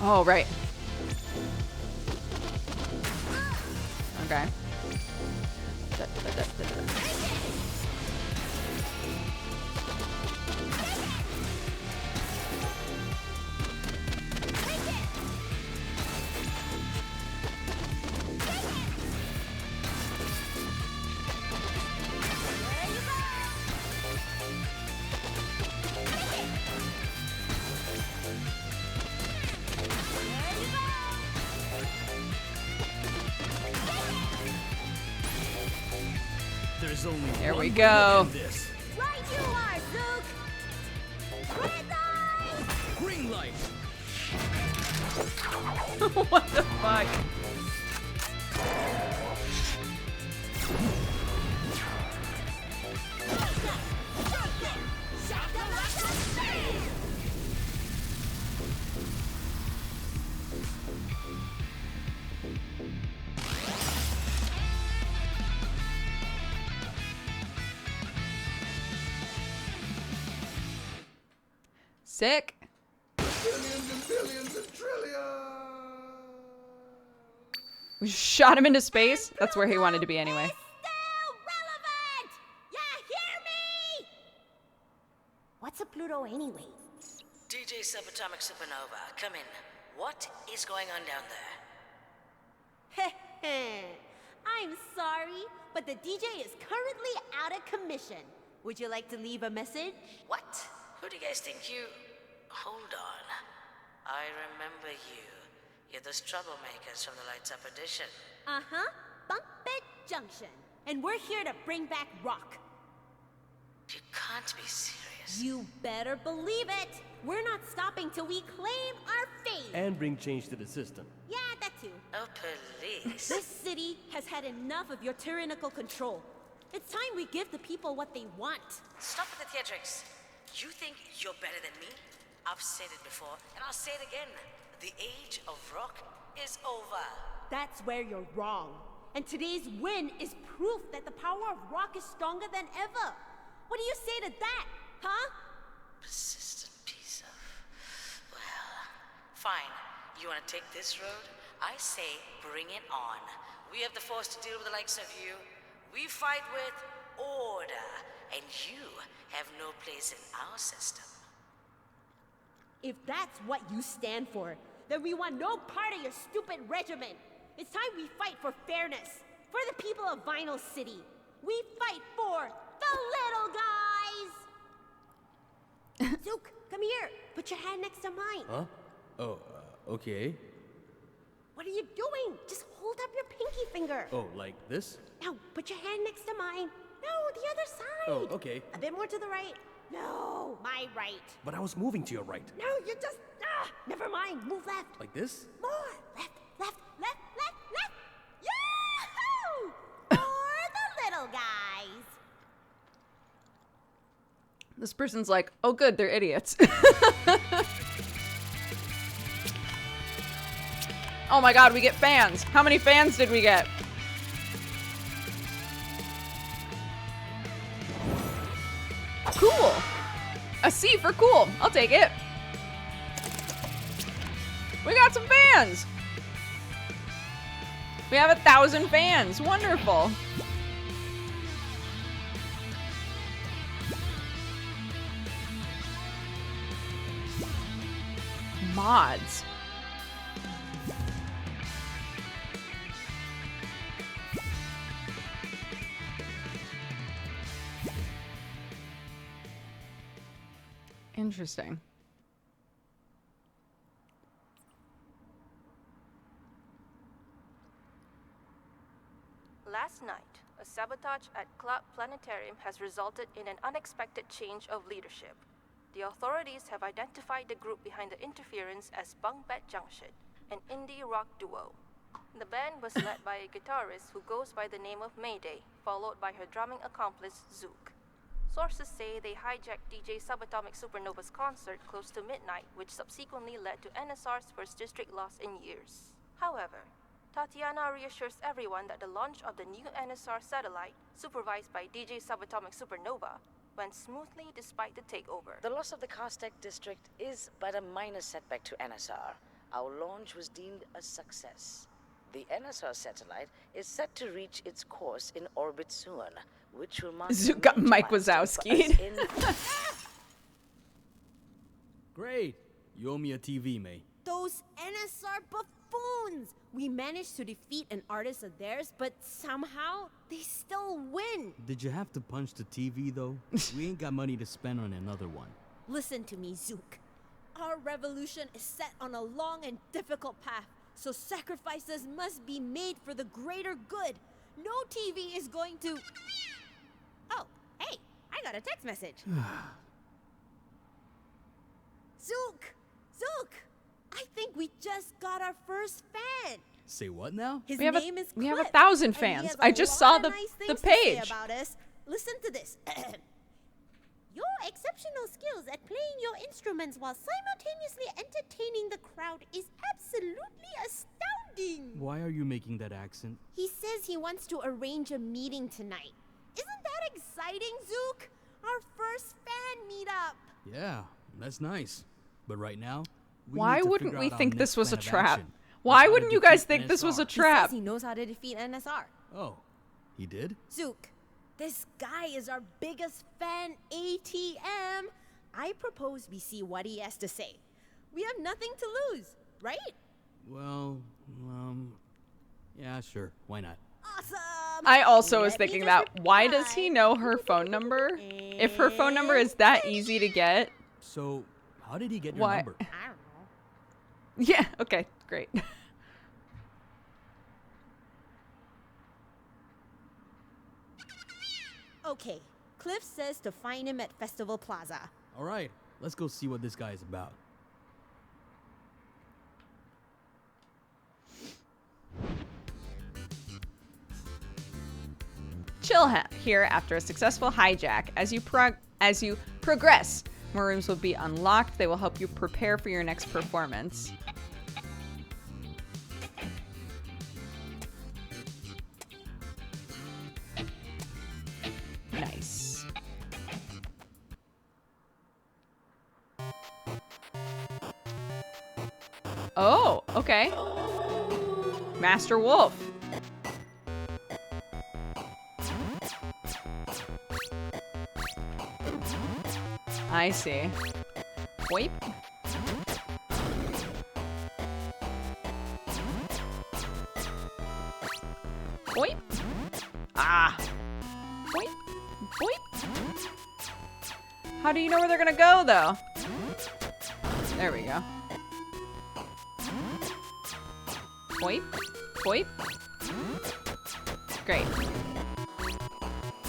Oh, right. Okay. There's only There one we way to go. end this. Right you are, Zook! Red light! Green light. What the fuck? Sick. Billions and billions and trillions. We shot him into space. That's where he wanted to be anyway. Still relevant! Yeah, hear me? What's a Pluto anyway? DJ Subatomic Supernova, come in. What is going on down there? I'm sorry, but the DJ is currently out of commission. Would you like to leave a message? What? Who do you guys think you... Hold on. I remember you. You're those troublemakers from the Lights Up edition. Uh-huh. Bunk Bed Junction. And we're here to bring back rock. You can't be serious. You better believe it. We're not stopping till we claim our fate. And bring change to the system. Yeah, that too. Oh, police. This city has had enough of your tyrannical control. It's time we give the people what they want. Stop with the theatrics. You think you're better than me? I've said it before, and I'll say it again. The age of rock is over. That's where you're wrong. And today's win is proof that the power of rock is stronger than ever. What do you say to that, huh? Persistent piece of... Well, fine. You want to take this road? I say bring it on. We have the force to deal with the likes of you. We fight with order, and you have no place in our system. If that's what you stand for, then we want no part of your stupid regiment. It's time we fight for fairness, for the people of Vinyl City. We fight for the little guys! Zook, come here. Put your hand next to mine. Huh? Oh, okay. What are you doing? Just hold up your pinky finger. Oh, like this? Now, put your hand next to mine. No, the other side. Oh, okay. A bit more to the right. No, my right. But I was moving to your right. No, you just... never mind. Move left. Like this? More. Left, left, left, left, left. Yahoo! For the little guys. This person's like, oh good, they're idiots. Oh my god, we get fans. How many fans did we get? Cool. A C for cool. I'll take it. We got some fans. We have 1,000 fans. Wonderful. Mods. Interesting. Last night, a sabotage at Club Planetarium has resulted in an unexpected change of leadership. The authorities have identified the group behind the interference as Bunk Bed Junction, an indie rock duo. The band was led by a guitarist who goes by the name of Mayday, followed by her drumming accomplice, Zook. Sources say they hijacked DJ Subatomic Supernova's concert close to midnight, which subsequently led to NSR's first district loss in years. However, Tatiana reassures everyone that the launch of the new NSR satellite, supervised by DJ Subatomic Supernova, went smoothly despite the takeover. The loss of the Castec district is but a minor setback to NSR. Our launch was deemed a success. The NSR satellite is set to reach its course in orbit soon, which will mark Zook got Mike Wazowski'd. Great. You owe me a TV, mate. Those NSR buffoons! We managed to defeat an artist of theirs, but somehow they still win. Did you have to punch the TV, though? We ain't got money to spend on another one. Listen to me, Zook. Our revolution is set on a long and difficult path, so sacrifices must be made for the greater good. No TV is going to... Oh, hey, I got a text message. Zook! Zook! I think we just got our first fan. Say what now? His We have name is we have Cliff, 1,000 and he fans. has I a just lot saw of the nice the things to say page. about us. Listen to this. Your exceptional skills at playing your instruments while simultaneously entertaining the crowd is absolutely astounding. Why are you making that accent? He says he wants to arrange a meeting tonight. Isn't that exciting, Zook? Our first fan meetup. Yeah, that's nice. But right now, Why need to wouldn't figure we out our think next this was a plan of trap? action. Why How to wouldn't you guys defeat think this was a NSR. He trap? says he knows how to defeat NSR. Oh, he did? Zook, this guy is our biggest fan ATM. I propose we see what he has to say. We have nothing to lose, right? Well, yeah, sure. Why not? Awesome! I also was Let me thinking just that. Why does he reply. know her phone number? If her phone number is that easy to get. So, how did he get your Why? number? I don't know. Yeah, okay, great. Okay, Cliff says to find him at Festival Plaza. All right, let's go see what this guy is about. Chill here after a successful hijack. As you progress, more rooms will be unlocked. They will help you prepare for your next performance. Nice. Oh, okay. Master Wolf. I see. Boip. Boip. Ah. Boip. Boip. How do you know where they're gonna go, though? There we go. Boip. Boip. Great.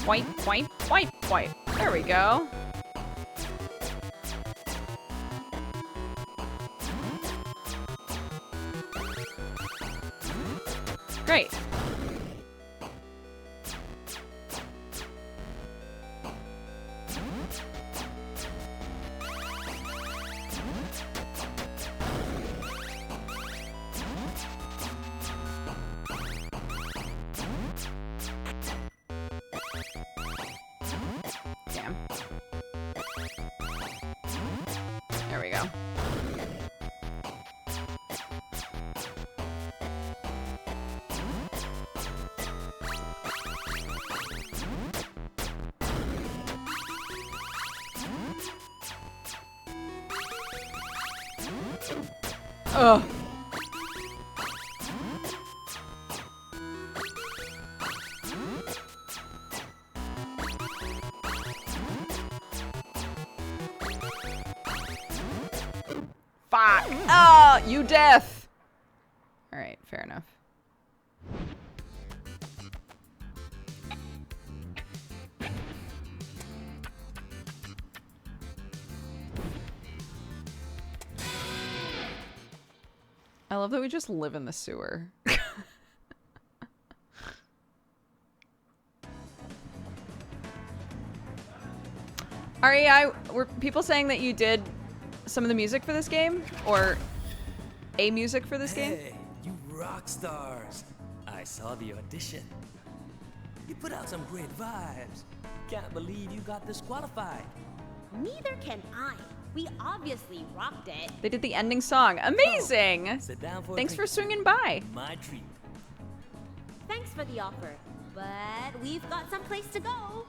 Boip, boip, boip, boip. There we go. Great. Damn. There we go. Ugh. Fuck. Oh, you deaf. All right, fair enough. I love that we just live in the sewer. REI, were people saying that you did some of the music for this game? Or a music for this game? Hey, you rock stars. I saw the audition. You put out some great vibes. Can't believe you got disqualified. Neither can I. We obviously rocked it. They did the ending song. Amazing. Sit down for a Thanks for drink. swinging by. My treat. Thanks for the offer, but we've got someplace to go.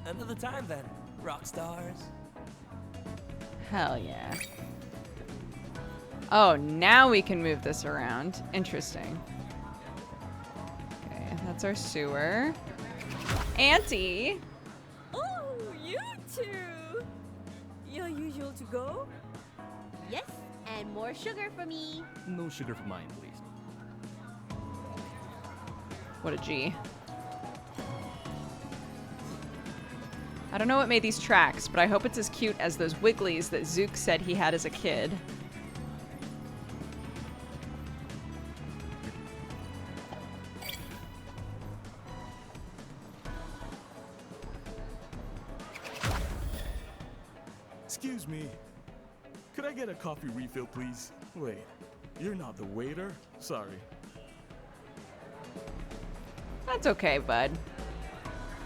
Another time then, rock stars. Hell yeah. Oh, now we can move this around. Interesting. Okay, that's our sewer. Auntie. Oh, you two. Your usual to go? Yes, and more sugar for me. No sugar for mine, please. What a G. I don't know what made these tracks, but I hope it's as cute as those Wigglies that Zook said he had as a kid. Excuse me. Could I get a coffee refill, please? Wait, you're not the waiter? Sorry. That's okay, bud.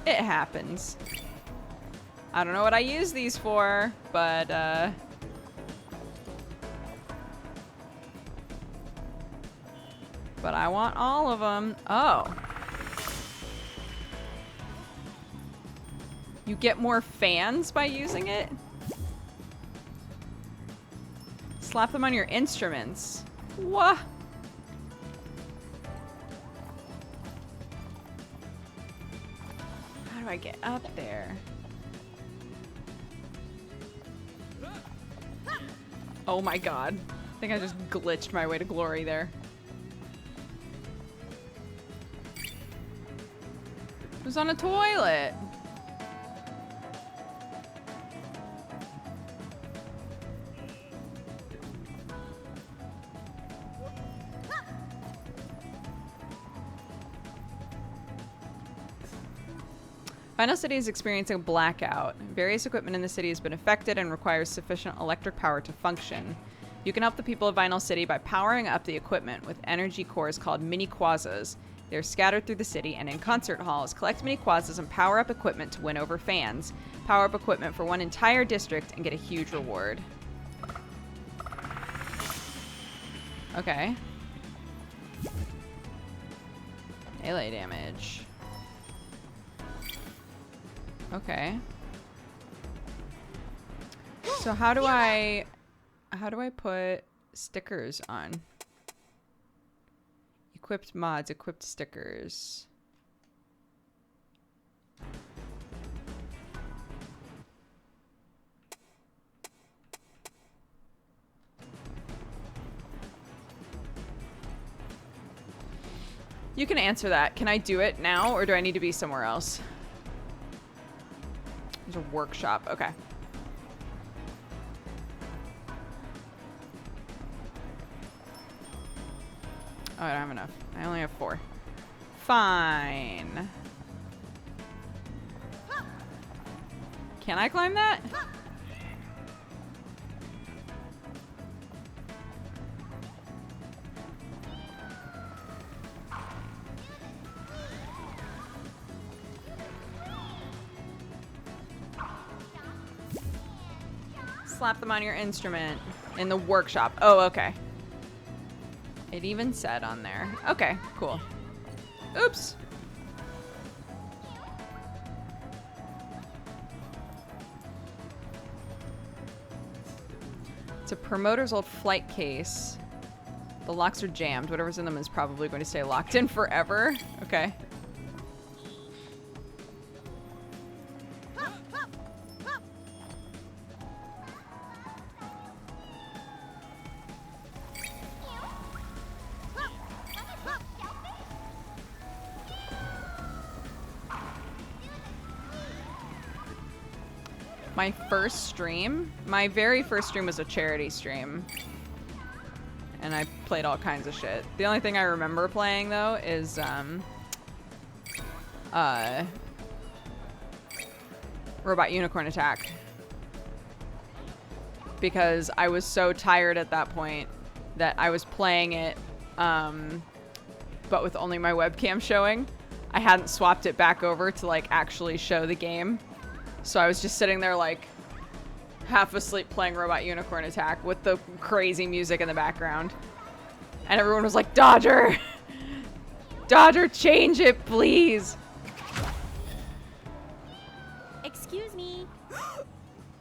It happens. I don't know what I use these for, but, but I want all of them. Oh. You get more fans by using it? Slap them on your instruments. What? How do I get up there? Oh my god. I think I just glitched my way to glory there. Who's on a toilet? Final City is experiencing a blackout. Various equipment in the city has been affected and requires sufficient electric power to function. You can help the people of Vinyl City by powering up the equipment with energy cores called mini quasas. They're scattered through the city and in concert halls. Collect mini quasas and power up equipment to win over fans. Power up equipment for one entire district and get a huge reward. Okay. Melee damage. Okay. So how do I put stickers on? Equipped mods, equipped stickers. You can answer that. Can I do it now or do I need to be somewhere else? There's a workshop. Okay. Oh, I don't have enough. I only have 4. Fine. Can I climb that? Slap them on your instrument in the workshop. Oh, okay. It even said on there. Okay, cool. Oops. It's a promoter's old flight case. The locks are jammed. Whatever's in them is probably going to stay locked in forever. Okay. My very first stream was a charity stream. And I played all kinds of shit. The only thing I remember playing though is Robot Unicorn Attack. Because I was so tired at that point that I was playing it but with only my webcam showing. I hadn't swapped it back over to like actually show the game. So I was just sitting there like half asleep playing Robot Unicorn Attack with the crazy music in the background. And everyone was like, Dodger! Dodger, change it, please! Excuse me.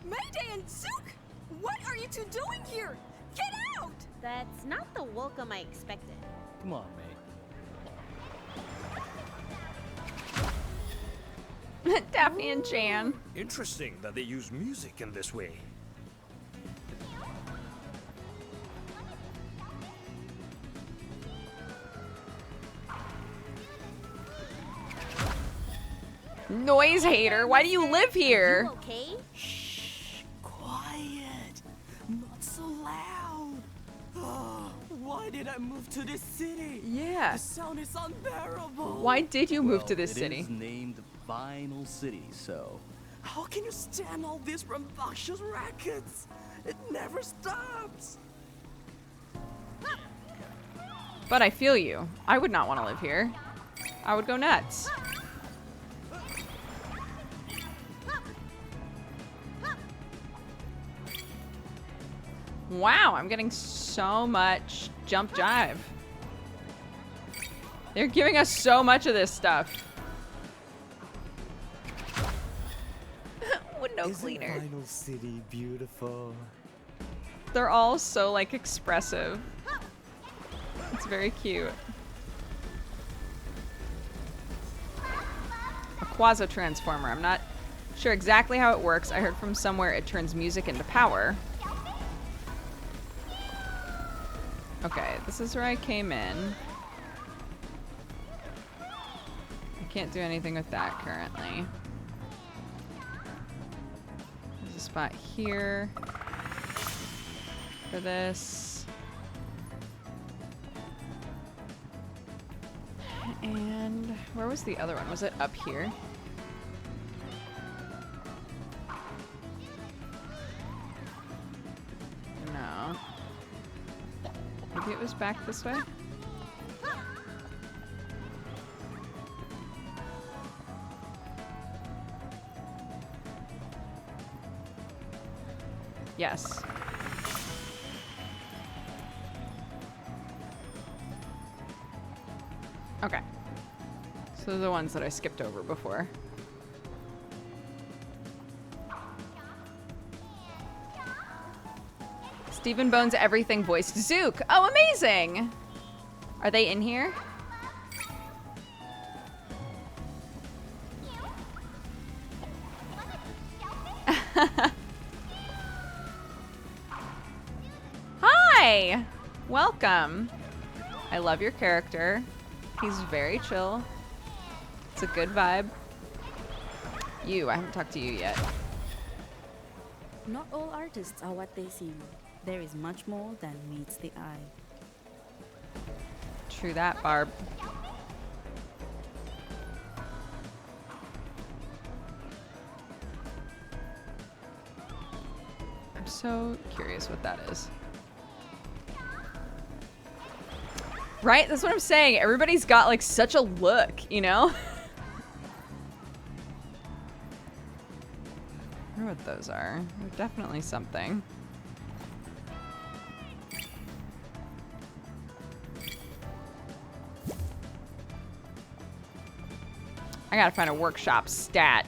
Mayday and Zook! What are you two doing here? Get out! That's not the welcome I expected. Come on, mate. Daphne and Jan. Interesting that they use music in this way. Noise hater, why do you live here? You okay? Shh, quiet. Not so loud. Oh, why did I move to this city? Yeah. The sound is unbearable. Why did you move to this It city? is named Vinyl City, so... How can you stand all these rambunctious rackets? It never stops. But I feel you. I would not want to live here. I would go nuts. Wow, I'm getting so much jump jive. They're giving us so much of this stuff. Window cleaner. Vinyl City beautiful? They're all so like expressive. It's very cute. A quasi-transformer. I'm not sure exactly how it works. I heard from somewhere it turns music into power. Okay, this is where I came in. I can't do anything with that currently. There's a spot here for this. And where was the other one? Was it up here? No. Maybe it was back this way? Yes. Okay. So they're the ones that I skipped over before. Stephen Bones Everything voiced Zook. Oh, amazing! Are they in here? Hi! Welcome. I love your character. He's very chill. It's a good vibe. You, I haven't talked to you yet. Not all artists are what they seem. There is much more than meets the eye. True that, Barb. I'm so curious what that is. Right? That's what I'm saying. Everybody's got like such a look, you know? I wonder what those are. They're definitely something. I gotta find a workshop stat.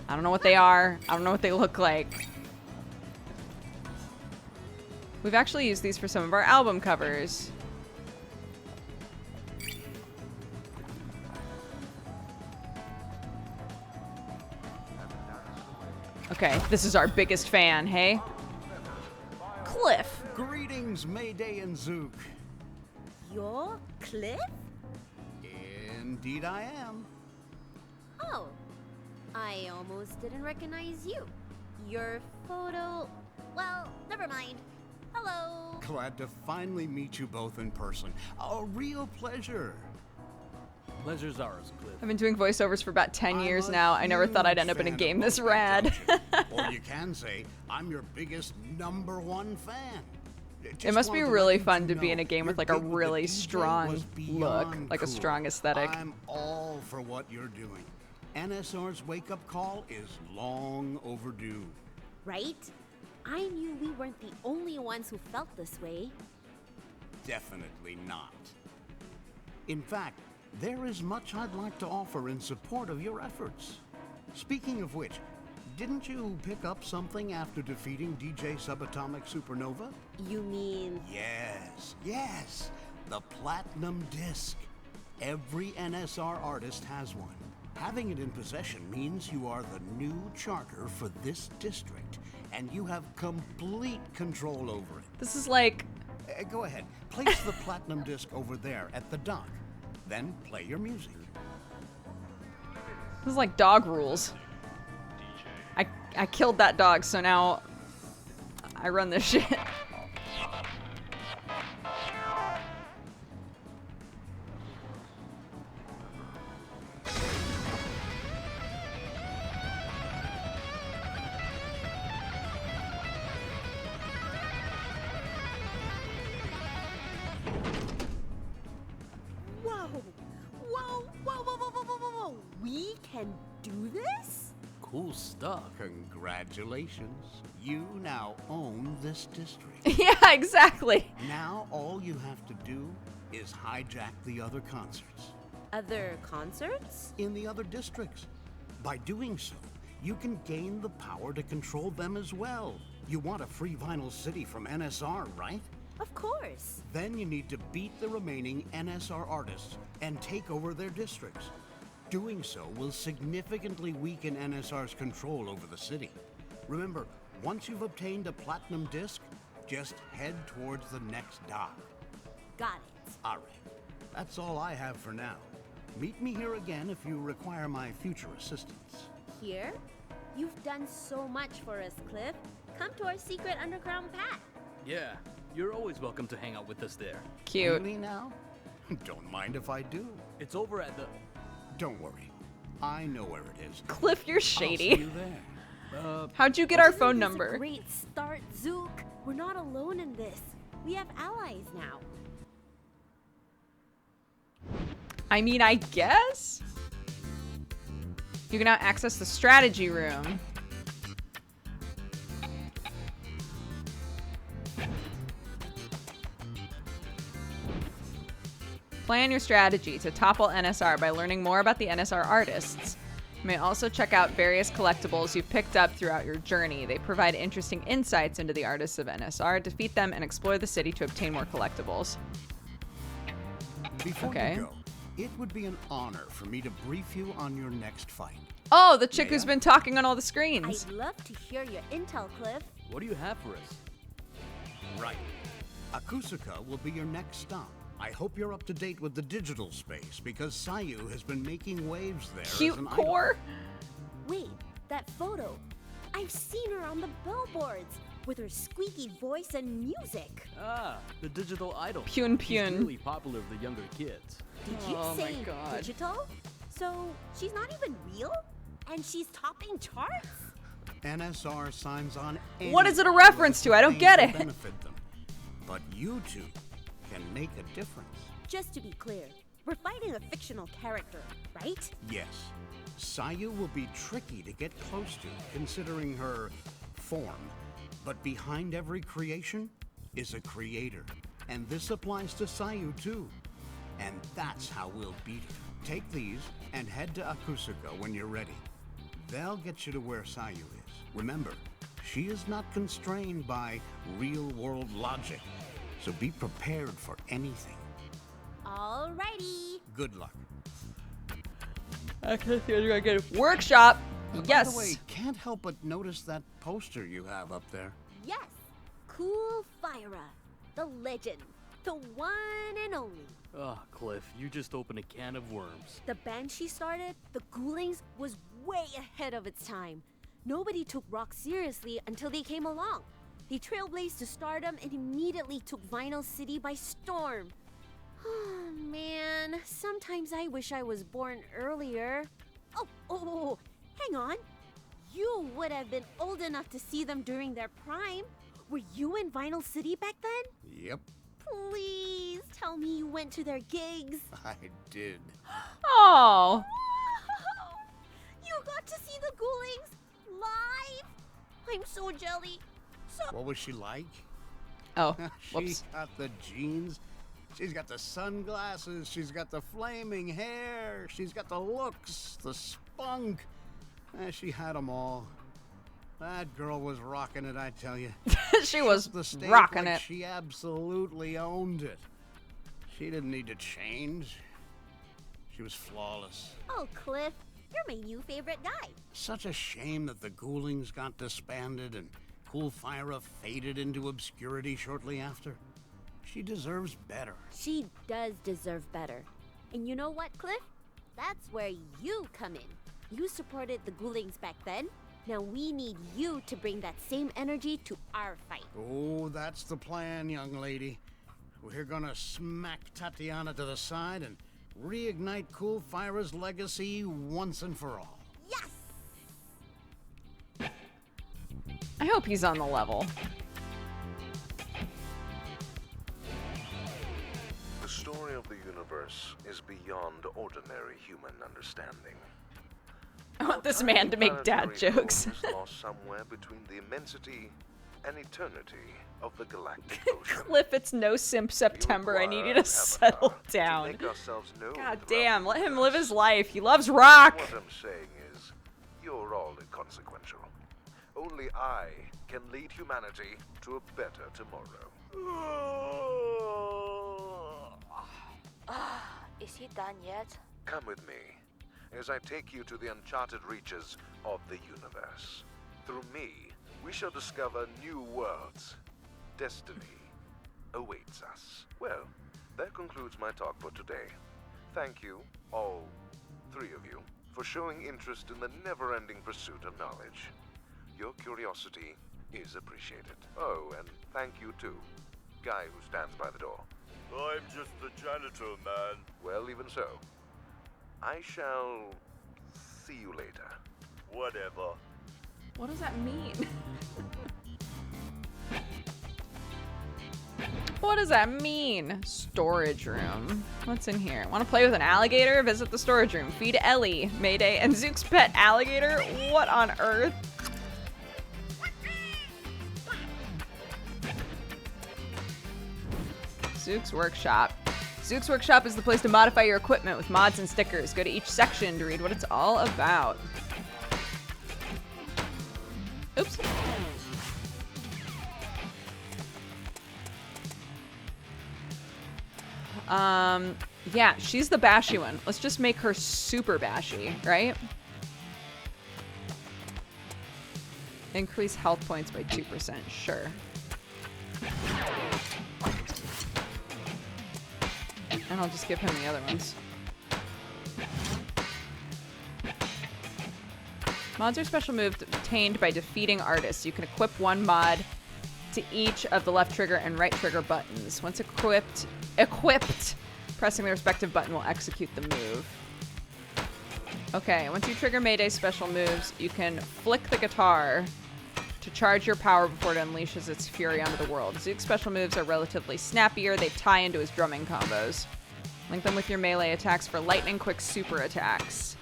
I don't know what they are. I don't know what they look like. We've actually used these for some of our album covers. Okay, this is our biggest fan, hey? Cliff. Greetings, Mayday and Zook. You're Cliff? Indeed I am. Oh, I almost didn't recognize you. Your photo... Well, never mind. Hello. Glad to finally meet you both in person. A real pleasure. Pleasure's ours, Cliff. I've been doing voiceovers for about 10 years now. I never thought I'd end up in a game this rad. Or you can say, I'm your biggest #1 fan. It must be really fun to be in a game with like a really strong look, like a strong aesthetic. I'm all for what you're doing. NSR's wake-up call is long overdue. Right? I knew we weren't the only ones who felt this way. Definitely not. In fact, there is much I'd like to offer in support of your efforts. Speaking of which, didn't you pick up something after defeating DJ Subatomic Supernova? You mean... Yes. The Platinum Disc. Every NSR artist has one. Having it in possession means you are the new charter for this district, and you have complete control over it. This is like... Go ahead. Place the Platinum Disc over there at the dock. Then play your music. This is like dog rules. I killed that dog, so now I run this shit. Whoa. We can do this? Cool stuff. Congratulations. You now own this district. Yeah, exactly. Now all you have to do is hijack the other concerts. Other concerts? In the other districts. By doing so, you can gain the power to control them as well. You want a free vinyl city from NSR, right? Of course. Then you need to beat the remaining NSR artists and take over their districts. Doing so will significantly weaken NSR's control over the city. Remember, once you've obtained a platinum disc, just head towards the next dock. Got it. All right. That's all I have for now. Meet me here again if you require my future assistance. Here? You've done so much for us, Cliff. Come to our secret underground path. Yeah, you're always welcome to hang out with us there. Cute. Really now? Don't mind if I do. It's over at the... Don't worry. I know where it is. Cliff, you're shady. I'll see you there. How'd you get our phone Isn't this number? a great start, Zook. We're not alone in this. We have allies now. I mean, I guess? You can now access the strategy room. Plan your strategy to topple NSR by learning more about the NSR artists. You may also check out various collectibles you've picked up throughout your journey. They provide interesting insights into the artists of NSR. Defeat them and explore the city to obtain more collectibles. Before you go, it would be an honor for me to brief you on your next fight. Oh, the chick who's been talking on all the screens. I'd love to hear your intel, Cliff. What do you have for us? Right. Akusuka will be your next stop. I hope you're up to date with the digital space, because Sayu has been making waves there. Cute as an core. Wait, that photo. I've seen her on the billboards with her squeaky voice and music. Ah, the digital idol. Pune. She's really popular with the younger kids. Did you Oh say my God. digital? So she's not even real? And she's topping charts? NSR signs on. What is it a reference to? I don't get it. Benefit them. But you two can make a difference. Just to be clear, we're fighting a fictional character, right? Yes. Sayu will be tricky to get close to, considering her form. But behind every creation is a creator. And this applies to Sayu too. And that's how we'll beat her. Take these and head to Akusuka when you're ready. They'll get you to where Sayu is. Remember, she is not constrained by real-world logic. So be prepared for anything. Alrighty. Good luck. Workshop. By the way, can't help but notice that poster you have up there. Yes. Cool Fyra. The legend. The one and only. Oh, Cliff, you just opened a can of worms. The band she started, the Ghoulings, was way ahead of its time. Nobody took rock seriously until they came along. They trailblazed to stardom and immediately took Vinyl City by storm. Oh, man. Sometimes I wish I was born earlier. Oh, hang on. You would have been old enough to see them during their prime. Were you in Vinyl City back then? Yep, Please tell me you went to their gigs. I did. Oh. You got to see the Ghoulings live. I'm so jelly. So What was she like? Oh, She whoops. got the jeans. She's got the sunglasses. She's got the flaming hair. She's got the looks, the spunk. She had them all. That girl was rocking it, I tell you. She was The stage rocking like it. She absolutely owned it. She didn't need to change. She was flawless. Oh, Cliff, you're my new favorite guy. Such a shame that the Ghoulings got disbanded and Coolfira faded into obscurity shortly after. She deserves better. She does deserve better. And you know what, Cliff? That's where you come in. You supported the Ghoulings back then. Now we need you to bring that same energy to our fight. Oh, that's the plan, young lady. We're gonna smack Tatiana to the side and reignite Coolfira's legacy once and for all. I hope he's on the level. The story of the universe is beyond ordinary human understanding. I want this man to make dad Planetary jokes. home is lost somewhere between the immensity and eternity of the galactic ocean. Cliff, it's no simp September. I need you to settle down. Make ourselves known God throughout damn, the let him universe. live his life. He loves rock. What I'm saying is, you're all inconsequential. Only I can lead humanity to a better tomorrow. Is he done yet? Come with me, as I take you to the uncharted reaches of the universe. Through me, we shall discover new worlds. Destiny awaits us. Well, that concludes my talk for today. Thank you, all three of you, for showing interest in the never-ending pursuit of knowledge. Your curiosity is appreciated. Oh, and thank you too, guy who stands by the door. I'm just the janitor, man. Well, even so. I shall see you later. Whatever. What does that mean? What does that mean? Storage room. What's in here? Want to play with an alligator? Visit the storage room. Feed Ellie, Mayday, and Zook's pet alligator? What on earth? Zook's Workshop. Zook's Workshop is the place to modify your equipment with mods and stickers. Go to each section to read what it's all about. Oops. Yeah, she's the bashy one. Let's just make her super bashy, right? Increase health points by 2%, sure. And I'll just give him the other ones. Mods are special moves obtained by defeating artists. You can equip one mod to each of the left trigger and right trigger buttons. Once equipped, pressing the respective button will execute the move. Okay, once you trigger Mayday's special moves, you can flick the guitar to charge your power before it unleashes its fury onto the world. Zook's special moves are relatively snappier. They tie into his drumming combos. Link them with your melee attacks for lightning quick super attacks.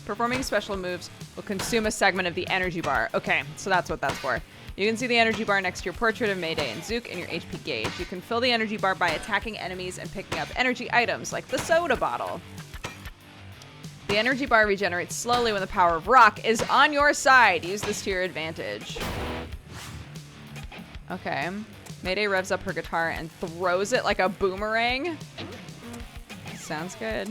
Performing special moves will consume a segment of the energy bar. Okay, so that's what that's for. You can see the energy bar next to your portrait of Mayday and Zook in your HP gauge. You can fill the energy bar by attacking enemies and picking up energy items like the soda bottle. The energy bar regenerates slowly when the power of rock is on your side. Use this to your advantage. Okay. Mayday revs up her guitar and throws it like a boomerang. Sounds good.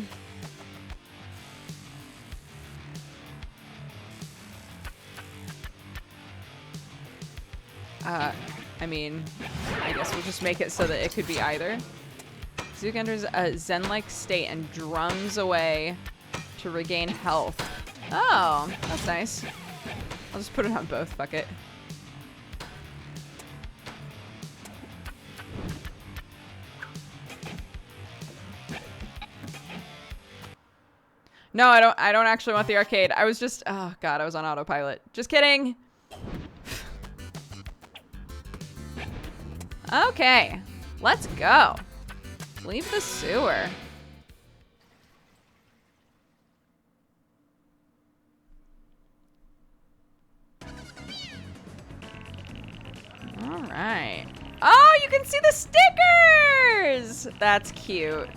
I mean, I guess we'll just make it so that it could be either. Zook enters a zen-like state and drums away to regain health. Oh, that's nice. I'll just put it on both, fuck it. No, I don't actually want the arcade. I was just, oh god, I was on autopilot. Just kidding. Okay, let's go. Leave the sewer. All right. Oh, you can see the stickers! That's cute.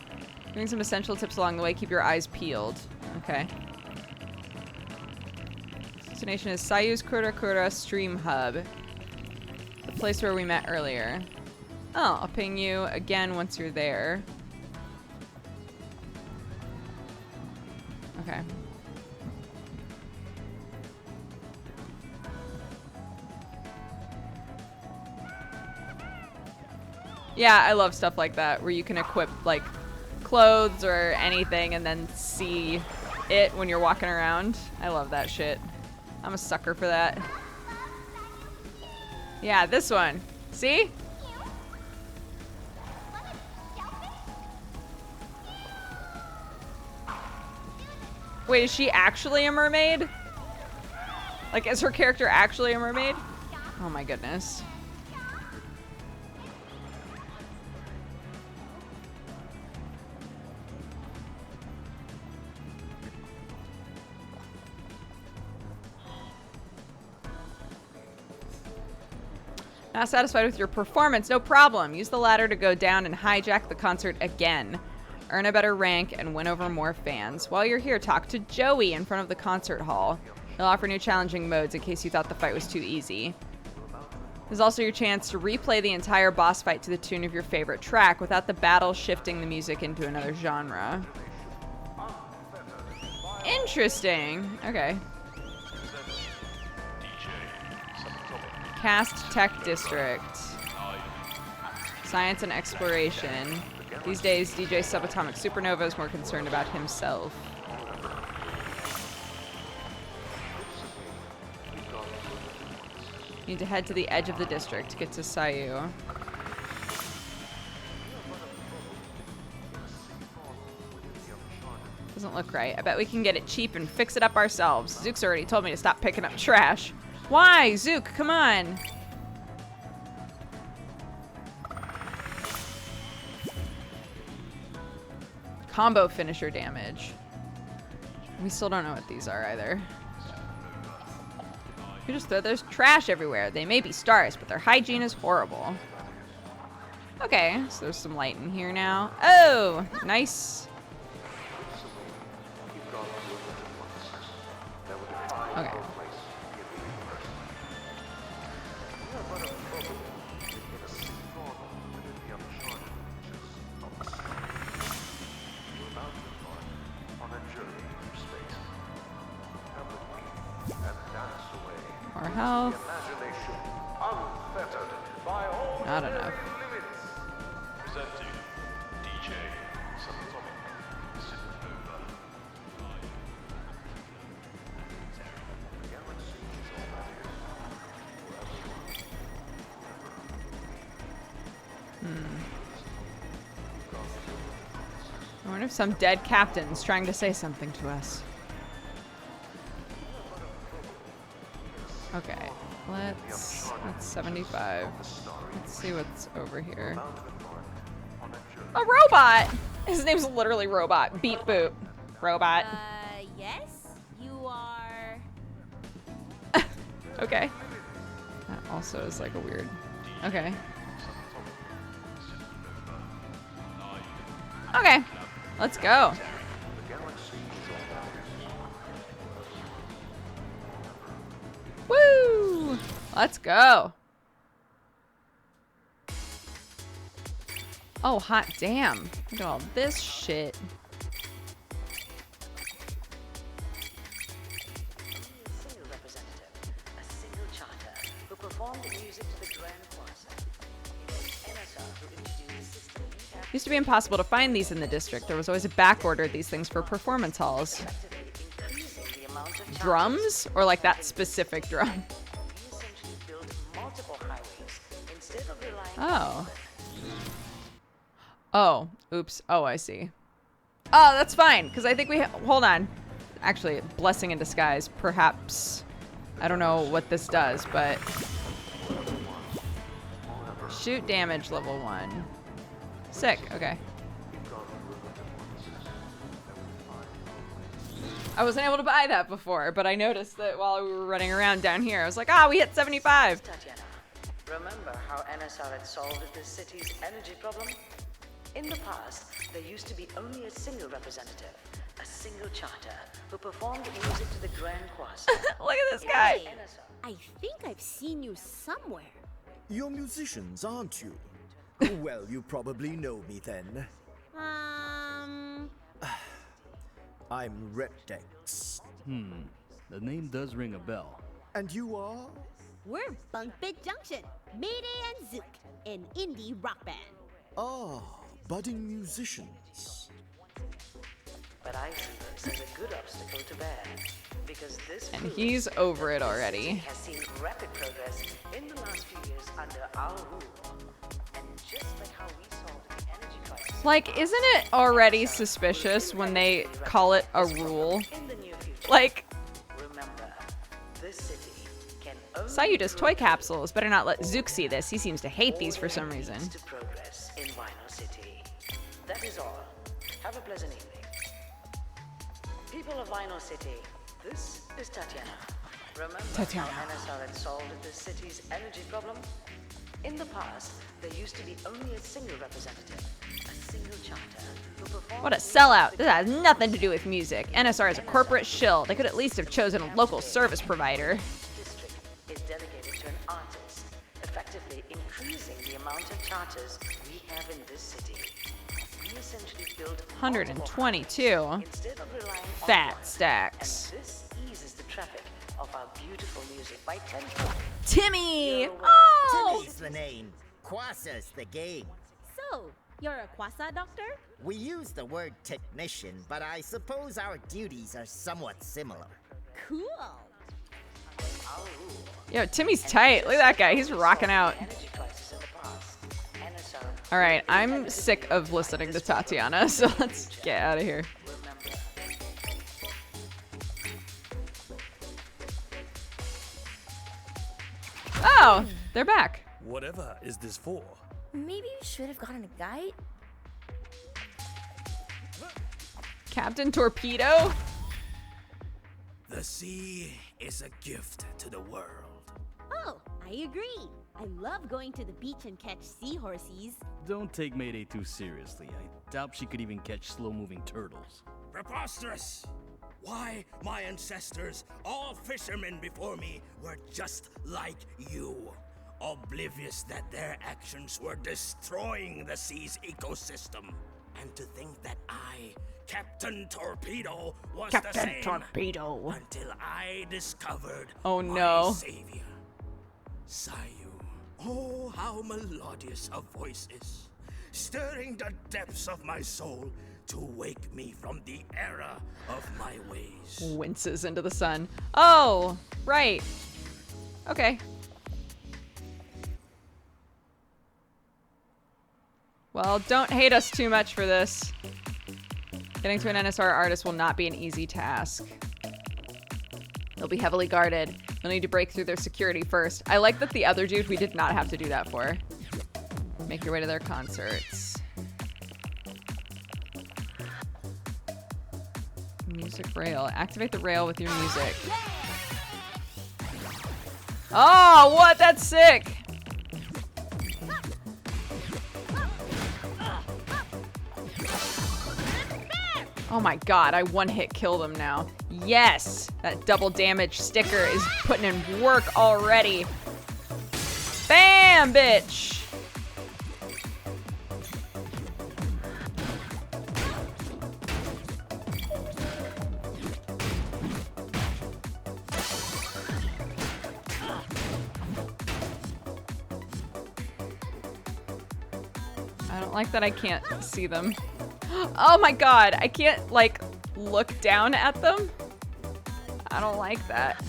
Giving some essential tips along the way. Keep your eyes peeled. Okay. Destination is Sayu's Kura Stream Hub. The place where we met earlier. Oh, I'll ping you again once you're there. Okay. Yeah, I love stuff like that where you can equip like clothes or anything and then see it when you're walking around. I love that shit. I'm a sucker for that. Yeah, this one. See? Wait, is she actually a mermaid? Like, is her character actually a mermaid? Oh my goodness. Not satisfied with your performance? No problem. Use the ladder to go down and hijack the concert again. Earn a better rank and win over more fans. While you're here, talk to Joey in front of the concert hall. He'll offer new challenging modes in case you thought the fight was too easy. There's also your chance to replay the entire boss fight to the tune of your favorite track without the battle shifting the music into another genre. Interesting. Okay. Cast Tech District. Science and exploration. These days, DJ Subatomic Supernova is more concerned about himself. Need to head to the edge of the district to get to Sayu. Doesn't look right. I bet we can get it cheap and fix it up ourselves. Zook's already told me to stop picking up trash. Why? Zook, come on. Combo finisher damage. We still don't know what these are either. You just throw there's trash everywhere. They may be stars, but their hygiene is horrible. Okay, so there's some light in here now. Oh, nice. Okay. More health. Not enough. Presenting DJ Subatomic Supernova. I wonder if some dead captain's trying to say something to us. Okay, let's 75. Let's see what's over here. A robot! His name's literally Robot. Beep boop. Robot. Yes? You are... Okay. That also is like a weird... Okay. Okay. Let's go. Woo! Let's go. Oh, hot damn. Look at all this shit. Single representative, a single charter, who performed music to the Grand Plaza. It was NSR who introduced the system. Used to be impossible to find these in the district. There was always a back order of these things for performance halls. Drums? Or like that specific drum? Oh. Oh. Oops. Oh, I see. Oh, that's fine. Because I think we... Hold on. Actually, blessing in disguise. Perhaps... I don't know what this does, but... Shoot damage level 1. Sick. Okay. I wasn't able to buy that before, but I noticed that while we were running around down here, I was like, we hit 75. Tatiana, remember how NSR had solved the city's energy problem? In the past, there used to be only a single representative, a single charter, who performed music to the Grand Quas. Look at this guy. Hey, I think I've seen you somewhere. You're musicians, aren't you? Well, you probably know me then. I'm Red Dex. The name does ring a bell. And you are? We're Bunk Bed Junction, Mayday and Zook, an indie rock band. Ah, budding musicians. But I see this as a good obstacle to bear, because this And proves he's over it that the already. city has seen rapid progress in the last few years under our rule. And just like how we solved the energy crisis. Like, isn't it already suspicious when they call it a rule? Like, Remember, this city can only Sayuda's toy capsules. Better not let Zook see this. He seems to hate these for some reason. to progress in Vinyl City. That is all. Have a pleasant evening. People of Vinyl City, this is Tatiana. Remember Tatiana. how NSR had solved the city's energy problem? In the past, there used to be only a single representative, a single charter, who performed... What a sellout. This has nothing to do with music. NSR is a corporate shill. They could at least have chosen a local service provider. district is dedicated to an artist, effectively increasing the amount of charters we have in this city. We essentially build 122. instead of relying on Fat one. stacks. And this eases the traffic of our beautiful music by tenfold. Timmy! Timmy's the name. Quasa's the game. So, you're a Quasa doctor? We use the word technician, but I suppose our duties are somewhat similar. Cool. Yo, Timmy's tight. Look at that guy. He's rocking out. All right, I'm sick of listening to Tatiana, so let's get out of here. Oh, they're back. Whatever is this for? Maybe you should have gotten a guide. Captain Torpedo? The sea is a gift to the world. Oh, I agree. I love going to the beach and catch seahorses. Don't take Mayday too seriously. I doubt she could even catch slow-moving turtles. Preposterous! Why, my ancestors, all fishermen before me, were just like you. Oblivious that their actions were destroying the sea's ecosystem. And to think that I, Captain Torpedo, was the Captain same. Torpedo. Until I discovered Oh, my no. savior, Sayu. Oh, how melodious her voice is, stirring the depths of my soul to wake me from the error of my ways. Winces into the sun. Oh, right. Okay. Well, don't hate us too much for this. Getting to an NSR artist will not be an easy task. They'll be heavily guarded. You'll need to break through their security first. I like that the other dude we did not have to do that for. Make your way to their concerts. Music rail. Activate the rail with your music. Oh, what? That's sick. Oh my god, I one-hit killed him now. Yes! That double damage sticker is putting in work already. Bam, bitch! I don't like that I can't see them. Oh my god, I can't, like, look down at them. I don't like that.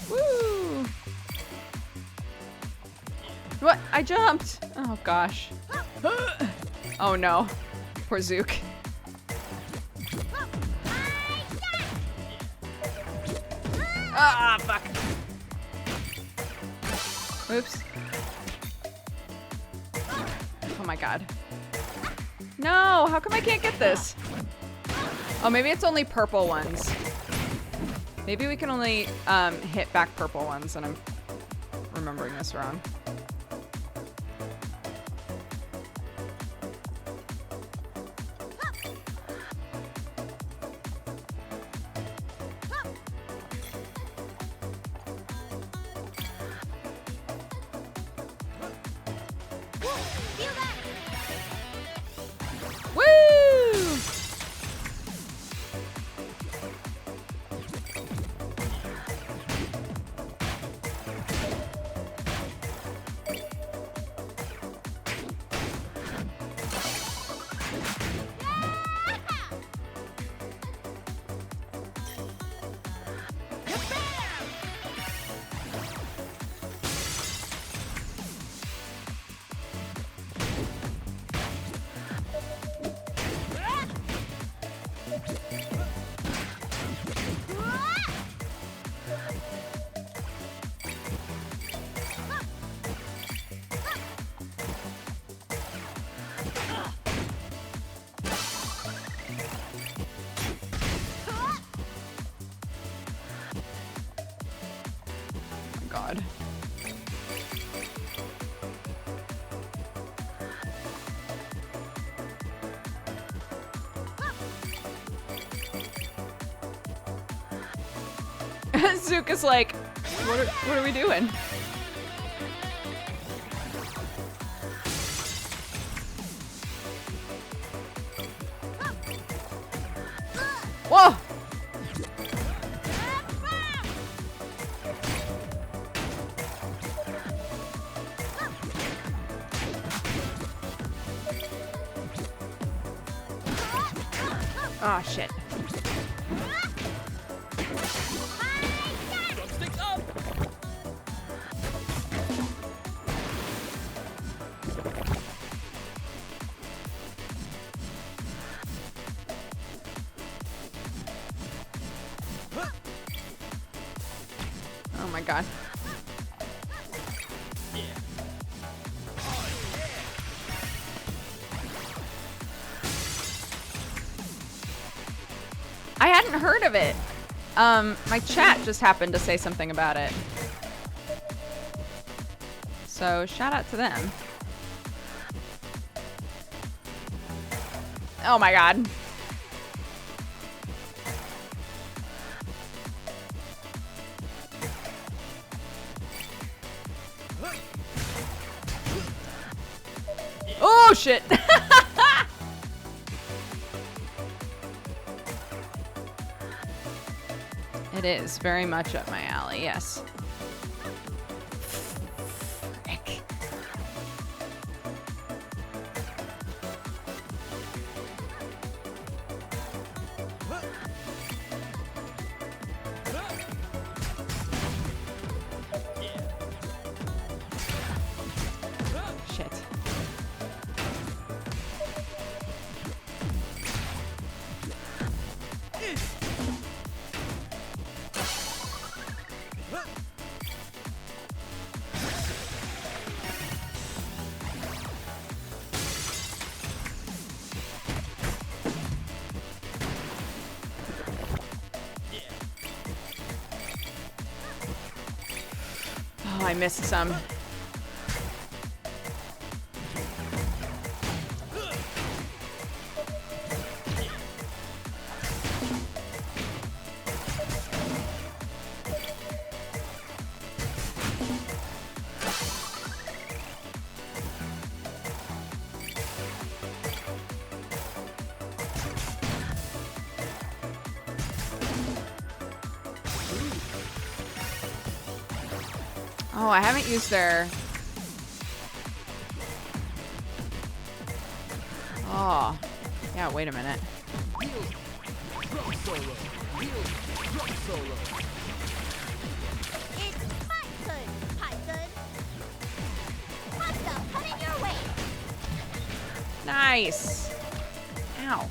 Woo! What? I jumped! Oh gosh. Oh no. Poor Zook. Ah, fuck. Oops. Oh my god. No, how come I can't get this? Oh, maybe it's only purple ones. Maybe we can only hit back purple ones, and I'm remembering this wrong. God. Zook is like, what are we doing? Whoa! Oh shit. Oh my god. I hadn't heard of it. My chat just happened to say something about it. So shout out to them. Oh my god. Oh shit. It is very much up my alley, yes. Frick. Shit. Oh, I missed some. Oh, I haven't used their... Oh. Yeah, wait a minute. It's my turn, Python. Pasta, put in your way. Nice. Ow.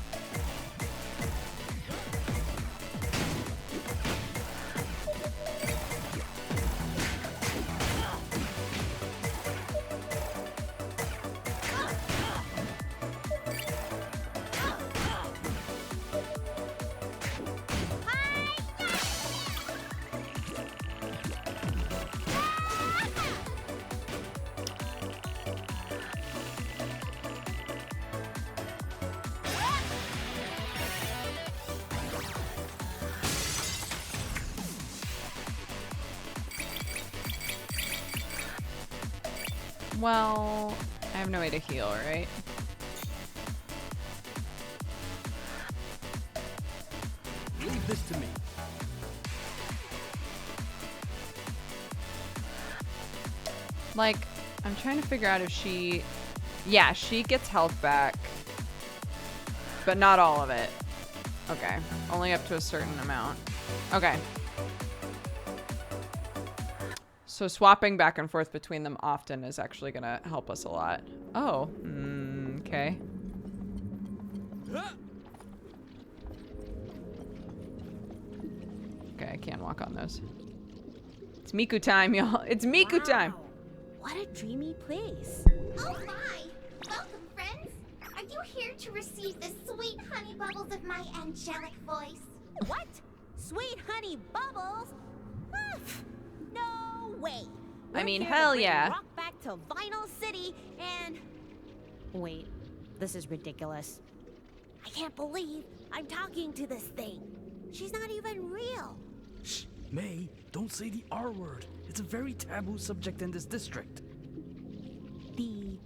Well, I have no way to heal, right? Leave this to me. Like, I'm trying to figure out if she... Yeah, she gets health back. But not all of it. Okay. Only up to a certain amount. Okay. So swapping back and forth between them often is actually going to help us a lot. Oh. Okay. Okay, I can walk on those. It's Miku time, y'all. It's Miku time. What a dreamy place. Oh my! Welcome, friends! Are you here to receive the sweet honey bubbles of my angelic voice? What? Sweet honey bubbles? No way. I mean, We're here hell to bring yeah. Rock back to Vinyl City and... Wait, this is ridiculous. I can't believe I'm talking to this thing. She's not even real. Shh, May, don't say the R word. It's a very taboo subject in this district. The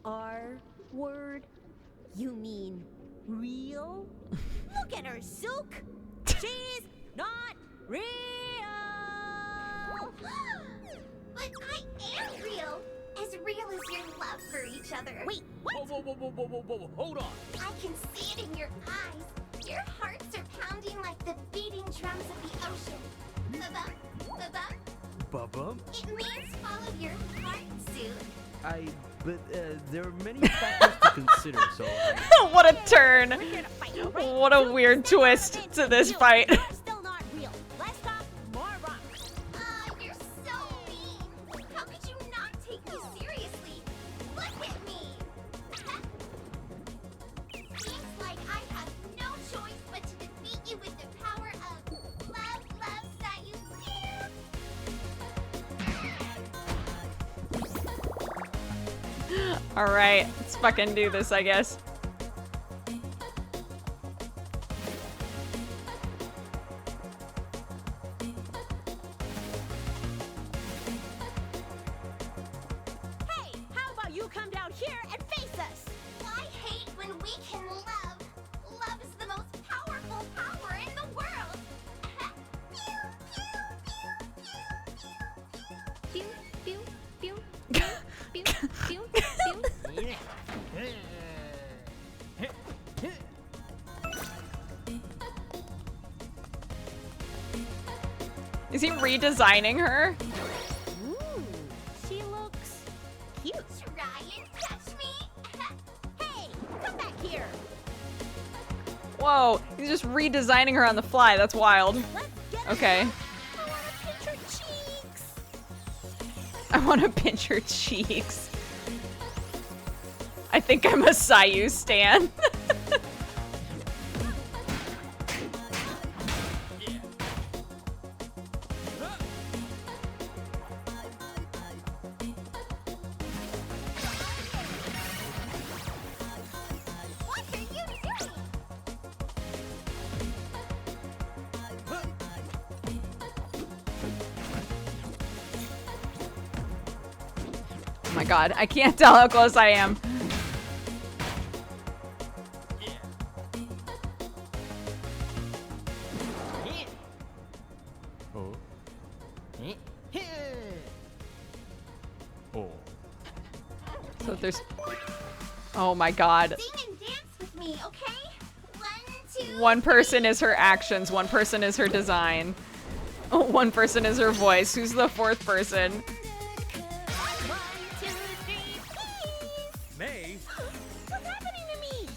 R word? You mean real? Look at her, Zook! She's not real! But I am real! As real as your love for each other. Wait, what? Whoa, hold on. I can see it in your eyes. Your hearts are pounding like the beating drums of the ocean. Ba-bum, ba-bum. Bubba? It means follow your heart, Zook. But there are many factors to consider, so... What a turn. What a weird twist to this fight. Still not real. Let's talk more rock. You're so mean. How could you not take me seriously? Look at me. Seems like I have no choice but to defeat you with the power of love, Sayu. All right, let's fucking do this, I guess. Hey, how about you come down here and face us? I hate when we can love. Love is the most powerful power in the world. Pew, pew, pew, pew, pew, pew, pew. Is he redesigning her? Ooh, she looks cute. Try and touch me. Hey, come back here. Whoa, he's just redesigning her on the fly. That's wild. Okay. I want to pinch her cheeks. I think I'm a Sayu stan. What are you doing? Oh my god, I can't tell how close I am. Oh. Oh. So there's... Oh my god. Sing and dance with me, okay? 1, 2. One person is her actions, one person is her design. Oh, one person is her voice. Who's the fourth person? 1, 2, 3, please. May? What's happening to me?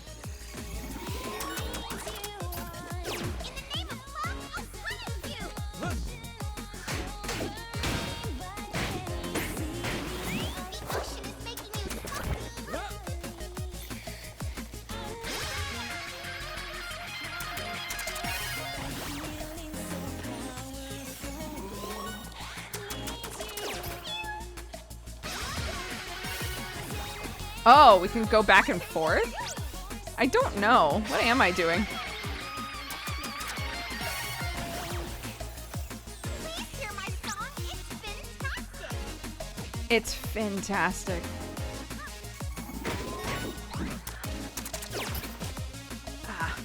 Oh, we can go back and forth? I don't know. What am I doing? It's fantastic. Ah.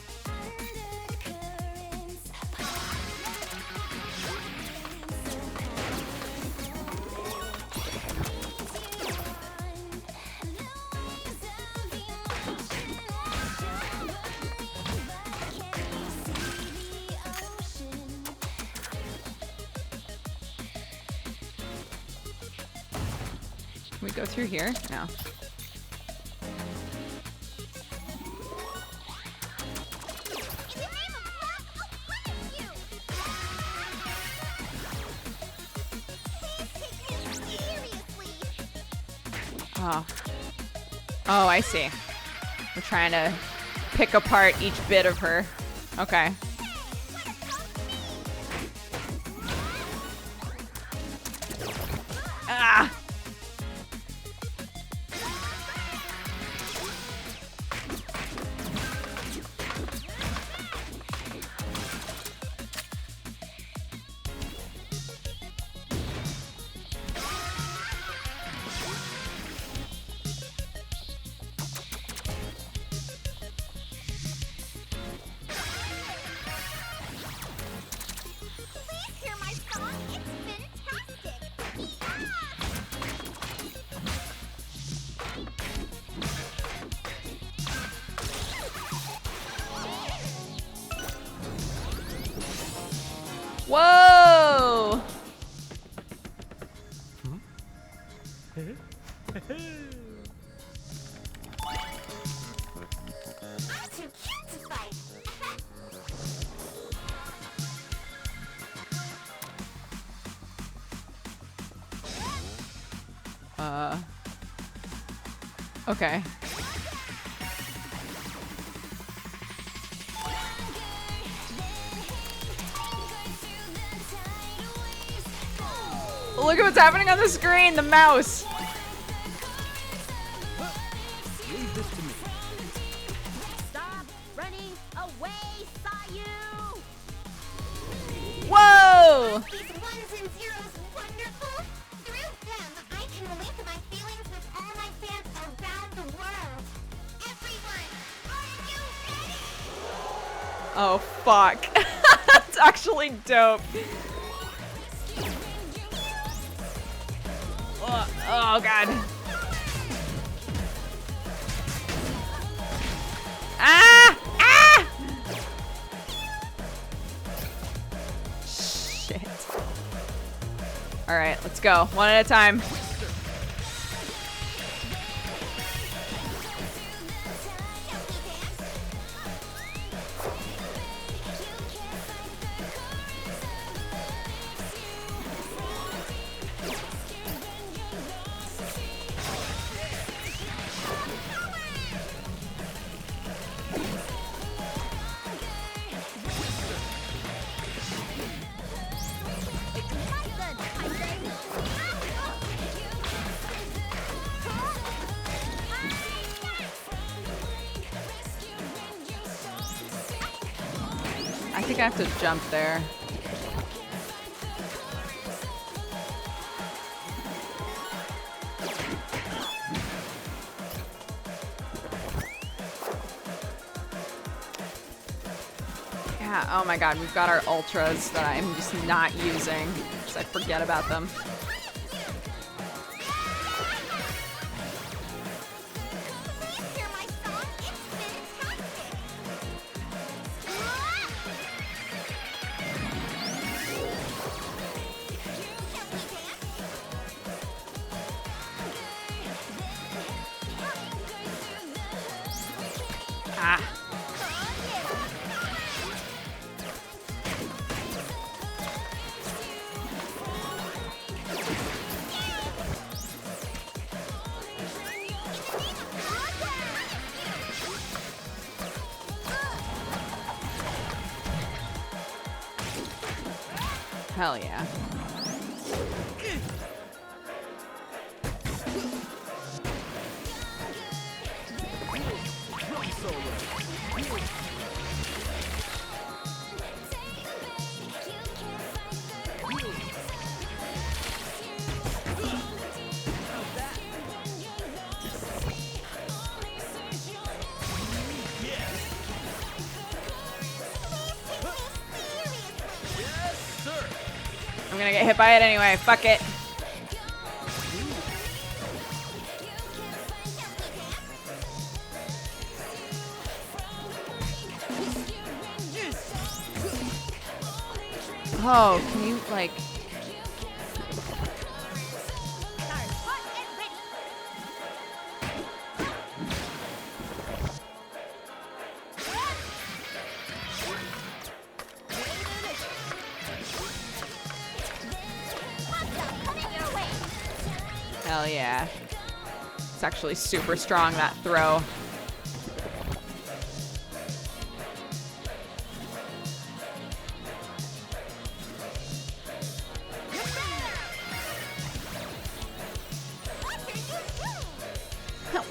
Can we go through here? No. Oh. Oh, I see. We're trying to pick apart each bit of her. Okay. Ah! Whoa! Okay. Look at what's happening on the screen, the mouse. Leave this to me. Stop running away, Sayu! Whoa! These ones and zeros wonderful. Through them, I can link my feelings with all my fans around the world. Everyone, are you ready? Oh, fuck. That's actually dope. Oh, God. Ah! Ah! Shit. All right, let's go. One at a time. I think I have to jump there. Yeah, oh my god, we've got our ultras that I'm just not using because I forget about them. Ah. Hell yeah. gonna get hit by it anyway. Fuck it. Oh, can you, like... Hell yeah. It's actually super strong, that throw.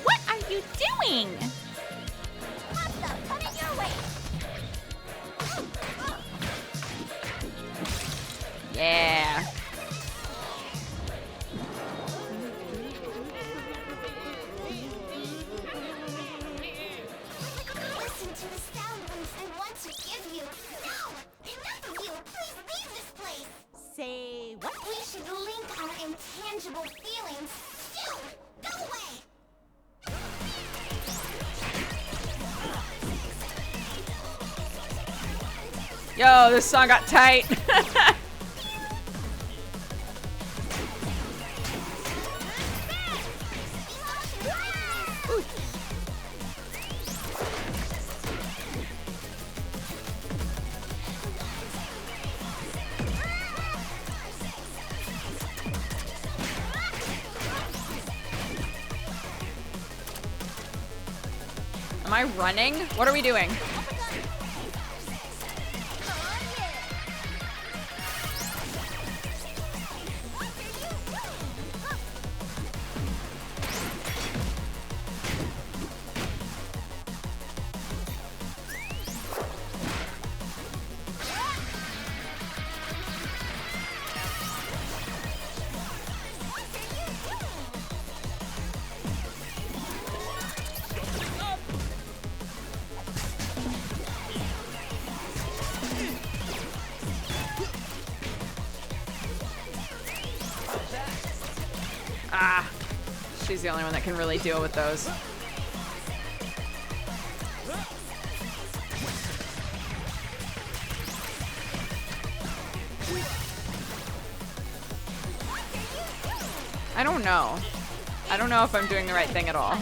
What are you doing? Yeah. Listen to the soundwaves I want to give you. No! Enough of you! Please leave this place! Say what? We should link our intangible feelings. Still, go away! Yo, this song got tight. Am I running? What are we doing? Ah, she's the only one that can really deal with those. I don't know. I don't know if I'm doing the right thing at all.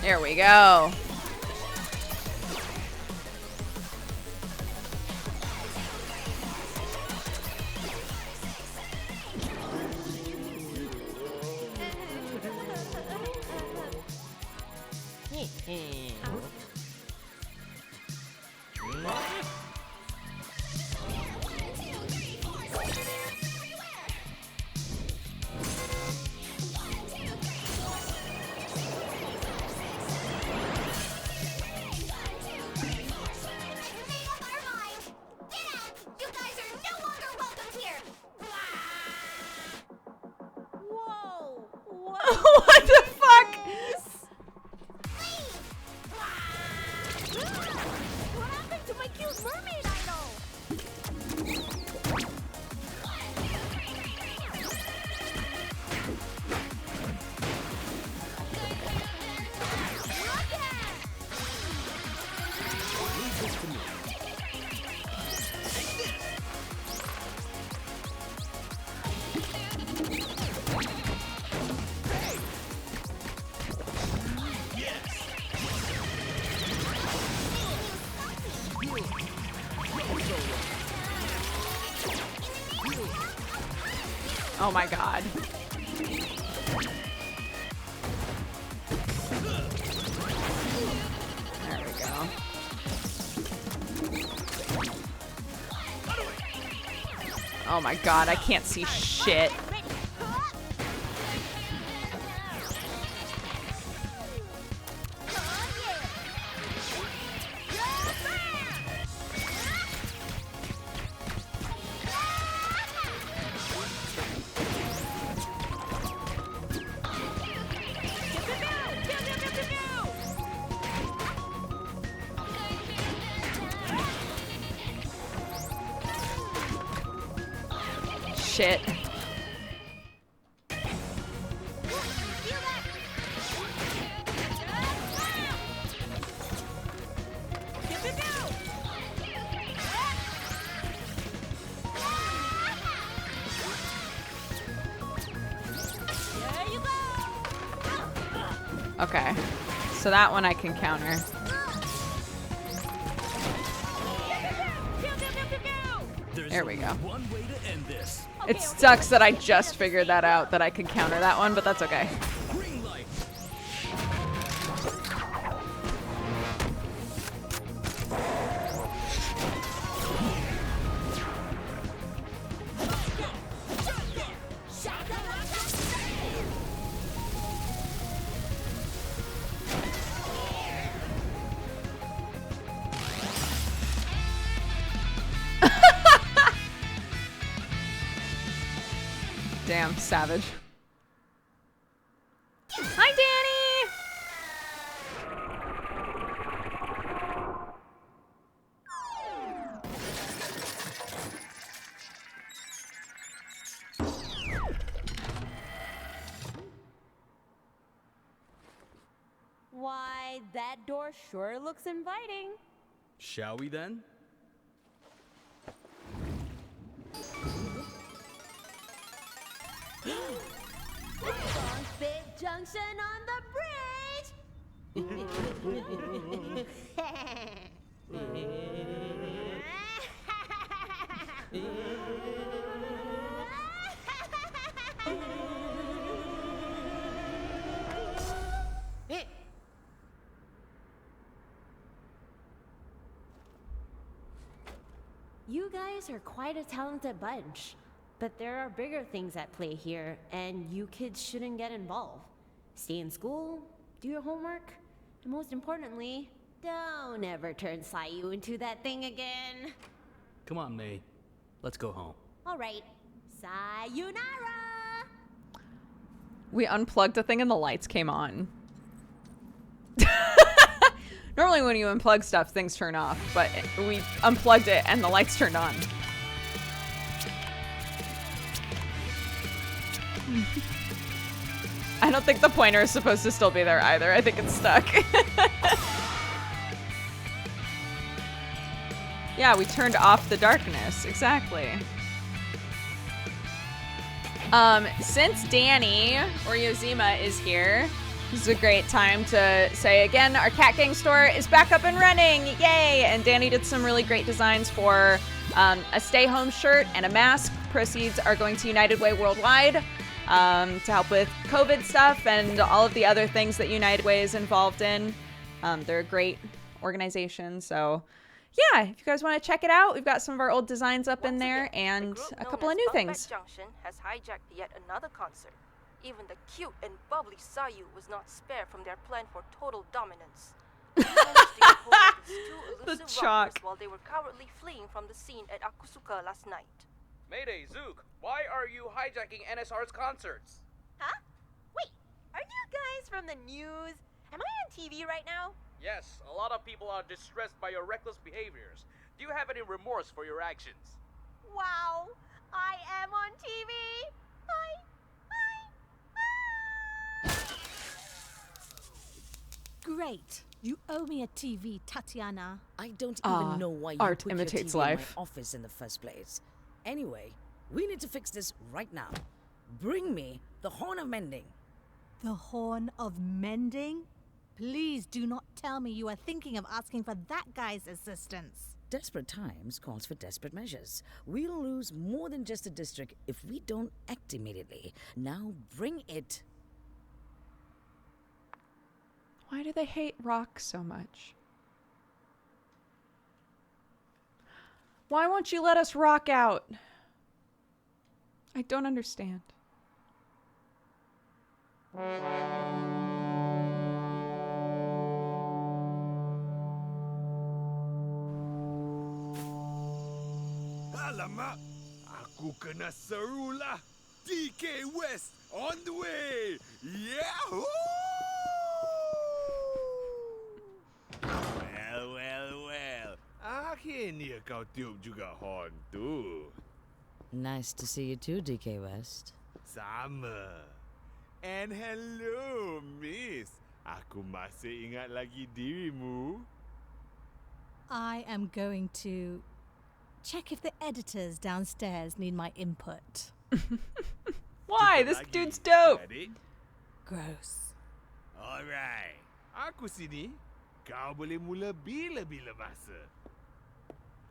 There we go. What the fuck? What happened to my cute mermaid idol? Oh my god. There we go. Oh my god, I can't see shit. shit. Okay, so that one I can counter. There we go. One way to end this. It sucks that I just figured that out, that I could counter that one, but that's okay. Green light. Damn, savage. Hi, Danny! Why, that door sure looks inviting. Shall we then? Bunk Bit Junction on the bridge! You guys are quite a talented bunch. But there are bigger things at play here, and you kids shouldn't get involved. Stay in school, do your homework, and most importantly, don't ever turn Sayu into that thing again. Come on, May. Let's go home. All right, sayonara! We unplugged the thing and the lights came on. Normally when you unplug stuff, things turn off, but we unplugged it and the lights turned on. I don't think the pointer is supposed to still be there either. I think it's stuck. Yeah, we turned off the darkness. Exactly. Since Danny, or Yozima, is here, this is a great time to say again, our Cat Gang store is back up and running. Yay! And Danny did some really great designs for a stay home shirt and a mask. Proceeds are going to United Way Worldwide. To help with COVID stuff and all of the other things that United Way is involved in. They're a great organization, so yeah, if you guys want to check it out, we've got some of our old designs up in there and a couple of new things. Junction has hijacked yet another concert. Even the cute and bubbly Sayu was not spared from their plan for total dominance. They managed to get hold of these two elusive robbers while they were cowardly fleeing from the scene at Akusuka last night. Mayday, Zook, why are you hijacking NSR's concerts? Huh? Wait, are you guys from the news? Am I on TV right now? Yes, a lot of people are distressed by your reckless behaviors. Do you have any remorse for your actions? Wow, I am on TV. Great. You owe me a TV, Tatiana. I don't even know why you art put imitates your TV life. in my office in the first place. Anyway, we need to fix this right now. Bring me the Horn of Mending. The Horn of Mending? Please do not tell me you are thinking of asking for that guy's assistance. Desperate times calls for desperate measures. We'll lose more than just a district if we don't act immediately. Now bring it. Why do they hate rock so much? Why won't you let us rock out? I don't understand. Alamak, aku kena seru lah. DK West on the way. Yahoo! Well. Akhirnya kau tiup juga horn tu. Nice to see you too, DK West. Sama. And hello, miss. Aku masih ingat lagi dirimu. I am going to check if the editors downstairs need my input. Why? This dude's dope. Gross. Alright. Aku sini. Kau boleh mula bila-bila masa.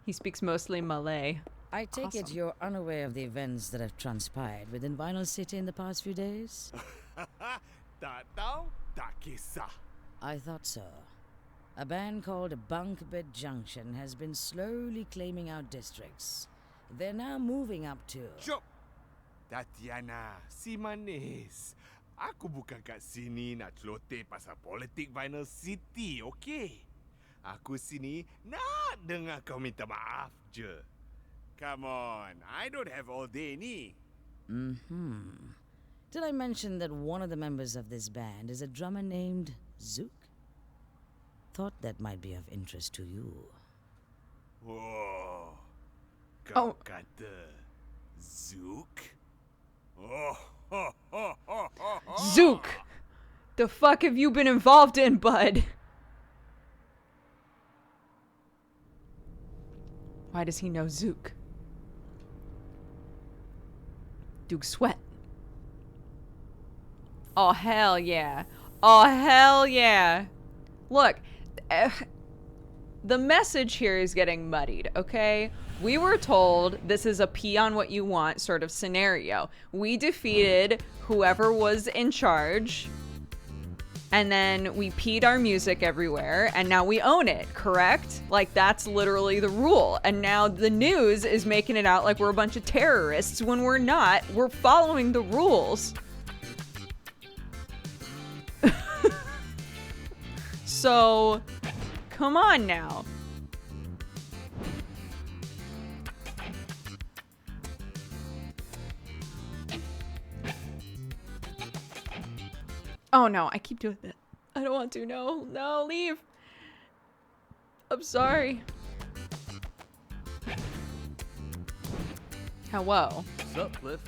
He speaks mostly Malay. I take it you're unaware of the events that have transpired within Vinyl City in the past few days? Tak tahu, tak kisah. I thought so. A band called Bunk Bed Junction has been slowly claiming our districts. They're now moving up to... Cuk! Tatiana, si manis. Aku bukan kat sini nak celoteh pasal politik Vinyl City, okey? Aku sini nak dengar kau minta maaf je. Come on, I don't have all day ni. Mm-hmm. Did I mention that one of the members of this band is a drummer named Zook? Thought that might be of interest to you. Oh, kau kata Zook? Zook! The fuck have you been involved in, bud? Why does he know Zook? Duke Sweat. Oh, hell yeah. Oh, hell yeah. Look, the message here is getting muddied, okay? We were told this is a pee on what you want sort of scenario. We defeated whoever was in charge, and then we peed our music everywhere, and now we own it, correct? Like, that's literally the rule. And now the news is making it out like we're a bunch of terrorists when we're not. We're following the rules. So, come on now. Oh no, I keep doing that. I don't want to. No, no, leave. I'm sorry. Hello. What's up, Cliff?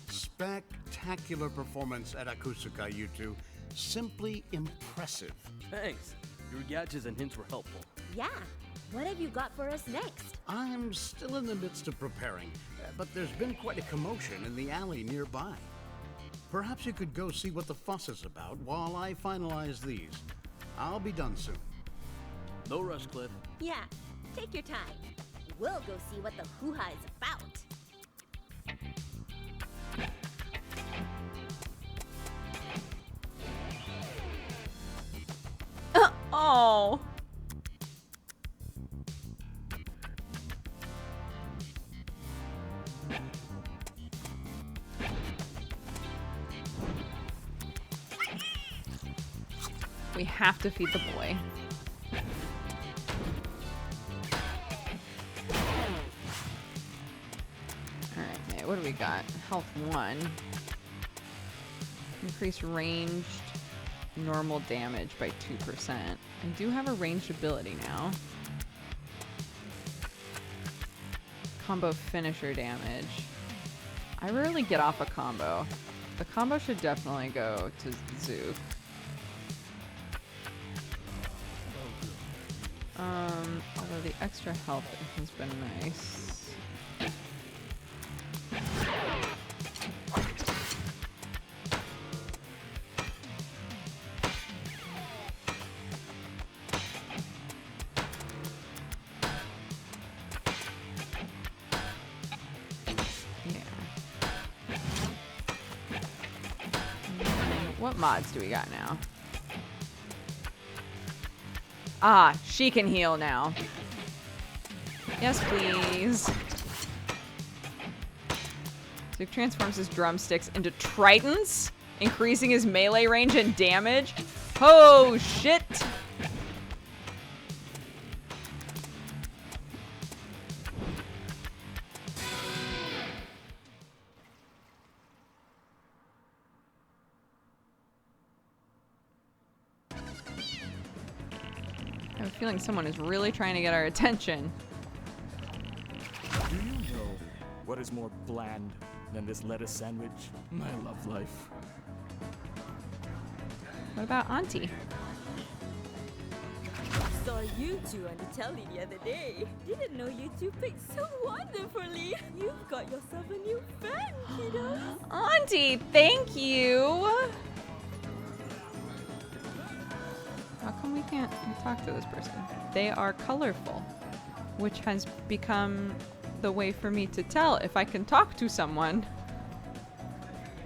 Spectacular performance at Akusuka, you two. Simply impressive. Thanks. Your gadgets and hints were helpful. Yeah. What have you got for us next? I'm still in the midst of preparing, but there's been quite a commotion in the alley nearby. Perhaps you could go see what the fuss is about while I finalize these. I'll be done soon. No rush, Cliff. Yeah, take your time. We'll go see what the hoo-ha is about. Oh. We have to feed the boy. Alright, okay, what do we got? Health 1. Increase ranged normal damage by 2%. I do have a ranged ability now. Combo finisher damage. I rarely get off a combo. The combo should definitely go to Zook. Although the extra health has been nice. What mods do we got now? Ah, she can heal now. Yes, please. Zook transforms his drumsticks into tritons, increasing his melee range and damage. Oh, shit! I have a feeling someone is really trying to get our attention. Do you know what What is more bland than this lettuce sandwich? My love life. What about Auntie? Saw you two on the telly the other day. Didn't know you two picked so wonderfully. You've got yourself a new fan, kiddos. Auntie, thank you. How come we can't talk to this person? They are colorful, which has become the way for me to tell if I can talk to someone.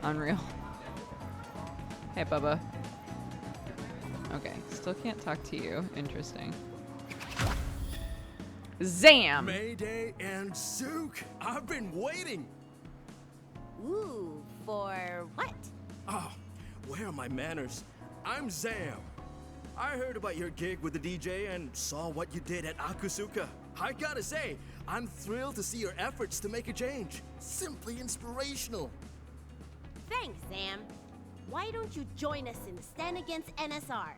Unreal. Hey, Bubba. Okay, still can't talk to you. Interesting. Zam! Mayday and Zook, I've been waiting. Ooh, for what? Oh, where are my manners? I'm Zam. I heard about your gig with the DJ and saw what you did at Akusuka. I gotta say, I'm thrilled to see your efforts to make a change. Simply inspirational. Thanks, Sam. Why don't you join us in the stand against NSR?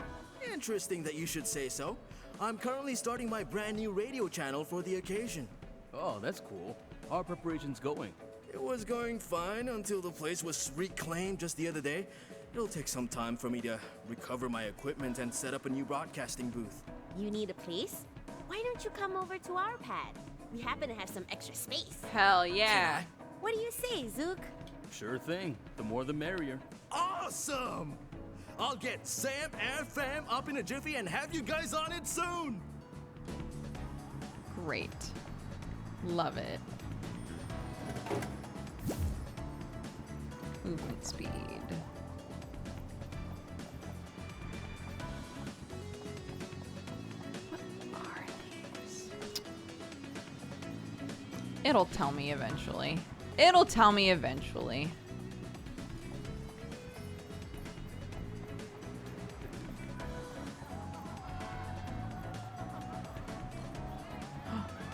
Interesting that you should say so. I'm currently starting my brand new radio channel for the occasion. Oh, that's cool. How are preparations going? It was going fine until the place was reclaimed just the other day. It'll take some time for me to recover my equipment and set up a new broadcasting booth. You need a place? Why don't you come over to our pad? We happen to have some extra space. Hell yeah. What do you say, Zook? Sure thing. The more the merrier. Awesome! I'll get Sam and Fam up in a jiffy and have you guys on it soon! Great. Love it. Movement speed. What are these? It'll tell me eventually. It'll tell me eventually.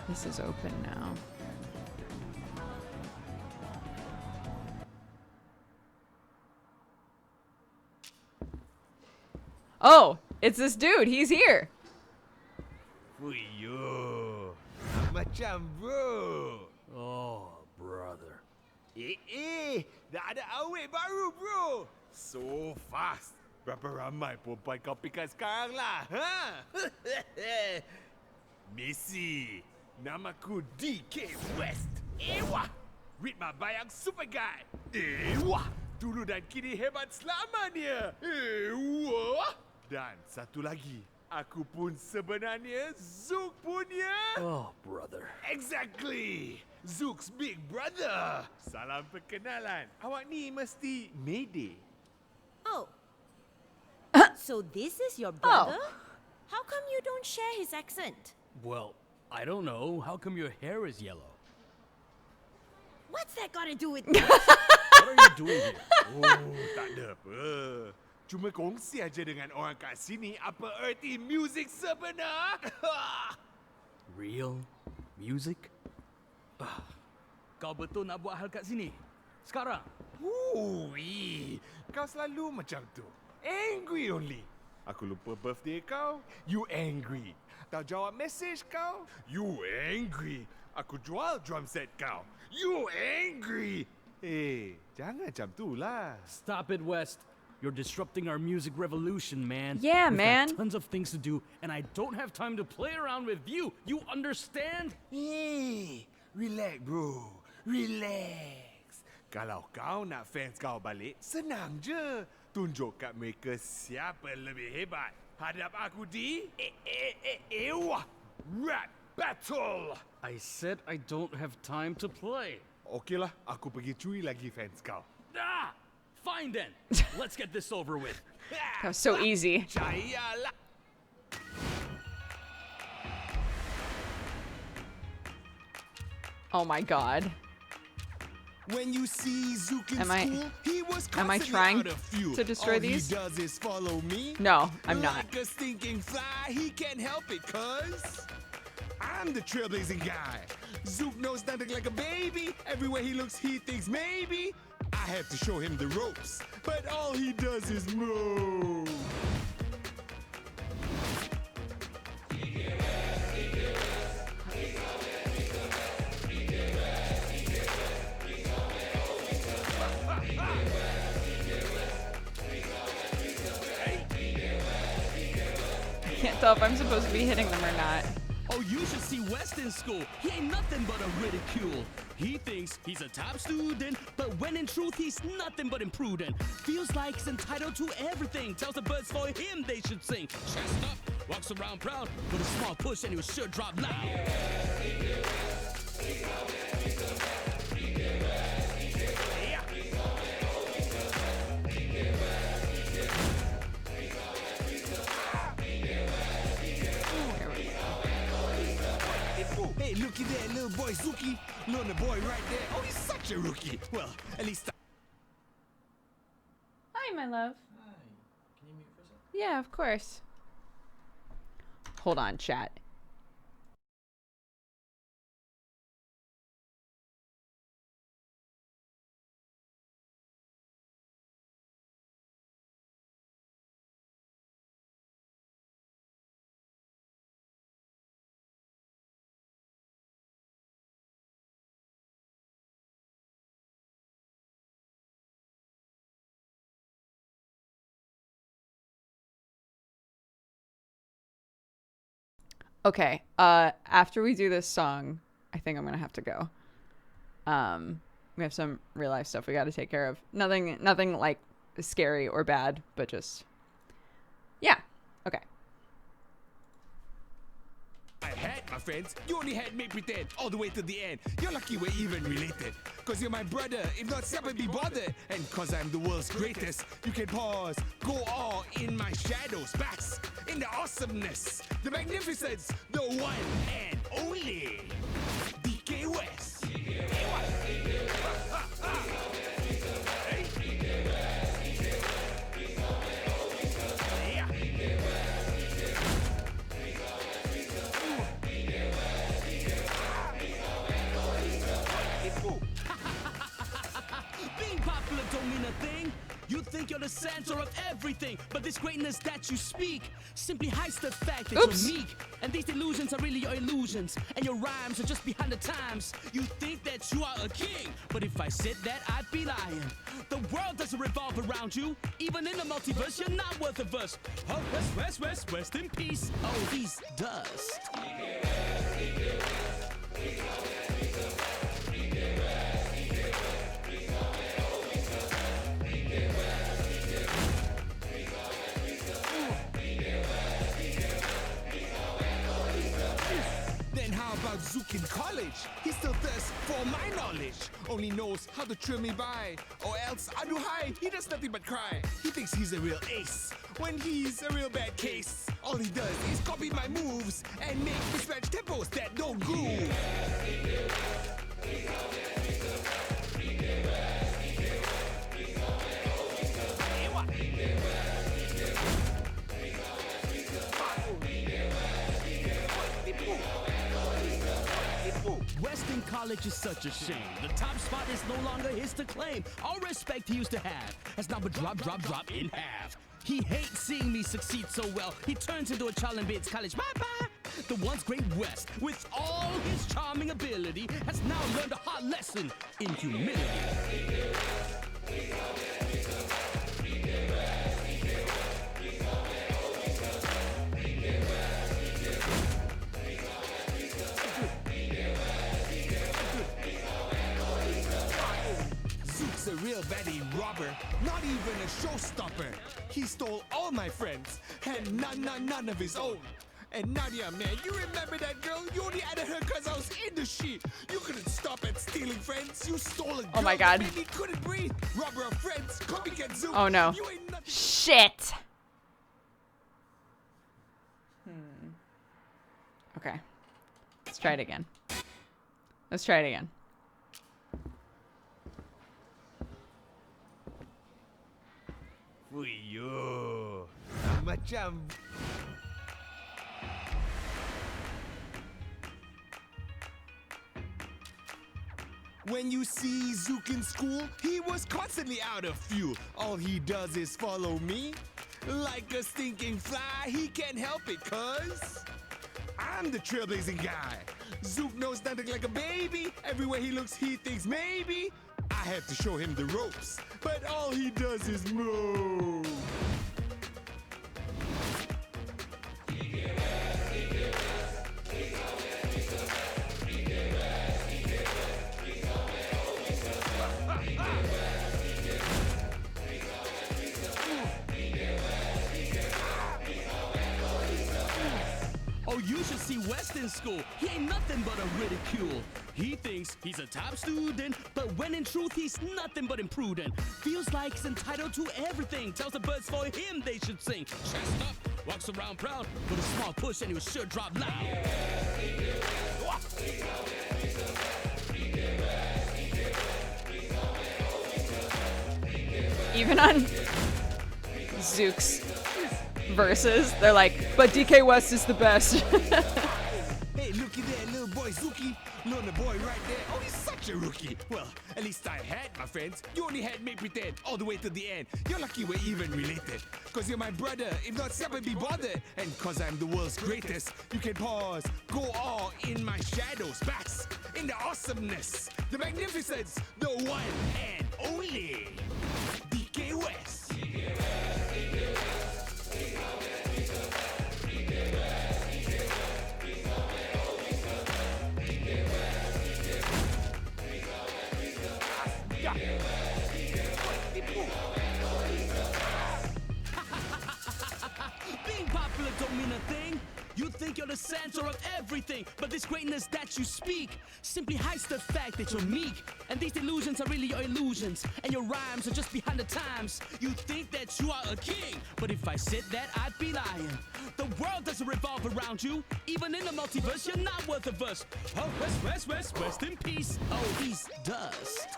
This is open now. Oh, it's this dude. He's here. Fuyo. Macam bro. Oh, brother. Dah ada awet baru bro. So fast. Berapa ramai perempuan kau pikat sekarang lah, ha? Missy. Namaku DK West. Ewa. Ritma bayang super guy. Ewa. Dulu dan kini hebat selamanya. Ewa. Dan satu lagi. Aku pun sebenarnya Zook punya. Oh, brother. Exactly. Zook's big brother. Salam perkenalan. Awak ni mesti Mayday. Oh. So this is your brother? How come you don't share his accent? Well, I don't know. How come your hair is yellow? What's that got to do with me? What are you doing here? Oh, tak ada apa. Cuma kongsi aja dengan orang kat sini apa erti music sebenar. Real music? Kau betul nak buat hal kat sini? Sekarang? Ui, kau selalu macam tu. Angry only. Aku lupa birthday kau, you angry. Tak jawab message kau, you angry. Aku jual drum set kau, you angry. Jangan macam tu lah. Stop it, West. You're disrupting our music revolution, man. Yeah, We've man. got tons of things to do, and I don't have time to play around with you. You understand? Relax bro, relax. Kalau kau nak fans kau balik, senang je. Tunjuk kat mereka siapa lebih hebat. Hadap aku di rap battle. I said I don't have time to play. Okeylah, aku pergi curi lagi fans kau. Fine then. Let's get this over with. That was so easy. Percayalah. Oh my god. When you see Zook in Am I- school, he was am I constantly trying out of fuel. to destroy All these? he does is follow me. No, I'm not. Like a stinking fly, he can't help it, cuz I'm the trailblazing guy. Zook knows nothing like a baby. Everywhere he looks, he thinks maybe I have to show him the ropes. But all he does is move. tell if I'm supposed to be hitting them or not. Oh, you should see West in school. He ain't nothing but a ridicule. He thinks he's a top student, but when in truth he's nothing but imprudent. Feels like he's entitled to everything. Tells the birds for him they should sing. Chest up, walks around proud, with a small push and he was sure drop loud. Hey, looky there, little boy Zuki. Little boy right there. Oh, he's such a rookie. Well, at least. Hi, my love. Hi. Can you mute for a second? Yeah, of course. Hold on, chat. Okay, after we do this song, I think I'm gonna have to go. We have some real life stuff we gotta take care of. Nothing like scary or bad, but just, yeah, okay. I had, my friends. You only had me pretend all the way to the end. You're lucky we're even related. Cause you're my brother, if not Sept be bothered. And cause I'm the world's greatest, you can pause, go all in my shadows, bask in the awesomeness, the magnificence, the one and only DK West. Being popular don't mean a thing. You think you're the center of everything, but this greatness that you speak simply hides the fact that you're meek. And these illusions are really your illusions, and your rhymes are just behind the times. You think that you are a king, but if I said that, I'd be lying. The world doesn't revolve around you. Even in the multiverse, you're not worth a verse. Oh, rest in peace. Oh, he's dust. Then how about Zook in college? He still thirsts for my knowledge. Only knows how to trail me by. Or else, aduhai, he does nothing but cry. He thinks he's a real ace, when he's a real bad case. All he does is copy my moves and make mismatched tempos that don't groove. Western College is such a shame. The top spot is no longer his to claim. All respect he used to have has now been drop in half. He hates seeing me succeed so well. He turns into a child and bids college bye-bye. The once great West, with all his charming ability, has now learned a hard lesson in humility. Zook's a real baddie robber, not even a showstopper. He stole all my friends, and none of his own. And Nadia, man, you remember that girl? You only added her because I was in the sheet. You couldn't stop at stealing friends. You stole a girl. Oh my God. That made me couldn't breathe. Robber of friends, copycat Zook. Oh no. You ain't nothing. Shit. Okay. Let's try it again. Fuyo. Macam. When you see Zook in school, he was constantly out of fuel. All he does is follow me. Like a stinking fly, he can't help it, cuz I'm the trailblazing guy. Zook knows nothing like a baby. Everywhere he looks, he thinks maybe I have to show him the ropes. But all he does is move. Oh, you should see West in school. He ain't nothing but a ridicule. He thinks he's a top student, but when in truth he's nothing but imprudent. Feels like he's entitled to everything. Tells the birds for him they should sing. Chest up, walks around proud, with a small push and he was sure drop loud. Even on Zook's verses, they're like, but DK West is the best. Hey, looky there, little boy Zuki. Little boy right there. Oh, he's such a rookie. Well, at least I had, my friends. You only had me pretend all the way to the end. You're lucky we're even related. Cause you're my brother, if not separate, be bothered. And cause I'm the world's greatest, you can pause, go all in my shadows, bask in the awesomeness, the magnificence, the one and only DK West. Being popular don't mean a thing. You think you're the center of everything, but this greatness that you speak simply hides the fact that you're meek. And these illusions are really your illusions, and your rhymes are just behind the times. You think that you are a king, but if I said that, I'd be lying. The world doesn't revolve around you. Even in the multiverse, you're not worth a verse. Oh, rest in peace. Oh, he's dust.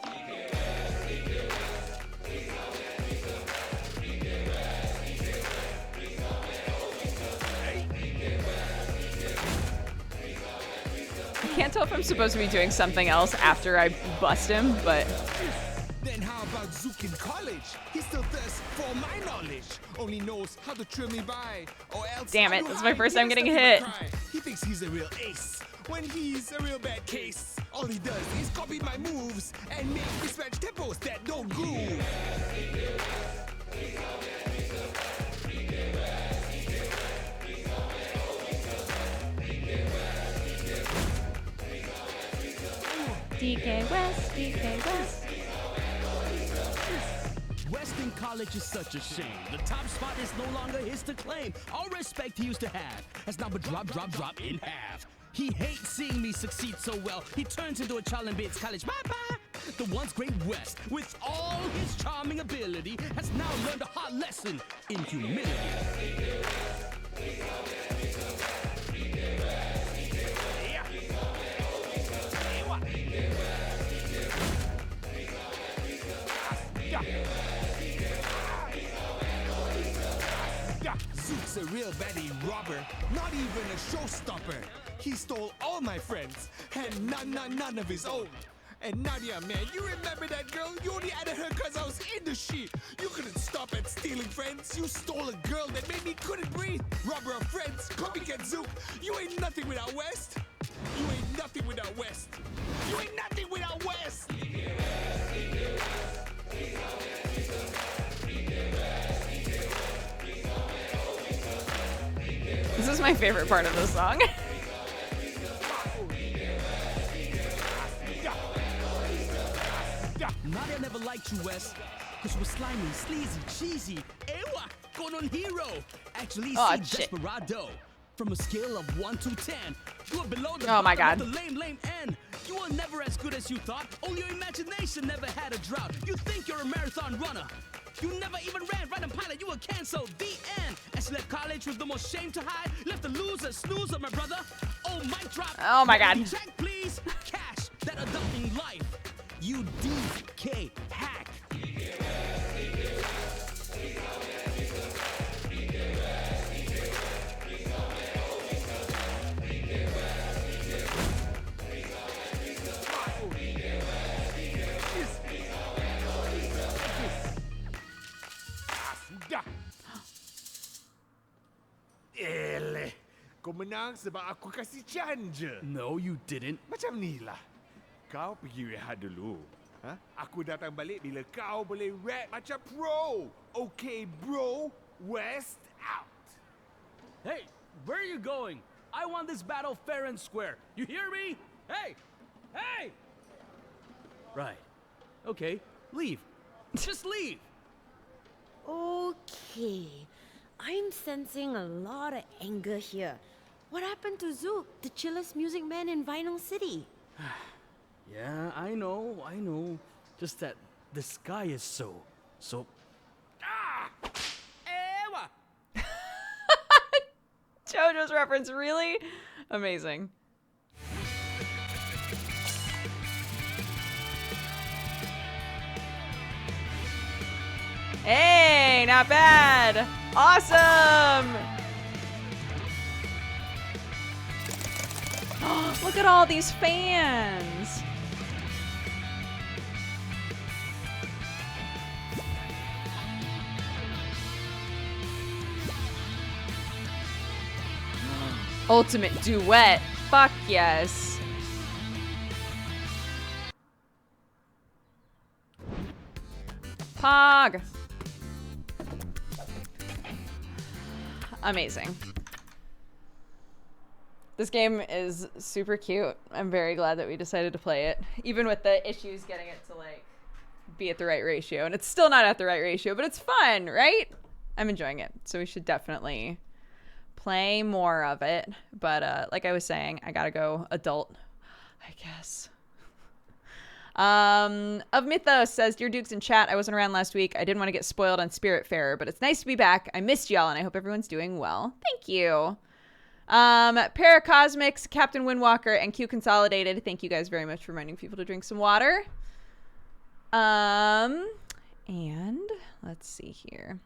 I can't tell if I'm supposed to be doing something else after I bust him, but... Then how about Zook in college? He still thirsts for my knowledge. Only knows how to trail me by. Or else Damn it, I'll this is my hide. first He time has getting nothing but hit. cry. He thinks he's a real ace, when he's a real bad case. All he does is copy my moves and make mismatched tempos that don't groove. DK West, DK West. Weston College is such a shame. The top spot is no longer his to claim. All respect he used to have has now been drop in half. He hates seeing me succeed so well. He turns into a child and bids college bye-bye. The once great West, with all his charming ability, has now learned a hard lesson in humility. Zook's a real baddie robber, not even a showstopper. He stole all my friends, and none of his own. And Nadia, man, you remember that girl? You only added her cause I was in the sheet. You couldn't stop at stealing friends. You stole a girl that made me couldn't breathe. Robber of friends, copycat Zook. You ain't nothing without West. You ain't nothing without West. You ain't nothing without West. This is my favorite part of the song. Nadia never liked you, Wes, because you were slimy, sleazy, cheesy. Ewa, going on hero. Actually, see desperado. From a scale of 1 to 10, you are below the Oh my bottom God. of the lame end. You are never as good as you thought. Only your imagination never had a drought. You think you're a marathon runner. You never even ran right and pilot. You were canceled. The end. As you left college with the most shame to hide. Left a loser, snoozer, my brother. Oh, mic drop. Oh my God. Check, please. Cash that adulting life. You DK hack. Eleh, kau menang sebab aku kasih chance je. No, you didn't. Macam ni lah. Kau pergi rehat dulu. Ha? Aku datang balik bila kau boleh rap macam pro. Okay, bro. West out. Hey, where are you going? I want this battle fair and square. You hear me? Hey! Hey! Right. Okay, leave. Just leave. Okay. I'm sensing a lot of anger here. What happened to Zook, the chillest music man in Vinyl City? Yeah, I know. Just that the sky is so... Ewa! JoJo's reference, really? Amazing. Hey, not bad. Awesome. Look at all these fans. Ultimate duet. Fuck yes. Pog. Amazing. This game is super cute. I'm very glad that we decided to play it, even with the issues getting it to like be at the right ratio. And it's still not at the right ratio, but it's fun, right? I'm enjoying it. So we should definitely play more of it. But like I was saying, I gotta go adult, I guess. Of Mythos says, Dear Dukes in chat, I wasn't around last week. I didn't want to get spoiled on Spiritfarer, but it's nice to be back. I missed y'all, and I hope everyone's doing well. Thank you. Paracosmics, Captain Windwalker, and Q Consolidated, thank you guys very much for reminding people to drink some water. And let's see here.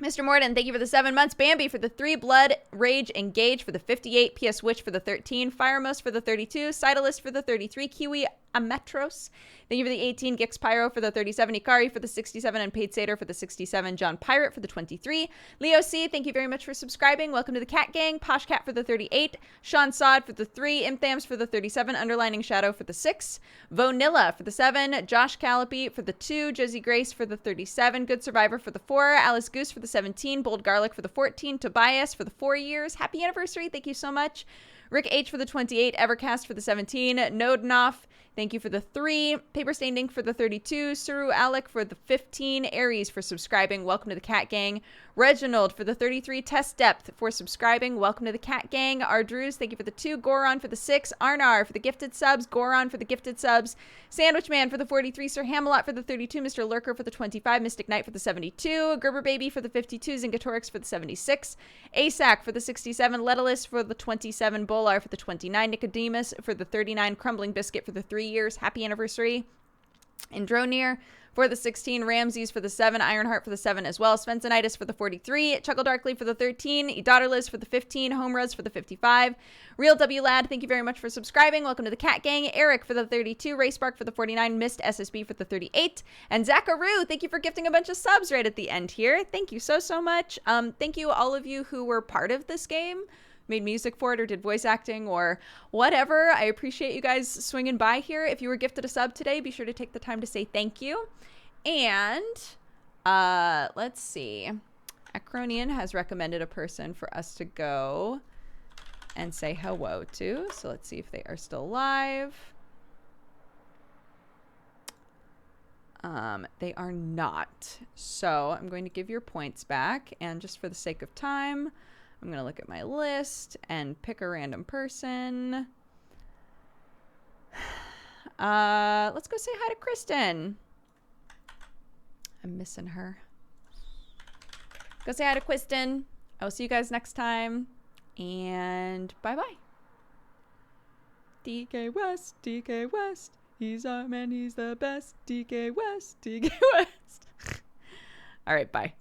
Mr. Morden, thank you for the 7 months. Bambi for the 3. Blood Rage Engage for the 58. PS Witch for the 13. Firemos for the 32. Cytalist for the 33. Kiwi Ametros. Thank you for the 18. Gix Pyro for the 37. Ikari for the 67. And Paid Satyr for the 67. John Pirate for the 23. Leo C, thank you very much for subscribing. Welcome to the Cat Gang. Posh Cat for the 38. Sean Sod for the 3. Imthams for the 37. Underlining Shadow for the 6. Vonilla for the 7. Josh Callipy for the 2. Josie Grace for the 37. Good Survivor for the 4. Alice Goose for the 17. Bold Garlic for the 14. Tobias for the 4 years. Happy anniversary. Thank you so much. Rick H for the 28. Evercast for the 17. Nodenoff, thank you for the 3. Paper Stained Ink for the 32. Suru Alec for the 15. Aries for subscribing. Welcome to the Cat Gang. Reginald for the 33. Test Depth for subscribing. Welcome to the Cat Gang. Ardrews, thank you for the 2. Goron for the 6. Arnar for the gifted subs. Goron for the gifted subs. Sandwich Man for the 43. Sir Hamelot for the 32. Mr. Lurker for the 25. Mystic Knight for the 72. Gerber Baby for the 52. Zingatorix for the 76. Asac for the 67. Letalus for the 27. Bolar for the 29. Nicodemus for the 39. Crumbling Biscuit for the 3 years. Happy anniversary. Indronir for the 16. Ramses for the 7. Ironheart for the 7 as well. Svensonitis for the 43. Chuckle Darkly for the 13. Edaughterliz for the 15. Homeruz for the 55. Real W Lad, thank you very much for subscribing. Welcome to the Cat Gang. Eric for the 32. Racebark for the 49. Mist SSB for the 38. And Zacharu, thank you for gifting a bunch of subs right at the end here. Thank you so much. Thank you all of you who were part of this game, made music for it or did voice acting or whatever. I appreciate you guys swinging by here. If you were gifted a sub today, be sure to take the time to say thank you. And let's see. Acronian has recommended a person for us to go and say hello to. So let's see if they are still alive. They are not. So I'm going to give your points back. And just for the sake of time, I'm going to look at my list and pick a random person. Let's go say hi to Kristen. I'm missing her. Go say hi to Kristen. I will see you guys next time. And bye-bye. DK West, DK West. He's our man, he's the best. DK West, DK West. All right, bye.